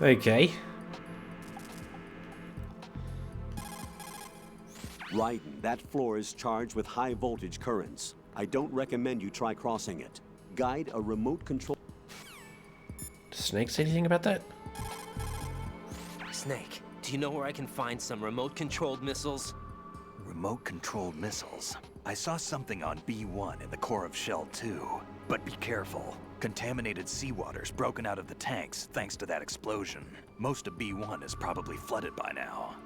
Okay. Raiden, that floor is charged with high voltage currents. I don't recommend you try crossing it. Guide a remote control. Does Snake say anything about that? Snake, do you know where I can find some remote-controlled missiles? Remote-controlled missiles. I saw something on B1 in the core of Shell 2. But be careful. Contaminated seawater's broken out of the tanks thanks to that explosion. Most of B1 is probably flooded by now.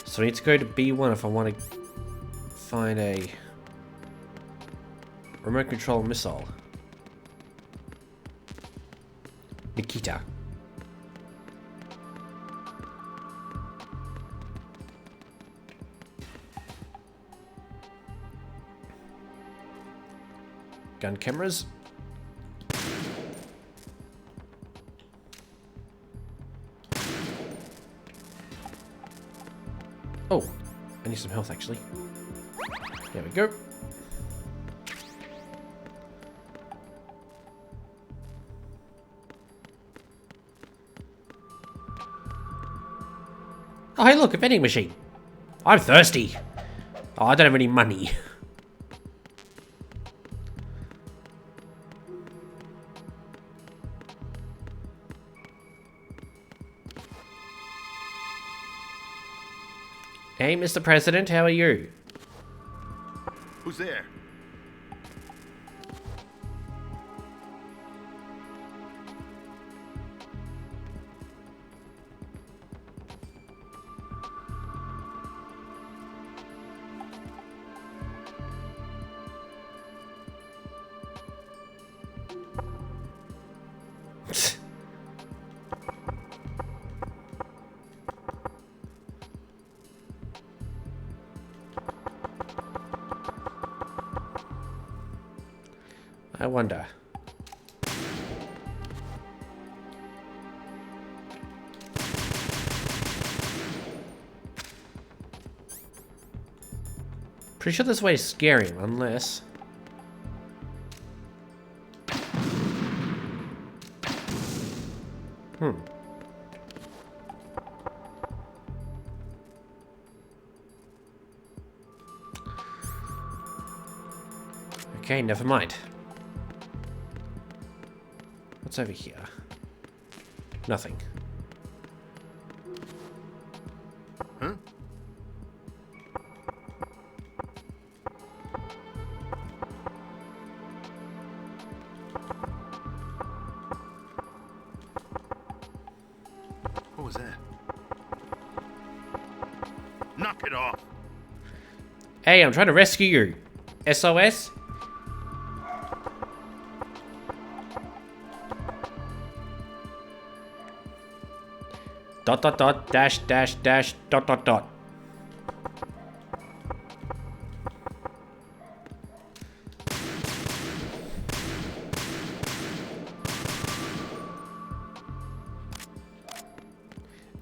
So I need to go to B1 if I want to find a remote control missile. Nikita. Gun cameras. Oh, I need some health actually. There we go. Oh, hey, look, a vending machine. I'm thirsty. Oh, I don't have any money. Hey, Mr. President, how are you? Who's there? I wonder. Pretty sure this way is scary, unless... Okay, never mind. What's over here? Nothing. Huh? What was that? Knock it off. Hey, I'm trying to rescue you. SOS? Dot dot dot dash dash dash dot dot dot.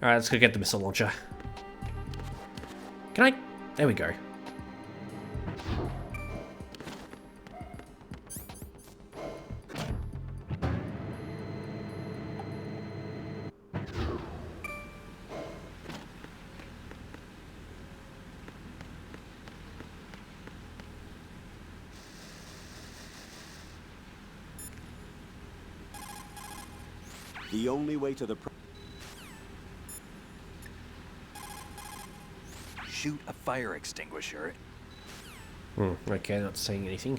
Alright, let's go get the missile launcher. Can I? There we go. The only way to the shoot a fire extinguisher. Okay, not saying anything.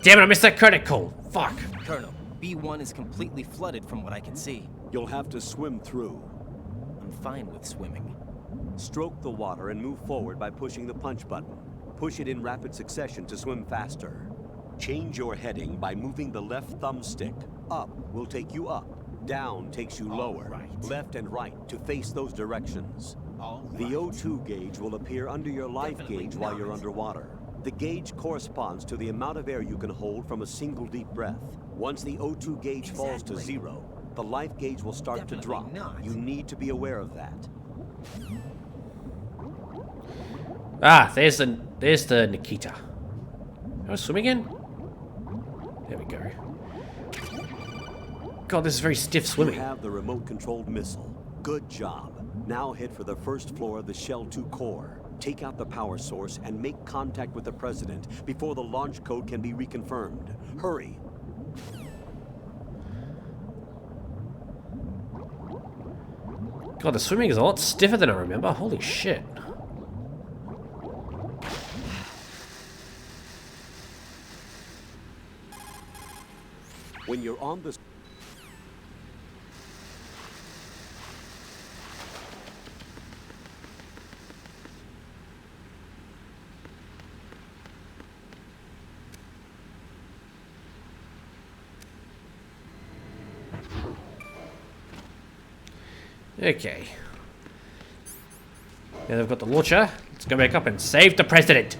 Damn it, I missed that credit call. Fuck. Colonel, B1 is completely flooded from what I can see. You'll have to swim through. I'm fine with swimming. Stroke the water and move forward by pushing the punch button. Push it in rapid succession to swim faster. Change your heading by moving the left thumbstick. Up will take you up. Down takes you lower. Left and right to face those directions. The O2 gauge will appear under your life gauge while you're underwater. The gauge corresponds to the amount of air you can hold from a single deep breath. Once the O2 gauge falls to 0, the life gauge will start to drop. You need to be aware of that. Ah, there's the Nikita. Can I swim again? There we go. God, this is very stiff swimming. You have the remote-controlled missile. Good job. Now head for the first floor of the Shell 2 core. Take out the power source and make contact with the President before the launch code can be reconfirmed. Hurry. God, the swimming is a lot stiffer than I remember. Holy shit. When you're on the... Okay. Now they've got the launcher. Let's go back up and save the President.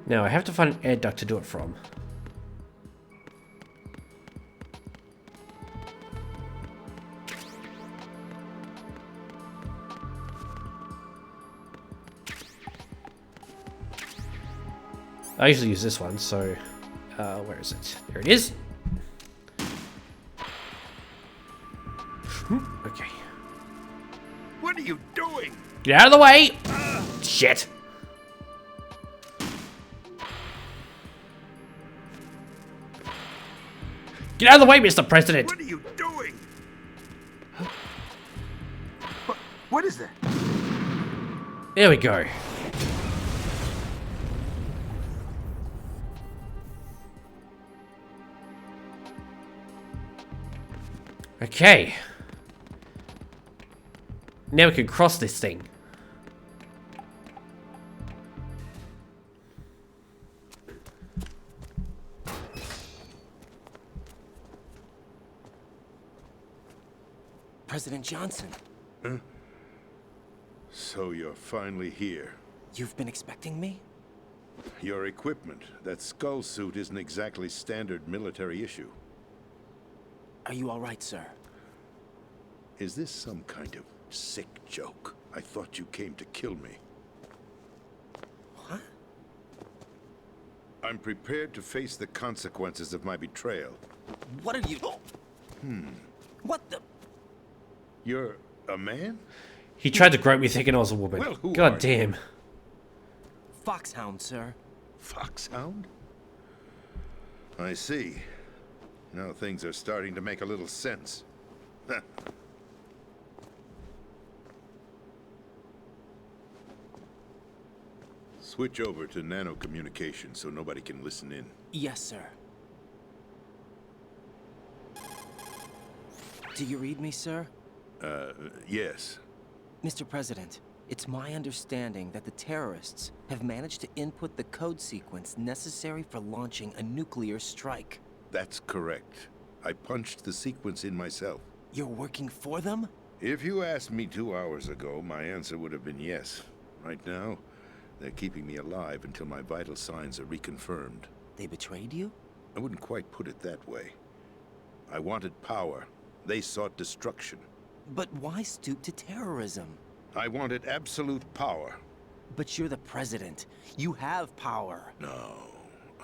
Now I have to find an air duct to do it from. I usually use this one, so where is it? There it is. Okay. What are you doing? Get out of the way! Shit. Get out of the way, Mr. President! What are you doing? What is that? There we go. Okay. Now we can cross this thing. President Johnson. Huh? So you're finally here. You've been expecting me? Your equipment, that skull suit, isn't exactly standard military issue. Are you all right, sir? Is this some kind of sick joke? I thought you came to kill me. What? I'm prepared to face the consequences of my betrayal. What are you... What the... You're a man? He tried to grope me thinking I was a woman. Well, who God are damn. Foxhound, sir. Foxhound? I see. Now things are starting to make a little sense. Switch over to nano communication so nobody can listen in. Yes, sir. Do you read me, sir? Yes. Mr. President, it's my understanding that the terrorists have managed to input the code sequence necessary for launching a nuclear strike. That's correct. I punched the sequence in myself. You're working for them? If you asked me 2 hours ago, my answer would have been yes. Right now, they're keeping me alive until my vital signs are reconfirmed. They betrayed you? I wouldn't quite put it that way. I wanted power. They sought destruction. But why stoop to terrorism? I wanted absolute power. But you're the president. You have power. No,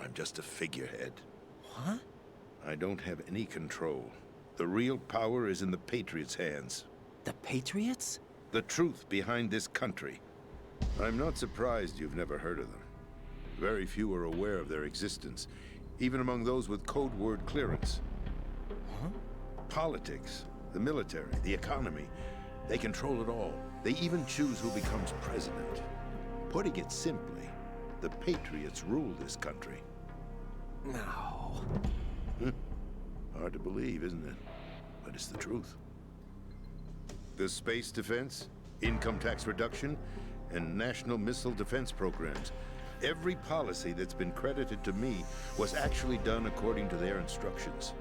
I'm just a figurehead. What? I don't have any control. The real power is in the Patriots' hands. The Patriots? The truth behind this country. I'm not surprised you've never heard of them. Very few are aware of their existence, even among those with code word clearance. Huh? Politics, the military, the economy, they control it all. They even choose who becomes president. Putting it simply, the Patriots rule this country. No. Hard to believe, isn't it? But it's the truth. The space defense, income tax reduction, and national missile defense programs. Every policy that's been credited to me was actually done according to their instructions.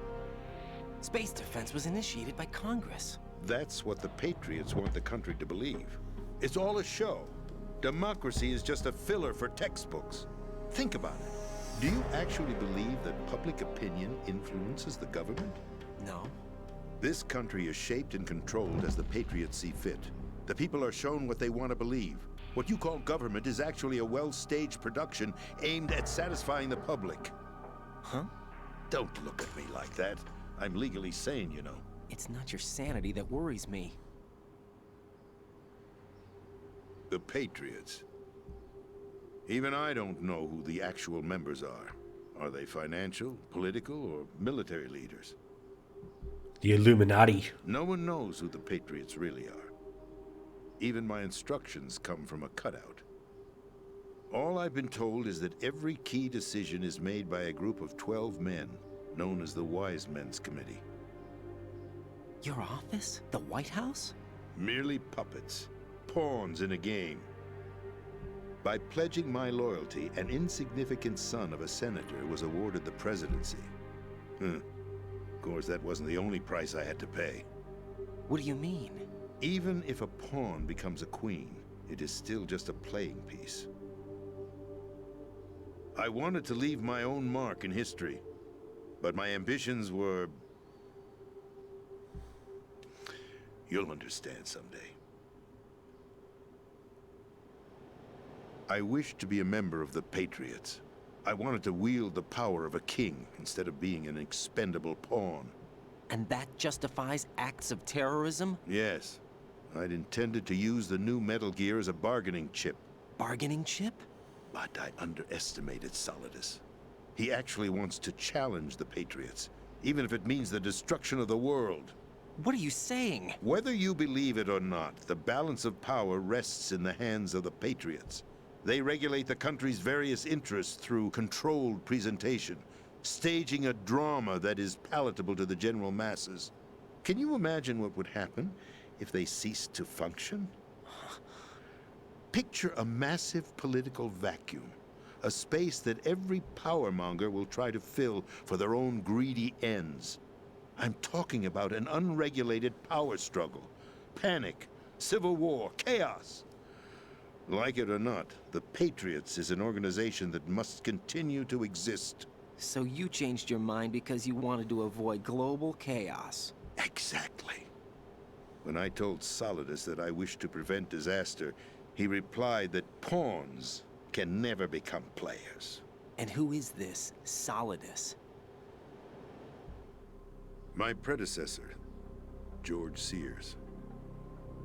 Space defense was initiated by Congress. That's what the Patriots want the country to believe. It's all a show. Democracy is just a filler for textbooks. Think about it. Do you actually believe that public opinion influences the government? No. This country is shaped and controlled as the Patriots see fit. The people are shown what they want to believe. What you call government is actually a well-staged production aimed at satisfying the public. Huh? Don't look at me like that. I'm legally sane, you know. It's not your sanity that worries me. The Patriots. Even I don't know who the actual members are. Are they financial, political, or military leaders? The Illuminati. No one knows who the Patriots really are. Even my instructions come from a cutout. All I've been told is that every key decision is made by a group of 12 men, known as the Wise Men's Committee. Your office? The White House? Merely puppets. Pawns in a game. By pledging my loyalty, an insignificant son of a senator was awarded the presidency. Of course, that wasn't the only price I had to pay. What do you mean? Even if a pawn becomes a queen, it is still just a playing piece. I wanted to leave my own mark in history, but my ambitions were... You'll understand someday. I wished to be a member of the Patriots. I wanted to wield the power of a king instead of being an expendable pawn. And that justifies acts of terrorism? Yes. I'd intended to use the new Metal Gear as a bargaining chip. Bargaining chip? But I underestimated Solidus. He actually wants to challenge the Patriots, even if it means the destruction of the world. What are you saying? Whether you believe it or not, the balance of power rests in the hands of the Patriots. They regulate the country's various interests through controlled presentation, staging a drama that is palatable to the general masses. Can you imagine what would happen if they ceased to function? Picture a massive political vacuum, a space that every powermonger will try to fill for their own greedy ends. I'm talking about an unregulated power struggle, panic, civil war, chaos. Like it or not, the Patriots is an organization that must continue to exist. So you changed your mind because you wanted to avoid global chaos. Exactly. When I told Solidus that I wished to prevent disaster, he replied that pawns can never become players. And who is this Solidus? My predecessor, George Sears.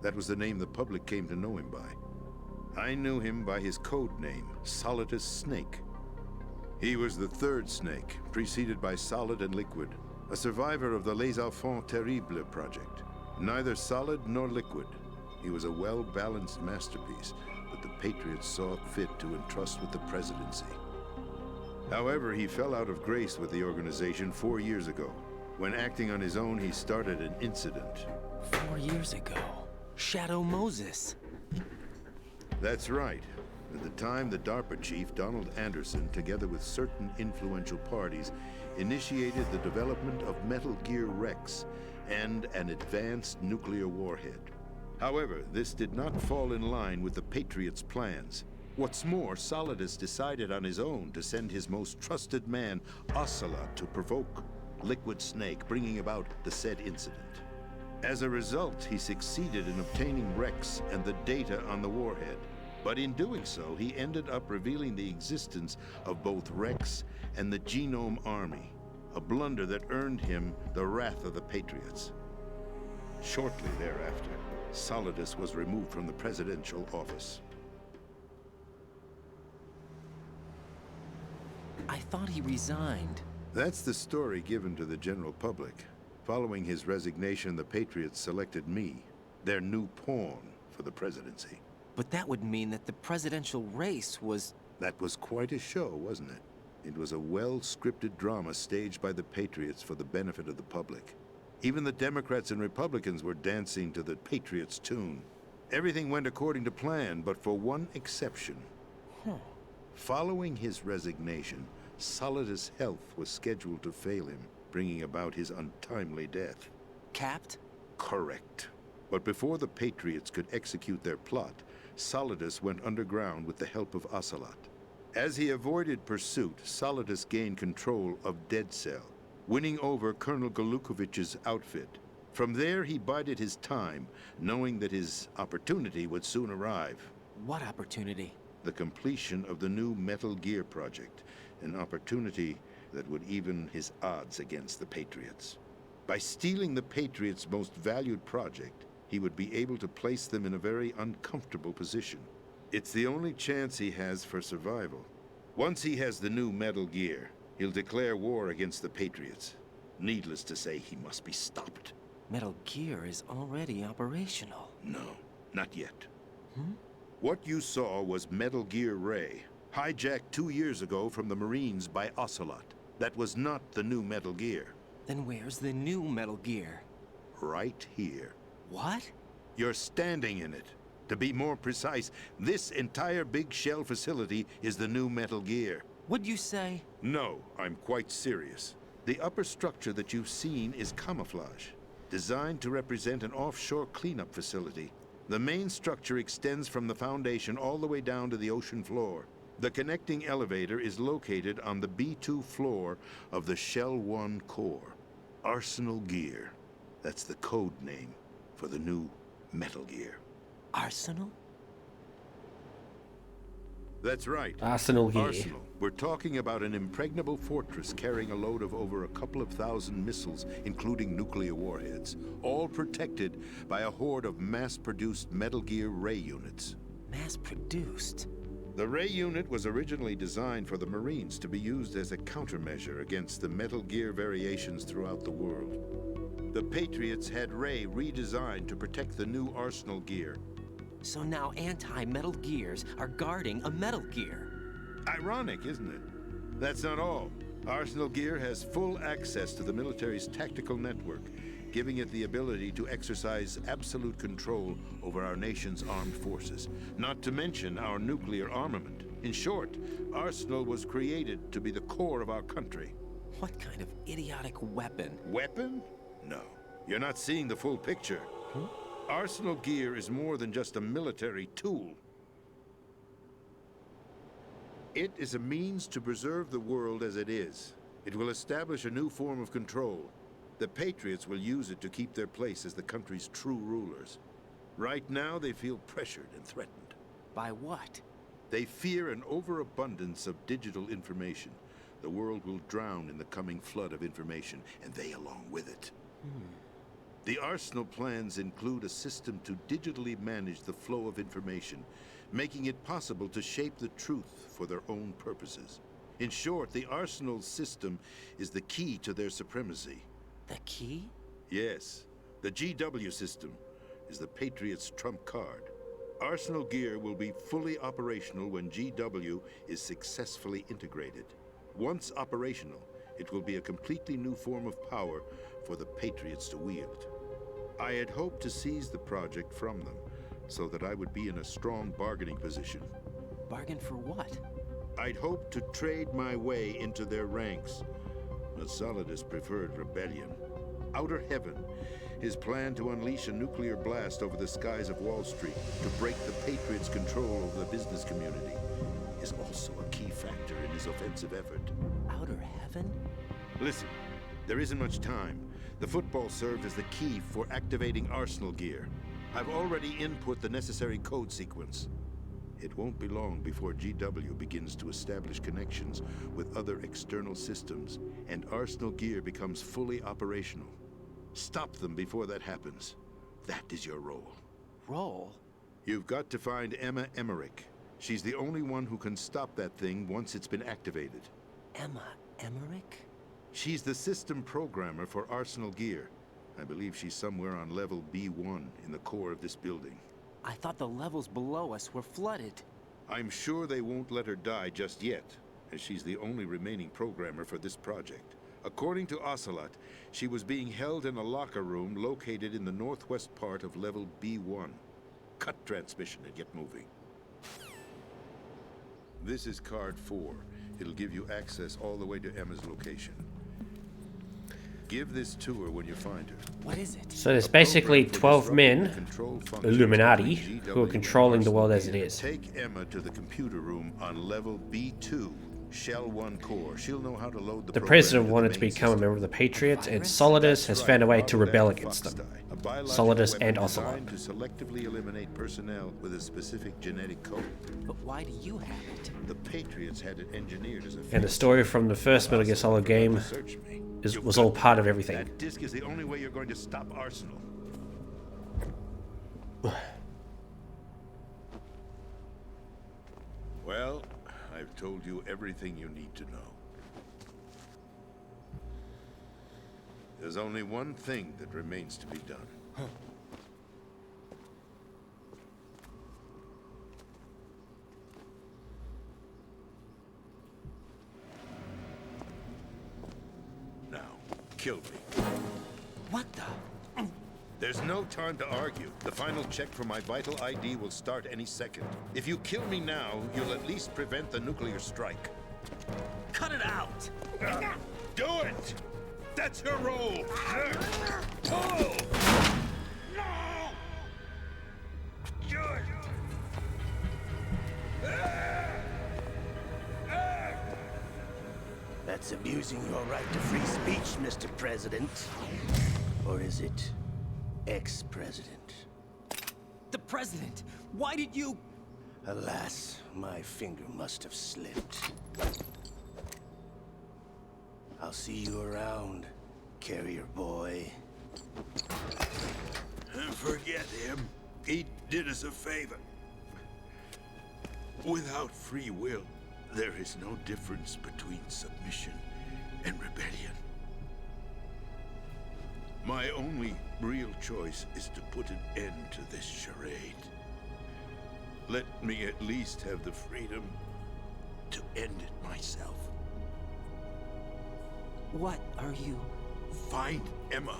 That was the name the public came to know him by. I knew him by his code name, Solidus Snake. He was the third Snake, preceded by Solid and Liquid, a survivor of the Les Enfants Terribles project. Neither solid nor liquid. He was a well-balanced masterpiece that the Patriots saw fit to entrust with the presidency. However, he fell out of grace with the organization 4 years ago. When acting on his own, he started an incident. 4 years ago? Shadow Moses. That's right. At the time, the DARPA chief, Donald Anderson, together with certain influential parties, initiated the development of Metal Gear Rex and an advanced nuclear warhead. However, this did not fall in line with the Patriots' plans. What's more, Solidus decided on his own to send his most trusted man, Ocelot, to provoke Liquid Snake, bringing about the said incident. As a result, he succeeded in obtaining Rex and the data on the warhead. But in doing so, he ended up revealing the existence of both Rex and the Genome Army, a blunder that earned him the wrath of the Patriots. Shortly thereafter, Solidus was removed from the presidential office. I thought he resigned. That's the story given to the general public. Following his resignation, the Patriots selected me, their new pawn, for the presidency. But that would mean that the presidential race was... That was quite a show, wasn't it? It was a well-scripted drama staged by the Patriots for the benefit of the public. Even the Democrats and Republicans were dancing to the Patriots' tune. Everything went according to plan, but for one exception. Following his resignation, Solidus' health was scheduled to fail him, bringing about his untimely death. Capped? Correct. But before the Patriots could execute their plot, Solidus went underground with the help of Ocelot. As he avoided pursuit, Solidus gained control of Dead Cell, winning over Colonel Golukovich's outfit. From there, he bided his time, knowing that his opportunity would soon arrive. What opportunity? The completion of the new Metal Gear project, an opportunity that would even his odds against the Patriots. By stealing the Patriots' most valued project, he would be able to place them in a very uncomfortable position. It's the only chance he has for survival. Once he has the new Metal Gear, he'll declare war against the Patriots. Needless to say, he must be stopped. Metal Gear is already operational. No, not yet. What you saw was Metal Gear Ray, hijacked 2 years ago from the Marines by Ocelot. That was not the new Metal Gear. Then where's the new Metal Gear? Right here. What? You're standing in it. To be more precise, this entire big shell facility is the new Metal Gear. What'd you say? No, I'm quite serious. The upper structure that you've seen is camouflage, designed to represent an offshore cleanup facility. The main structure extends from the foundation all the way down to the ocean floor. The connecting elevator is located on the B2 floor of the Shell 1 core. Arsenal Gear. That's the code name for the new Metal Gear. Arsenal? That's right. Arsenal Gear. Arsenal. We're talking about an impregnable fortress carrying a load of over a couple of thousand missiles, including nuclear warheads, all protected by a horde of mass-produced Metal Gear Ray units. Mass-produced? The Ray unit was originally designed for the Marines to be used as a countermeasure against the Metal Gear variations throughout the world. The Patriots had Ray redesigned to protect the new Arsenal Gear. So now anti-Metal Gears are guarding a Metal Gear. Ironic, isn't it? That's not all. Arsenal Gear has full access to the military's tactical network, giving it the ability to exercise absolute control over our nation's armed forces, not to mention our nuclear armament. In short, Arsenal was created to be the core of our country. What kind of idiotic weapon? Weapon? No. You're not seeing the full picture. Arsenal Gear is more than just a military tool. It is a means to preserve the world as it is. It will establish a new form of control. The Patriots will use it to keep their place as the country's true rulers. Right now, they feel pressured and threatened. By what? They fear an overabundance of digital information. The world will drown in the coming flood of information, and they along with it. The Arsenal plans include a system to digitally manage the flow of information, making it possible to shape the truth for their own purposes. In short, the Arsenal system is the key to their supremacy. The key? Yes. The GW system is the Patriots' trump card. Arsenal Gear will be fully operational when GW is successfully integrated. Once operational, it will be a completely new form of power for the Patriots to wield. I had hoped to seize the project from them, so that I would be in a strong bargaining position. Bargain for what? I'd hoped to trade my way into their ranks, but Solidus preferred rebellion. Outer Heaven, his plan to unleash a nuclear blast over the skies of Wall Street to break the Patriots' control over the business community, is also a key factor in his offensive effort. Outer Heaven? Listen, there isn't much time. The football served as the key for activating Arsenal Gear. I've already input the necessary code sequence. It won't be long before GW begins to establish connections with other external systems, and Arsenal Gear becomes fully operational. Stop them before that happens. That is your role. Role? You've got to find Emma Emmerich. She's the only one who can stop that thing once it's been activated. Emma Emmerich? She's the system programmer for Arsenal Gear. I believe she's somewhere on level B1 in the core of this building. I thought the levels below us were flooded. I'm sure they won't let her die just yet, as she's the only remaining programmer for this project. According to Ocelot, she was being held in a locker room located in the northwest part of level B1. Cut transmission and get moving. This is card 4. It'll give you access all the way to Emma's location. Give this to her when you find her. What is it? So there's basically 12 men, Illuminati, who are controlling the world as it is. Take Emma to the computer room on level B2, Shell 1 core. She'll know how to load The president wanted to become a member of the Patriots, and Solidus has found a way to rebel against them. Solidus and Ocelot. To selectively eliminate personnel with a specific genetic code. But why do you have it? The Patriots had it engineered as a... And the story from the first Metal Gear Solid game was all part of everything. That disc is the only way you're going to stop Arsenal. Well, I've told you everything you need to know. There's only one thing that remains to be done. Now, kill me. What the? There's no time to argue. The final check for my vital ID will start any second. If you kill me now, you'll at least prevent the nuclear strike. Cut it out! Do it! That's your role! Pull! No! Good! That's abusing your right to free speech, Mr. President. Or is it ex-president? The president! Why did you... Alas, my finger must have slipped. I'll see you around, carrier boy. Forget him. He did us a favor. Without free will, there is no difference between submission and rebellion. My only real choice is to put an end to this charade. Let me at least have the freedom to end it myself. What are you... Find Emma.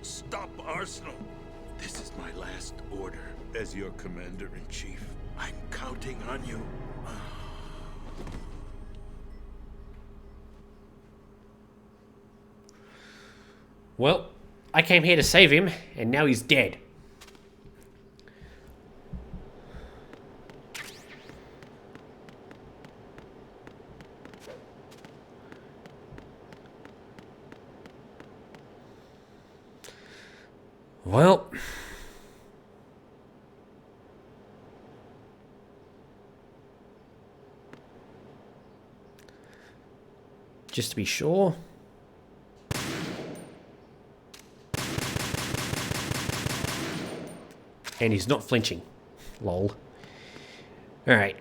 Stop Arsenal. This is my last order. As your commander-in-chief, I'm counting on you. Well, I came here to save him, and now he's dead. Well, just to be sure. And he's not flinching. Lol. Alright.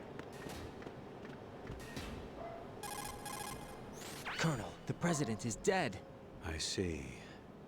Colonel, the president is dead. I see.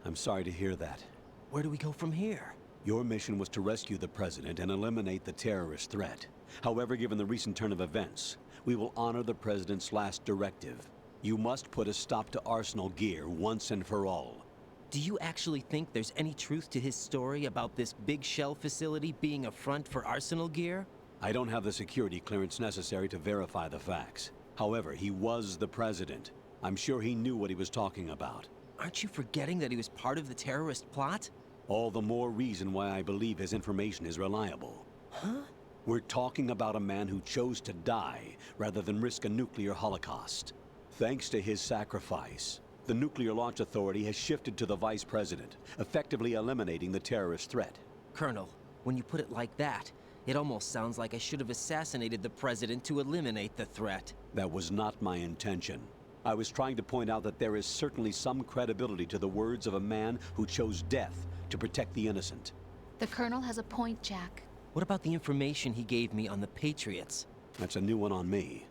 I'm sorry to hear that. Where do we go from here? Your mission was to rescue the president and eliminate the terrorist threat. However, given the recent turn of events, we will honor the president's last directive. You must put a stop to Arsenal Gear once and for all. Do you actually think there's any truth to his story about this big shell facility being a front for Arsenal Gear? I don't have the security clearance necessary to verify the facts. However, he was the president. I'm sure he knew what he was talking about. Aren't you forgetting that he was part of the terrorist plot? All the more reason why I believe his information is reliable. Huh? We're talking about a man who chose to die rather than risk a nuclear holocaust. Thanks to his sacrifice, the Nuclear Launch Authority has shifted to the Vice President, effectively eliminating the terrorist threat. Colonel, when you put it like that, It almost sounds like I should have assassinated the president to eliminate the threat. That was not my intention. I was trying to point out that there is certainly some credibility to the words of a man who chose death to protect the innocent. The Colonel has a point, Jack. What about the information he gave me on the Patriots? That's a new one on me.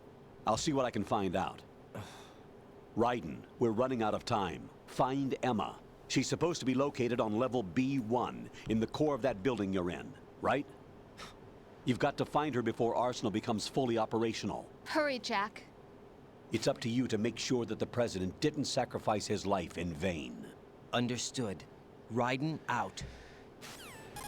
I'll see what I can find out. Raiden, we're running out of time. Find Emma. She's supposed to be located on level B1, in the core of that building you're in, right? You've got to find her before Arsenal becomes fully operational. Hurry, Jack. It's up to you to make sure that the president didn't sacrifice his life in vain. Understood. Raiden out.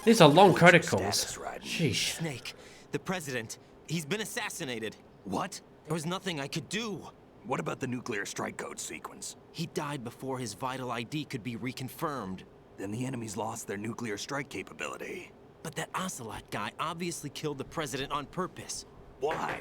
These are long What's your protocols. status, Raiden? Sheesh. Snake, the president, he's been assassinated. What? There was nothing I could do. What about the nuclear strike code sequence? He died before his vital ID could be reconfirmed. Then the enemy's lost their nuclear strike capability. But that Ocelot guy obviously killed the president on purpose. Why?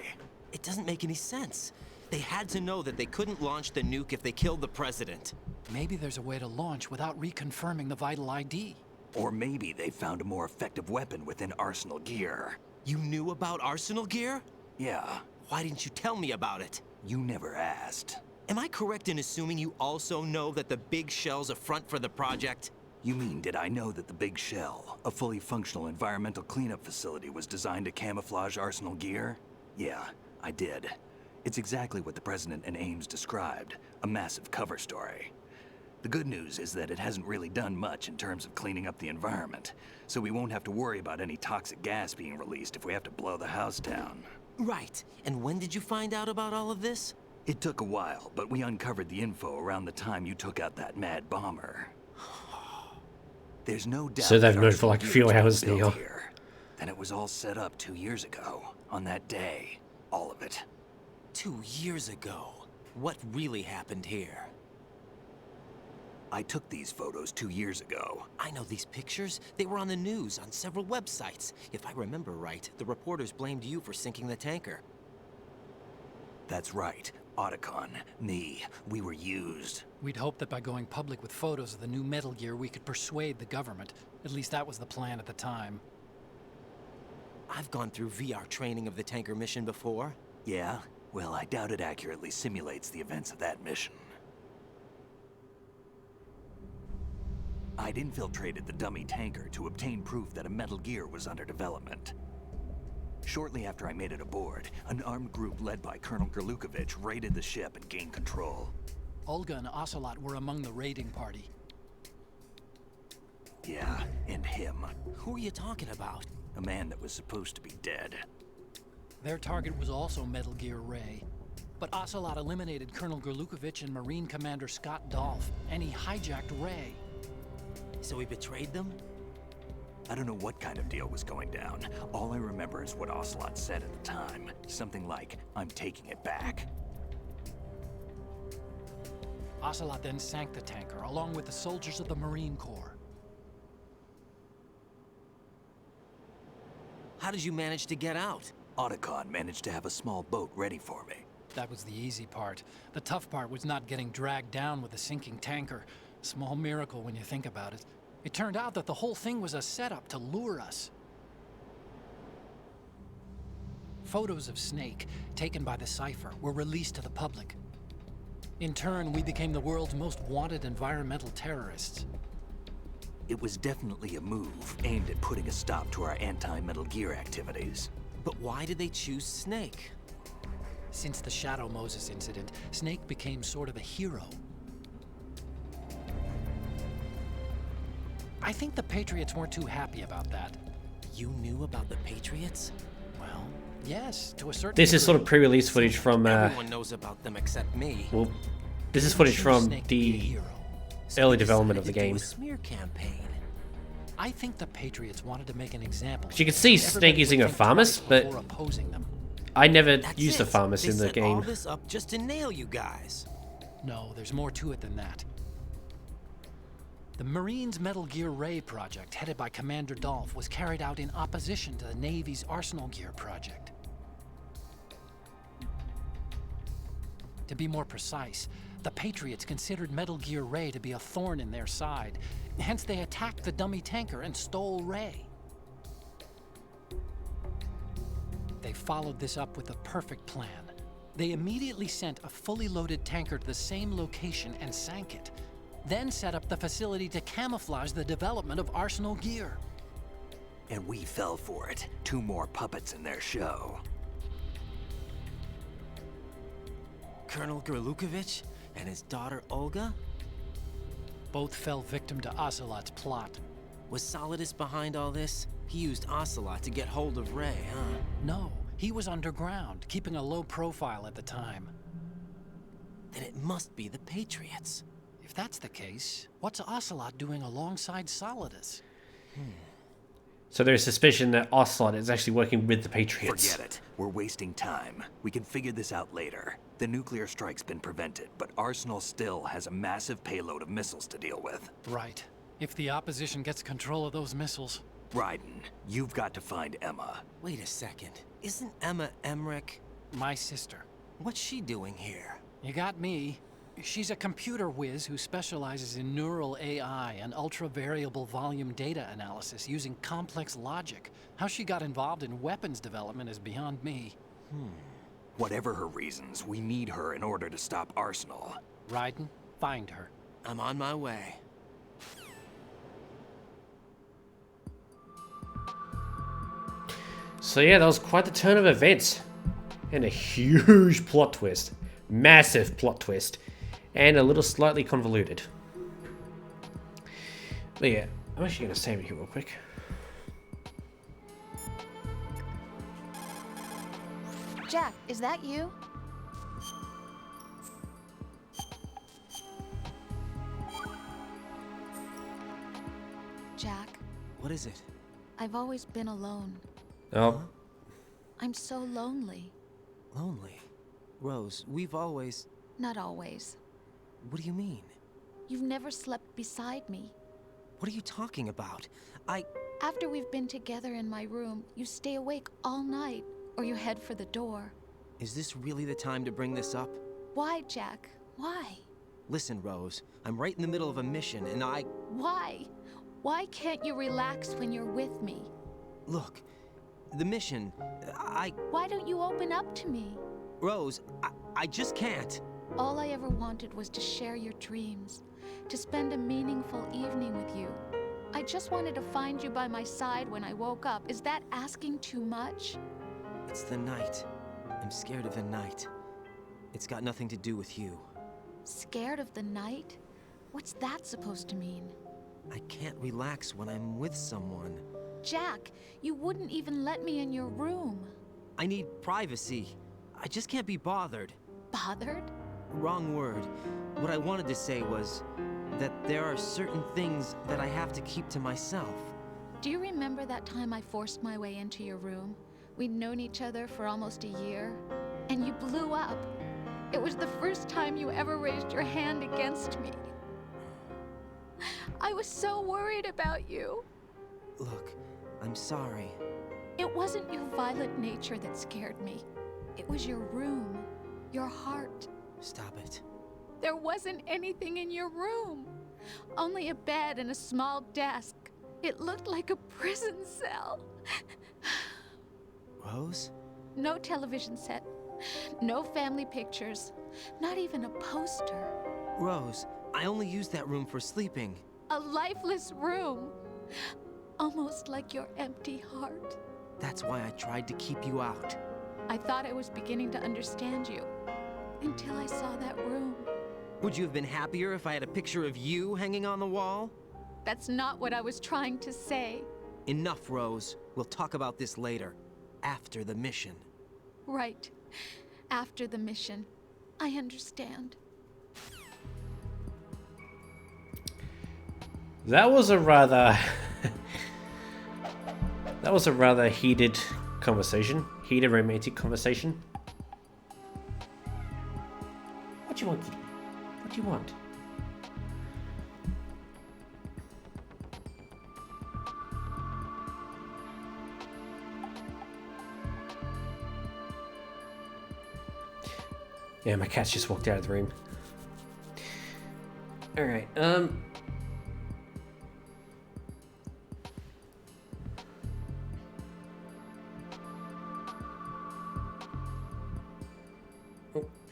It doesn't make any sense. They had to know that they couldn't launch the nuke if they killed the president. Maybe there's a way to launch without reconfirming the vital ID. Or maybe they found a more effective weapon within Arsenal gear. You knew about Arsenal gear? Yeah, Why didn't you tell me about it? you never asked. Am I correct in assuming you also know that the big shell's a front for the project? You mean, did I know that the Big Shell, a fully functional environmental cleanup facility, was designed to camouflage Arsenal gear? Yeah, I did. It's exactly what the President and Ames described, a massive cover story. The good news is that it hasn't really done much in terms of cleaning up the environment, so we won't have to worry about any toxic gas being released if we have to blow the house down. Right. And when did you find out about all of this? It took a while, but we uncovered the info around the time you took out that mad bomber. There's no doubt. So they've that known for Arsenal like a gear few was hours built now. here. Then it was all set up 2 years ago, on that day. All of it. 2 years ago. What really happened here? I took these photos 2 years ago. I know these pictures. They were on the news, on several websites. If I remember right, the reporters blamed you for sinking the tanker. That's right. Otacon, me, we were used. We'd hoped that by going public with photos of the new Metal Gear, we could persuade the government. At least that was the plan at the time. I've gone through VR training of the tanker mission before. Yeah? Well, I doubt it accurately simulates the events of that mission. I'd infiltrated the dummy tanker to obtain proof that a Metal Gear was under development. Shortly after I made it aboard, an armed group led by Colonel Gerlukovich raided the ship and gained control. Olga and Ocelot were among the raiding party. Yeah, and him. Who are you talking about? A man that was supposed to be dead. Their target was also Metal Gear Ray. But Ocelot eliminated Colonel Gerlukovich and Marine Commander Scott Dolph, and he hijacked Ray. So he betrayed them? I don't know what kind of deal was going down. All I remember is what Ocelot said at the time. Something like, "I'm taking it back." Ocelot then sank the tanker, along with the soldiers of the Marine Corps. How did you manage to get out? Otacon managed to have a small boat ready for me. That was the easy part. The tough part was not getting dragged down with a sinking tanker. A small miracle when you think about it. It turned out that the whole thing was a setup to lure us. Photos of Snake, taken by the Cypher, were released to the public. In turn, we became the world's most wanted environmental terrorists. It was definitely a move aimed at putting a stop to our anti-Metal Gear activities. But why did they choose Snake? Since the Shadow Moses incident, Snake became sort of a hero. I think the Patriots weren't too happy about that. You knew about the Patriots? Well, yes, to a certain This is degree. sort of pre-release footage from. Everyone knows about them except me. Well, this is footage from the early development of the game. A smear campaign. I think the Patriots wanted to make an example. You can see Snake using a Farmus, but I never used a Farmus in the They set all game. this up just to nail you guys. No, there's more to it than that. The Marines' Metal Gear Ray project, headed by Commander Dolph, was carried out in opposition to the Navy's Arsenal Gear project. To be more precise, the Patriots considered Metal Gear Ray to be a thorn in their side. Hence, they attacked the dummy tanker and stole Ray. they followed this up with a perfect plan. They immediately sent a fully loaded tanker to the same location and sank it. Then set up the facility to camouflage the development of Arsenal gear. And we fell for it. 2 more puppets in their show. Colonel Gerlukovich and his daughter Olga? Both fell victim to Ocelot's plot. Was Solidus behind all this? He used Ocelot to get hold of Ray, huh? No, he was underground, keeping a low profile at the time. Then it must be the Patriots. If that's the case, what's Ocelot doing alongside Solidus? So there's suspicion that Ocelot is actually working with the Patriots. Forget it. We're wasting time. We can figure this out later. The nuclear strike's been prevented, but Arsenal still has a massive payload of missiles to deal with. Right. If the opposition gets control of those missiles... Raiden, you've got to find Emma. Wait a second. Isn't Emma Emmerich... my sister? What's she doing here? You got me. She's a computer whiz who specializes in neural AI and ultra-variable volume data analysis using complex logic. How she got involved in weapons development is beyond me. Whatever her reasons, we need her in order to stop Arsenal. Raiden, find her. I'm on my way. So yeah, that was quite the turn of events. And a huge plot twist. Massive plot twist. And a little slightly convoluted. But yeah, I'm actually going to save it here real quick. Jack, is that you? Jack, What is it? I've always been alone. Oh. I'm so lonely. Lonely? Rose, we've always... Not always. What do you mean? You've never slept beside me. What are you talking about? After we've been together in my room, you stay awake all night, or you head for the door. Is this really the time to bring this up? Why, Jack? Why? Listen, Rose, I'm right in the middle of a mission, and Why? Why can't you relax when you're with me? Look, the mission, Why don't you open up to me? Rose, I just can't. All I ever wanted was to share your dreams, to spend a meaningful evening with you. I just wanted to find you by my side when I woke up. Is that asking too much? It's the night. I'm scared of the night. It's got nothing to do with you. Scared of the night? What's that supposed to mean? I can't relax when I'm with someone. Jack, you wouldn't even let me in your room. I need privacy. I just can't be bothered. Bothered? Wrong word. What I wanted to say was that there are certain things that I have to keep to myself. Do you remember that time I forced my way into your room? We'd known each other for almost a year, and you blew up. It was the first time you ever raised your hand against me. I was so worried about you. Look, I'm sorry. It wasn't your violent nature that scared me. It was your room, your heart. Stop it. There wasn't anything in your room. Only a bed and a small desk. It looked like a prison cell. Rose? No television set. No family pictures. Not even a poster. Rose, I only use that room for sleeping. A lifeless room. Almost like your empty heart. That's why I tried to keep you out. I thought I was beginning to understand you. Until I saw that room. Would you have been happier if I had a picture of you hanging on the wall? That's not what I was trying to say. Enough, Rose. We'll talk about this later. After the mission. Right. After the mission. I understand. That was a rather... that was a rather heated conversation. Heated romantic conversation. What do you want, Kitty? What do you want? Yeah, my cat's just walked out of the room. Alright,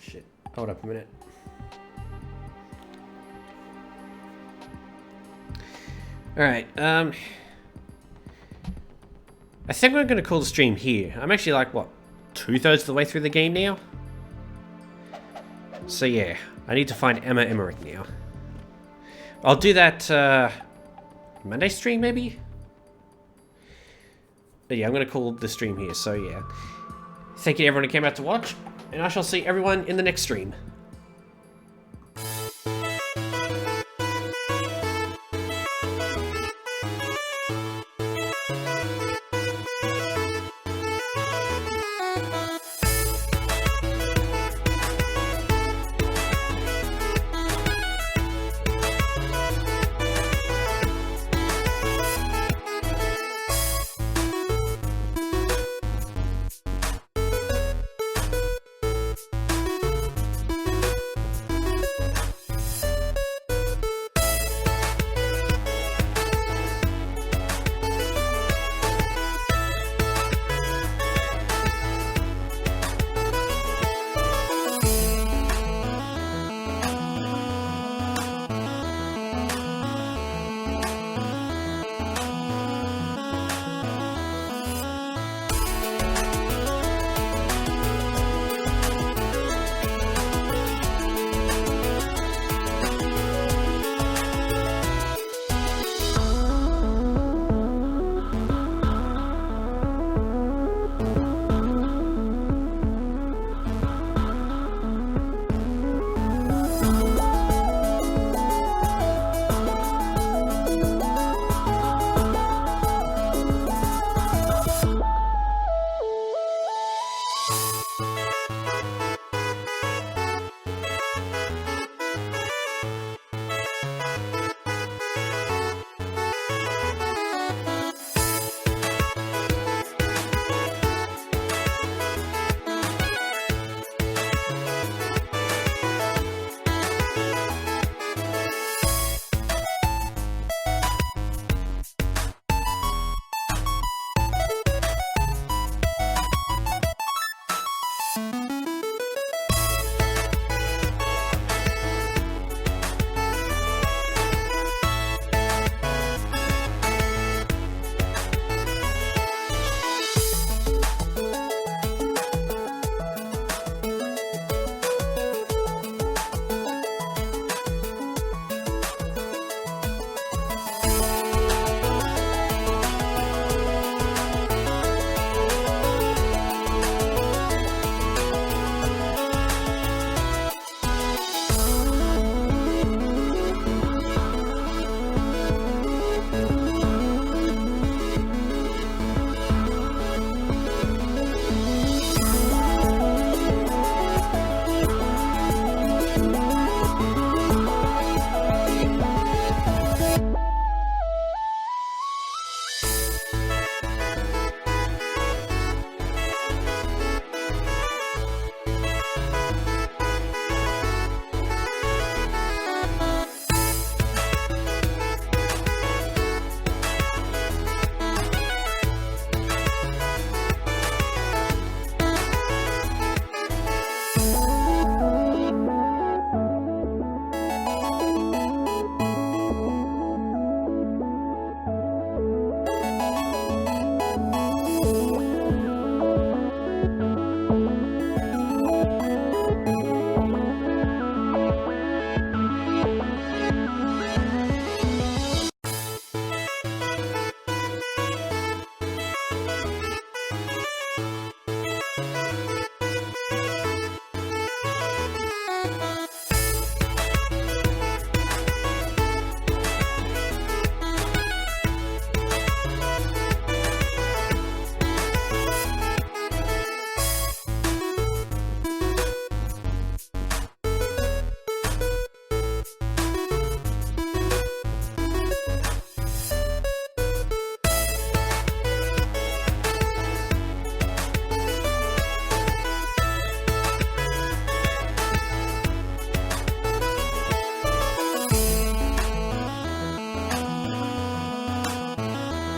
shit. Hold up a minute. Alright, I think we're going to call the stream here. I'm actually like, what, 2/3 of the way through the game now? So yeah, I need to find Emma Emmerich now. I'll do that, Monday stream, maybe? But yeah, I'm going to call the stream here, so yeah. Thank you to everyone who came out to watch, and I shall see everyone in the next stream.